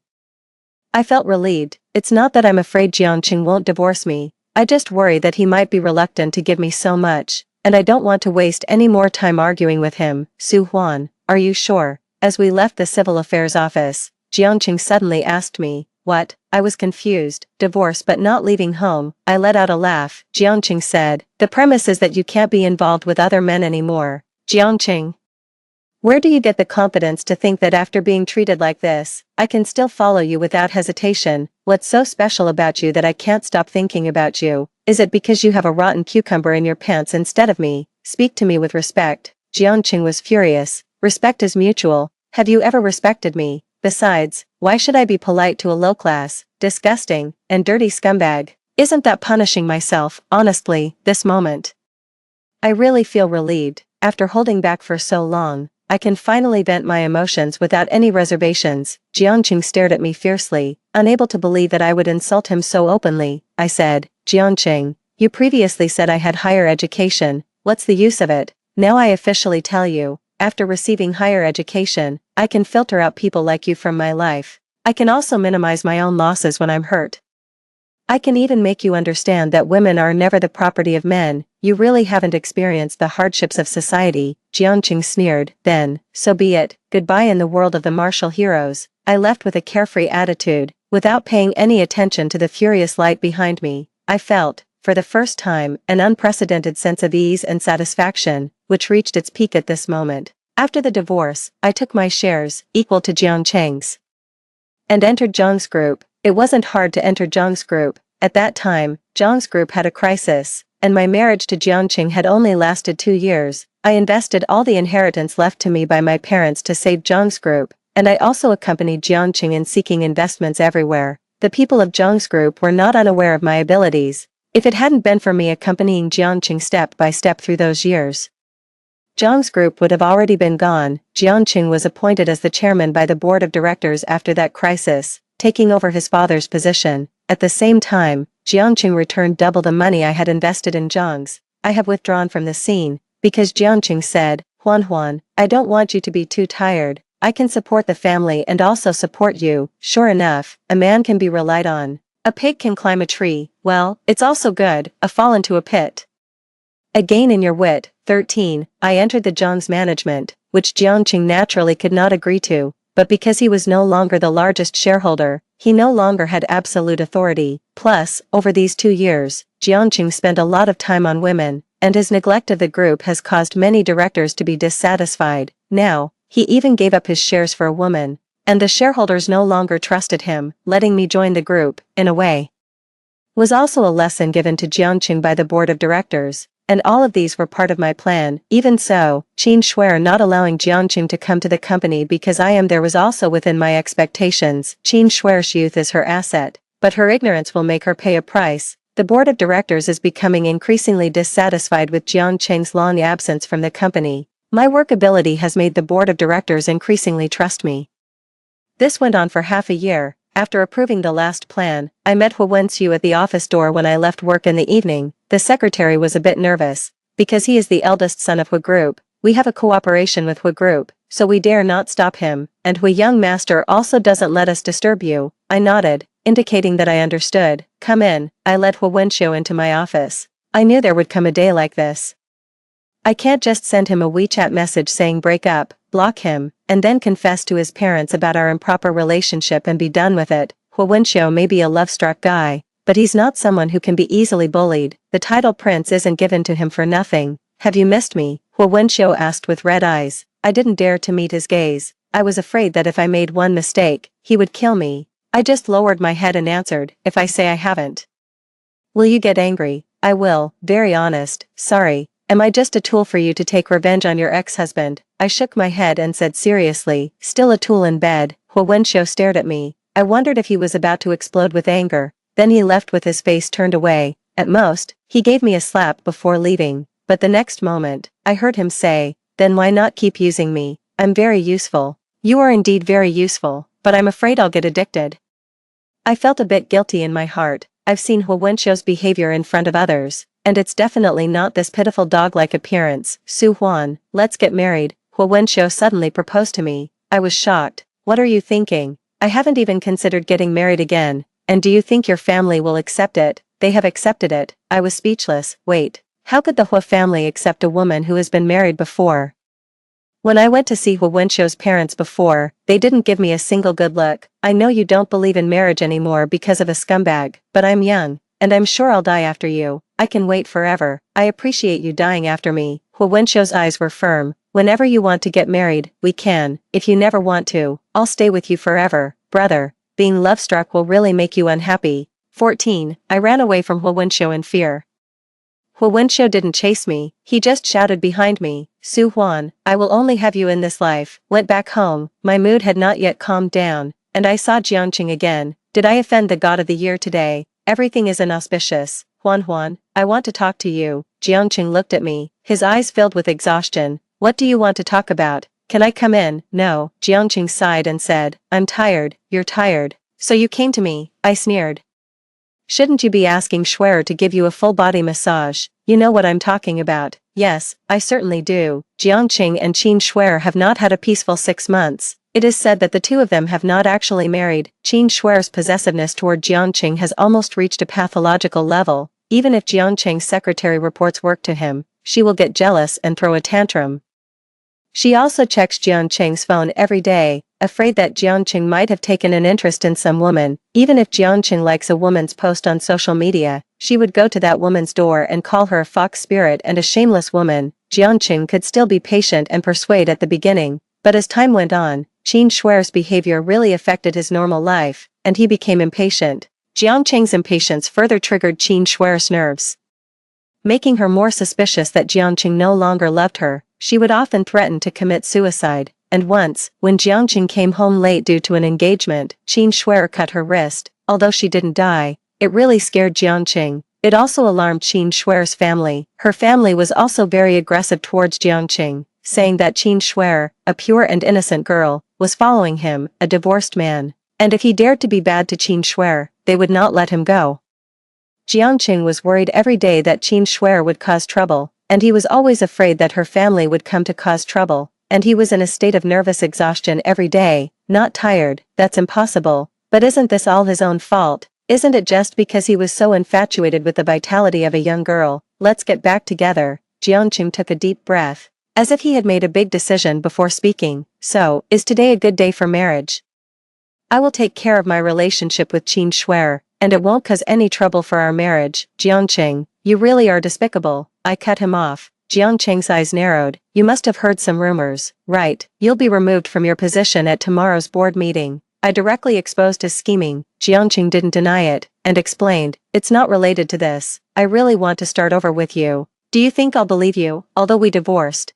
I felt relieved. It's not that I'm afraid Jiangqing won't divorce me. I just worry that he might be reluctant to give me so much, and I don't want to waste any more time arguing with him. Su Huan, are you sure? As we left the Civil Affairs office, Jiangqing suddenly asked me, "What?" I was confused. "Divorce but not leaving home." I let out a laugh. Jiangqing said, "The premise is that you can't be involved with other men anymore." Jiangqing, where do you get the confidence to think that after being treated like this, I can still follow you without hesitation? What's so special about you that I can't stop thinking about you? Is it because you have a rotten cucumber in your pants instead of me? Speak to me with respect. Jiangqing was furious. Respect is mutual. Have you ever respected me? Besides, why should I be polite to a low-class, disgusting, and dirty scumbag? Isn't that punishing myself? Honestly, this moment, I really feel relieved. After holding back for so long, I can finally vent my emotions without any reservations. Jiangqing stared at me fiercely, unable to believe that I would insult him so openly. I said, "Jiangqing, you previously said I had higher education. What's the use of it? Now I officially tell you, after receiving higher education, I can filter out people like you from my life. I can also minimize my own losses when I'm hurt. I can even make you understand that women are never the property of men. You really haven't experienced the hardships of society." Jiangqing sneered. Then, so be it. Goodbye in the world of the martial heroes. I left with a carefree attitude, without paying any attention to the furious light behind me. I felt, for the first time, an unprecedented sense of ease and satisfaction, which reached its peak at this moment. After the divorce, I took my shares, equal to Jiangqing's, and entered Zhang's group. It wasn't hard to enter Zhang's group. At that time, Zhang's group had a crisis, and my marriage to Jiangqing had only lasted 2 years. I invested all the inheritance left to me by my parents to save Zhang's group, and I also accompanied Jiangqing in seeking investments everywhere. The people of Zhang's group were not unaware of my abilities. If it hadn't been for me accompanying Jiangqing step by step through those years, Zhang's group would have already been gone. Jiangqing was appointed as the chairman by the board of directors after that crisis, taking over his father's position. At the same time, Jiangqing returned double the money I had invested in Zhang's. I have withdrawn from the scene, because Jiangqing said, "Huan, I don't want you to be too tired. I can support the family and also support you." Sure enough, a man can be relied on. A pig can climb a tree. Well, it's also good, a fall into a pit. A gain in your wit. 13. I entered the Zhang's management, which Jiangqing naturally could not agree to, but because he was no longer the largest shareholder, he no longer had absolute authority. Plus, over these 2 years, Jiangqing spent a lot of time on women, and his neglect of the group has caused many directors to be dissatisfied. Now, he even gave up his shares for a woman, and the shareholders no longer trusted him. Letting me join the group, in a way, was also a lesson given to Jiangqing by the board of directors. and all of these were part of my plan. Even so, Qin Shuer not allowing Jiangqing to come to the company because I am there was also within my expectations. Qin Shuer's youth is her asset, but her ignorance will make her pay a price. The board of directors is becoming increasingly dissatisfied with Jiangqing's long absence from the company. My workability has made the board of directors increasingly trust me. This went on for half a year. After approving the last plan, I met Hu Wenxiu at the office door when I left work in the evening. The secretary was a bit nervous, because he is the eldest son of Hu Group. We have a cooperation with Hu Group, so we dare not stop him, and Hu young master also doesn't let us disturb you. I nodded, indicating that I understood. Come in. I led Hu Wenxiu into my office. I knew there would come a day like this. I can't just send him a WeChat message saying break up, block him, and then confess to his parents about our improper relationship and be done with it. Hu Wenxiu may be a love-struck guy, but he's not someone who can be easily bullied. The title prince isn't given to him for nothing. Have you missed me? Hu Wenxiu asked with red eyes. I didn't dare to meet his gaze. I was afraid that if I made one mistake, he would kill me. I just lowered my head and answered, if I say I haven't. Will you get angry? I will, very honest, sorry. Am I just a tool for you to take revenge on your ex-husband? I shook my head and said seriously, still a tool in bed. Hu Wenxiu stared at me. I wondered if he was about to explode with anger. Then he left with his face turned away. At most, he gave me a slap before leaving. But the next moment, I heard him say, then why not keep using me? I'm very useful. You are indeed very useful, but I'm afraid I'll get addicted. I felt a bit guilty in my heart. I've seen Hu Wenxiu's behavior in front of others, and it's definitely not this pitiful dog-like appearance. Su Huan, let's get married. Hu Wenxiu suddenly proposed to me. I was shocked. What are you thinking? I haven't even considered getting married again, and do you think your family will accept it? They have accepted it. I was speechless. Wait, how could the Hu family accept a woman who has been married before? When I went to see Hu Wenxiu's parents before, they didn't give me a single good look. I know you don't believe in marriage anymore because of a scumbag, but I'm young, and I'm sure I'll die after you. I can wait forever. I appreciate you dying after me. Hu Wenxiu's eyes were firm. Whenever you want to get married, we can. If you never want to, I'll stay with you forever. Brother, being love-struck will really make you unhappy. 14. I ran away from Hu Wenxiu in fear. Hu Wenxiu didn't chase me, he just shouted behind me, Su Huan, I will only have you in this life. Went back home, my mood had not yet calmed down, and I saw Jiangqing again. Did I offend the god of the year today? Everything is inauspicious. Huan, I want to talk to you. Jiangqing looked at me, his eyes filled with exhaustion. What do you want to talk about? Can I come in? No. Jiangqing sighed and said, I'm tired. You're tired. So you came to me, I sneered. Shouldn't you be asking Shuer to give you a full-body massage? You know what I'm talking about. Yes, I certainly do. Jiangqing and Qin Shuer have not had a peaceful 6 months. It is said that the two of them have not actually married. Qin Shuer's possessiveness toward Jiangqing has almost reached a pathological level. Even if Jiangqing's secretary reports work to him, she will get jealous and throw a tantrum. She also checks Jiangqing's phone every day, afraid that Jiangqing might have taken an interest in some woman. Even if Jiangqing likes a woman's post on social media, she would go to that woman's door and call her a fox spirit and a shameless woman. Jiangqing could still be patient and persuade at the beginning, but as time went on, Qin Shuer's behavior really affected his normal life, and he became impatient. Jiangqing's impatience further triggered Qin Shuer's nerves, making her more suspicious that Jiangqing no longer loved her. She would often threaten to commit suicide, and once, when Jiangqing came home late due to an engagement, Qin Shuer cut her wrist. Although she didn't die, it really scared Jiangqing. It also alarmed Qin Shuer's family. Her family was also very aggressive towards Jiangqing, saying that Qin Shuer, a pure and innocent girl, was following him, a divorced man, and if he dared to be bad to Qin Shuer, they would not let him go. Jiangqing was worried every day that Qin Shuer would cause trouble, and he was always afraid that her family would come to cause trouble, and he was in a state of nervous exhaustion every day. Not tired, that's impossible. But isn't this all his own fault? Isn't it just because he was so infatuated with the vitality of a young girl? Let's get back together. Jiangqing took a deep breath, as if he had made a big decision before speaking. So, is today a good day for marriage? I will take care of my relationship with Qin Shuer, and it won't cause any trouble for our marriage. Jiangqing, you really are despicable. I cut him off. Jiangqing's eyes narrowed. You must have heard some rumors, right? You'll be removed from your position at tomorrow's board meeting. I directly exposed his scheming. Jiangqing didn't deny it, and explained, it's not related to this. I really want to start over with you. Do you think I'll believe you, although we divorced?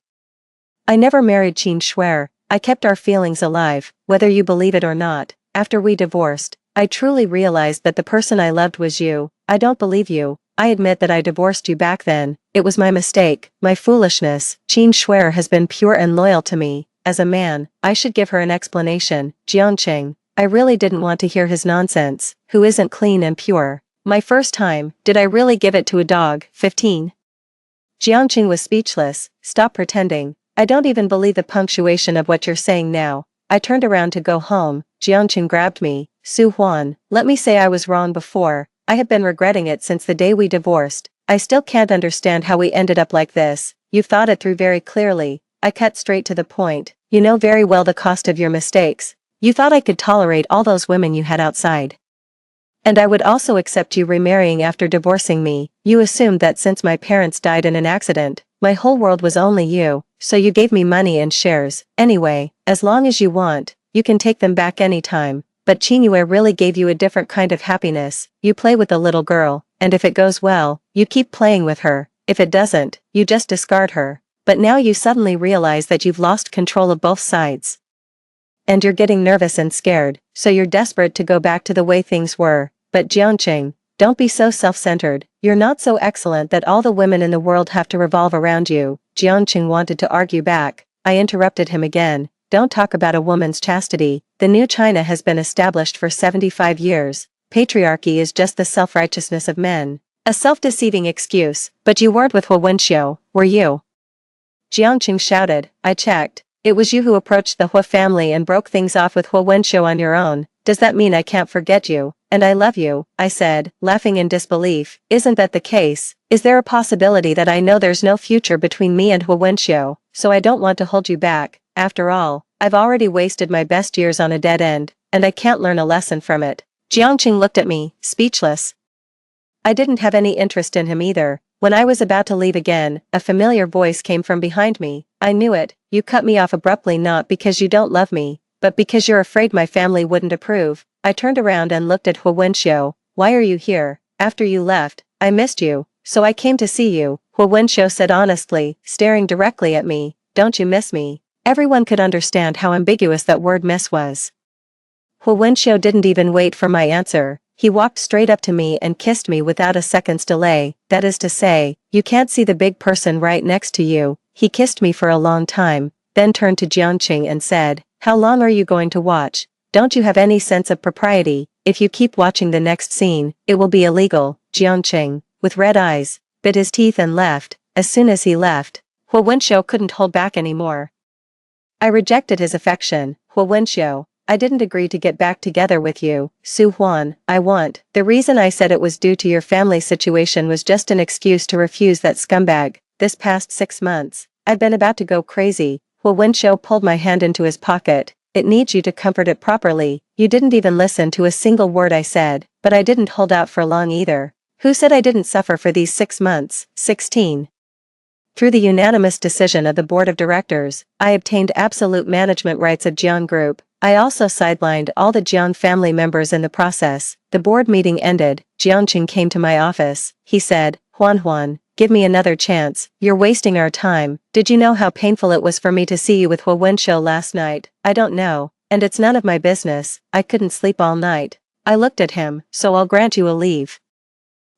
I never married Qin Shuer. I kept our feelings alive, whether you believe it or not. After we divorced, I truly realized that the person I loved was you. I don't believe you. I admit that I divorced you back then. It was my mistake, my foolishness. Qin Shuer has been pure and loyal to me. As a man, I should give her an explanation. Jiangqing. I really didn't want to hear his nonsense. Who isn't clean and pure? My first time, did I really give it to a dog? 15. Jiangqing was speechless. Stop pretending. I don't even believe the punctuation of what you're saying now. I turned around to go home. Jiangqing grabbed me. Su Huan, let me say I was wrong before. I have been regretting it since the day we divorced. I still can't understand how we ended up like this. You've thought it through very clearly. I cut straight to the point. You know very well the cost of your mistakes. You thought I could tolerate all those women you had outside. And I would also accept you remarrying after divorcing me. You assumed that since my parents died in an accident, my whole world was only you, so you gave me money and shares. Anyway, as long as you want, you can take them back anytime. But Qingyue really gave you a different kind of happiness. You play with the little girl, and if it goes well, you keep playing with her. If it doesn't, you just discard her. But now you suddenly realize that you've lost control of both sides. And you're getting nervous and scared, so you're desperate to go back to the way things were. But Jiangqing, don't be so self-centered. You're not so excellent that all the women in the world have to revolve around you. Jiangqing wanted to argue back. I interrupted him again. Don't talk about a woman's chastity. The new China has been established for 75 years. Patriarchy is just the self-righteousness of men. A self-deceiving excuse. But you weren't with Hu Wenxiu, were you? Jiangqing shouted. I checked. It was you who approached the Hu family and broke things off with Hu Wenxiu on your own. Does that mean I can't forget you? And I love you, I said, laughing in disbelief. Isn't that the case? Is there a possibility that I know there's no future between me and Hu Wenxiu, so I don't want to hold you back? After all, I've already wasted my best years on a dead end, and I can't learn a lesson from it. Jiangqing looked at me, speechless. I didn't have any interest in him either. When I was about to leave again, a familiar voice came from behind me. I knew it. You cut me off abruptly not because you don't love me, but because you're afraid my family wouldn't approve. I turned around and looked at Hu Wenxiu. Why are you here? After you left, I missed you, so I came to see you, Hu Wenxiu said honestly, staring directly at me. Don't you miss me? Everyone could understand how ambiguous that word miss was. Hu Wenxiu didn't even wait for my answer. He walked straight up to me and kissed me without a second's delay. That is to say, you can't see the big person right next to you. He kissed me for a long time, then turned to Jiangqing and said, how long are you going to watch? Don't you have any sense of propriety? If you keep watching the next scene, it will be illegal. Jiangqing, with red eyes, bit his teeth and left. As soon as he left, Hu Wenxiu couldn't hold back anymore. I rejected his affection. Hu Wenxiu, I didn't agree to get back together with you. Su Huan, I want. The reason I said it was due to your family situation was just an excuse to refuse that scumbag. This past 6 months, I'd been about to go crazy. Hu Wenxiu pulled my hand into his pocket. It needs you to comfort it properly. You didn't even listen to a single word I said, but I didn't hold out for long either. Who said I didn't suffer for these 6 months? 16. Through the unanimous decision of the board of directors, I obtained absolute management rights of Jiang Group. I also sidelined all the Jiang family members in the process. The board meeting ended. Jiangqing came to my office. He said, Huan, give me another chance. You're wasting our time. Did you know how painful it was for me to see you with Hu Wenxiu last night? I don't know, and it's none of my business. I couldn't sleep all night. I looked at him, so I'll grant you a leave.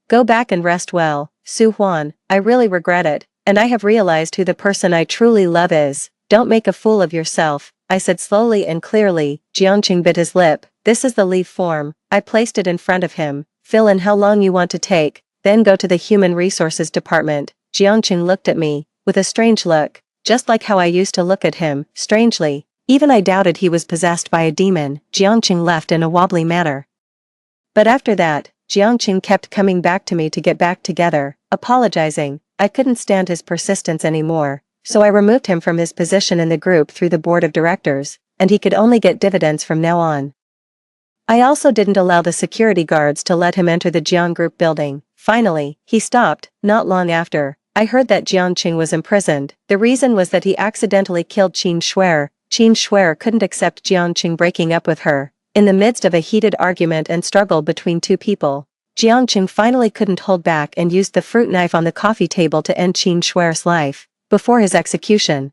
Go back and rest well. Su Huan, I really regret it, and I have realized who the person I truly love is. Don't make a fool of yourself, I said slowly and clearly. Jiangqing bit his lip. This is the leave form. I placed it in front of him. Fill in how long you want to take, then go to the Human Resources Department. Jiangqing looked at me, with a strange look, just like how I used to look at him, strangely. Even I doubted he was possessed by a demon. Jiangqing left in a wobbly manner. But after that, Jiangqing kept coming back to me to get back together, apologizing. I couldn't stand his persistence anymore, so I removed him from his position in the group through the board of directors, and he could only get dividends from now on. I also didn't allow the security guards to let him enter the Jiang Group building. Finally, he stopped. Not long after, I heard that Jiangqing was imprisoned. The reason was that he accidentally killed Qin Shuer. Qin Shuer couldn't accept Jiangqing breaking up with her. In the midst of a heated argument and struggle between two people, Jiangqing finally couldn't hold back and used the fruit knife on the coffee table to end Qin Shuer's life, before his execution.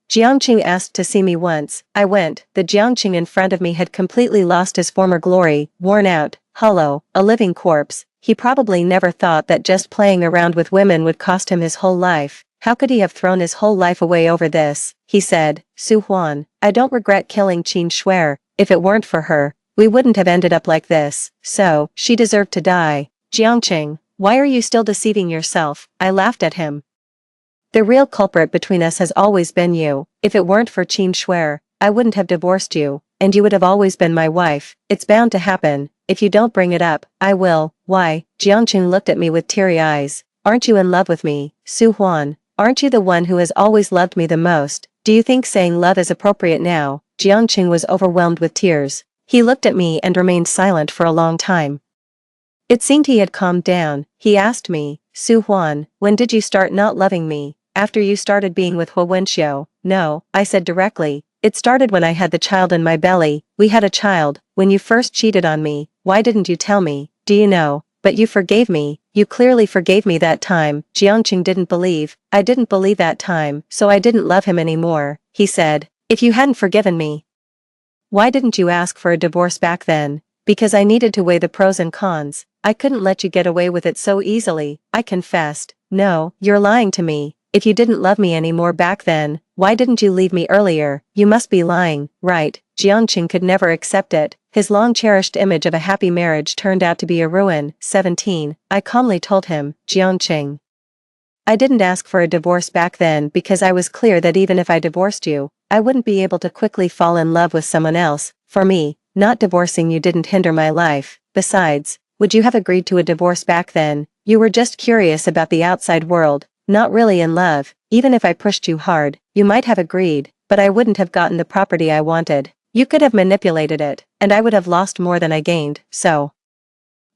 Jiangqing asked to see me once. I went. The Jiangqing in front of me had completely lost his former glory, worn out, hollow, a living corpse. He probably never thought that just playing around with women would cost him his whole life. How could he have thrown his whole life away over this? He said, Su Huan, I don't regret killing Qin Shuer. If it weren't for her, we wouldn't have ended up like this. So, she deserved to die. Jiangqing, why are you still deceiving yourself? I laughed at him. The real culprit between us has always been you. If it weren't for Qin Shuer, I wouldn't have divorced you, and you would have always been my wife. It's bound to happen. If you don't bring it up, I will. Why? Jiangqing looked at me with teary eyes. Aren't you in love with me, Su Huan? Aren't you the one who has always loved me the most? Do you think saying love is appropriate now? Jiangqing was overwhelmed with tears. He looked at me and remained silent for a long time. It seemed he had calmed down. He asked me, Su Huan, when did you start not loving me? After you started being with Hu Wenxiu? No, I said directly. It started when I had the child in my belly. We had a child. When you first cheated on me, why didn't you tell me? Do you know? But you forgave me. You clearly forgave me that time. Jiangqing didn't believe. I didn't believe that time, so I didn't love him anymore. He said, if you hadn't forgiven me, why didn't you ask for a divorce back then? Because I needed to weigh the pros and cons. I couldn't let you get away with it so easily. I confessed. No, you're lying to me. If you didn't love me anymore back then, why didn't you leave me earlier? You must be lying, right? Jiangqing could never accept it. His long-cherished image of a happy marriage turned out to be a ruin. 17. I calmly told him, Jiangqing, I didn't ask for a divorce back then because I was clear that even if I divorced you, I wouldn't be able to quickly fall in love with someone else. For me, not divorcing you didn't hinder my life. Besides, would you have agreed to a divorce back then? You were just curious about the outside world. Not really in love. Even if I pushed you hard, you might have agreed, but I wouldn't have gotten the property I wanted. You could have manipulated it, and I would have lost more than I gained, so.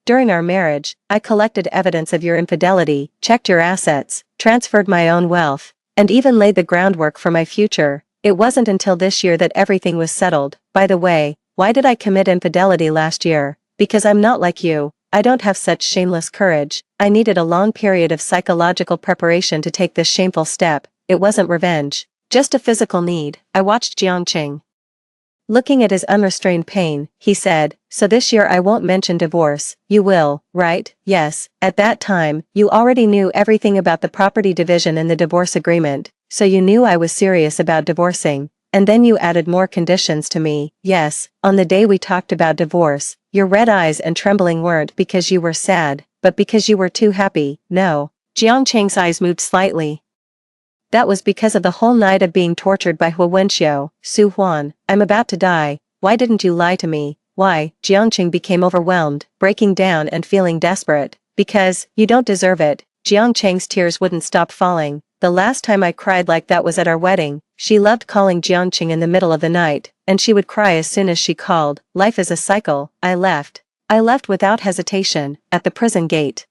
During our marriage, I collected evidence of your infidelity, checked your assets, transferred my own wealth, and even laid the groundwork for my future. It wasn't until this year that everything was settled. By the way, why did I commit infidelity last year? Because I'm not like you. I don't have such shameless courage. I needed a long period of psychological preparation to take this shameful step. It wasn't revenge, just a physical need. I watched Jiangqing. Looking at his unrestrained pain, he said, so this year I won't mention divorce. You will, right? Yes. At that time, you already knew everything about the property division and the divorce agreement, so you knew I was serious about divorcing. And then you added more conditions to me. Yes, on the day we talked about divorce, your red eyes and trembling weren't because you were sad, but because you were too happy. No. Jiangqing's eyes moved slightly. That was because of the whole night of being tortured by Hu Wenxiu. Su Huan, I'm about to die. Why didn't you lie to me? Why? Jiangqing became overwhelmed, breaking down and feeling desperate. Because, you don't deserve it. Jiangqing's tears wouldn't stop falling. The last time I cried like that was at our wedding. She loved calling Jiangqing in the middle of the night, and she would cry as soon as she called. Life is a cycle. I left. I left without hesitation, at the prison gate.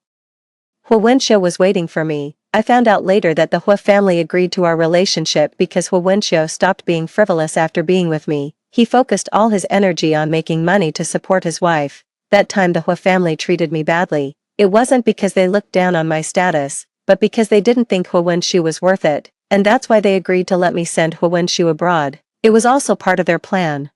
Hu Wenxiu was waiting for me. I found out later that the Hu family agreed to our relationship because Hu Wenxiu stopped being frivolous after being with me. He focused all his energy on making money to support his wife. That time the Hu family treated me badly. It wasn't because they looked down on my status, but because they didn't think Hu Wenxiu was worth it, and that's why they agreed to let me send Hu Wenxiu abroad. It was also part of their plan.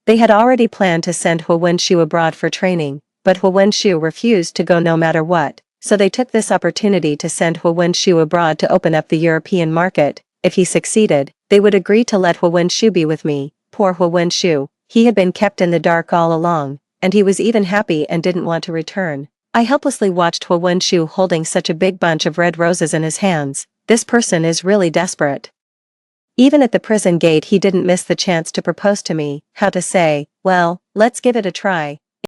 They had already planned to send Hu Wenxiu abroad for training, but Hu Wenxiu refused to go no matter what, so they took this opportunity to send Hu Wenxiu abroad to open up the European market. If he succeeded, they would agree to let Hu Wenxiu be with me. Poor Hu Wenxiu, he had been kept in the dark all along, and he was even happy and didn't want to return. I helplessly watched Hu Wenxiu holding such a big bunch of red roses in his hands. This person is really desperate. Even at the prison gate he didn't miss the chance to propose to me. How to say, well, let's give it a try.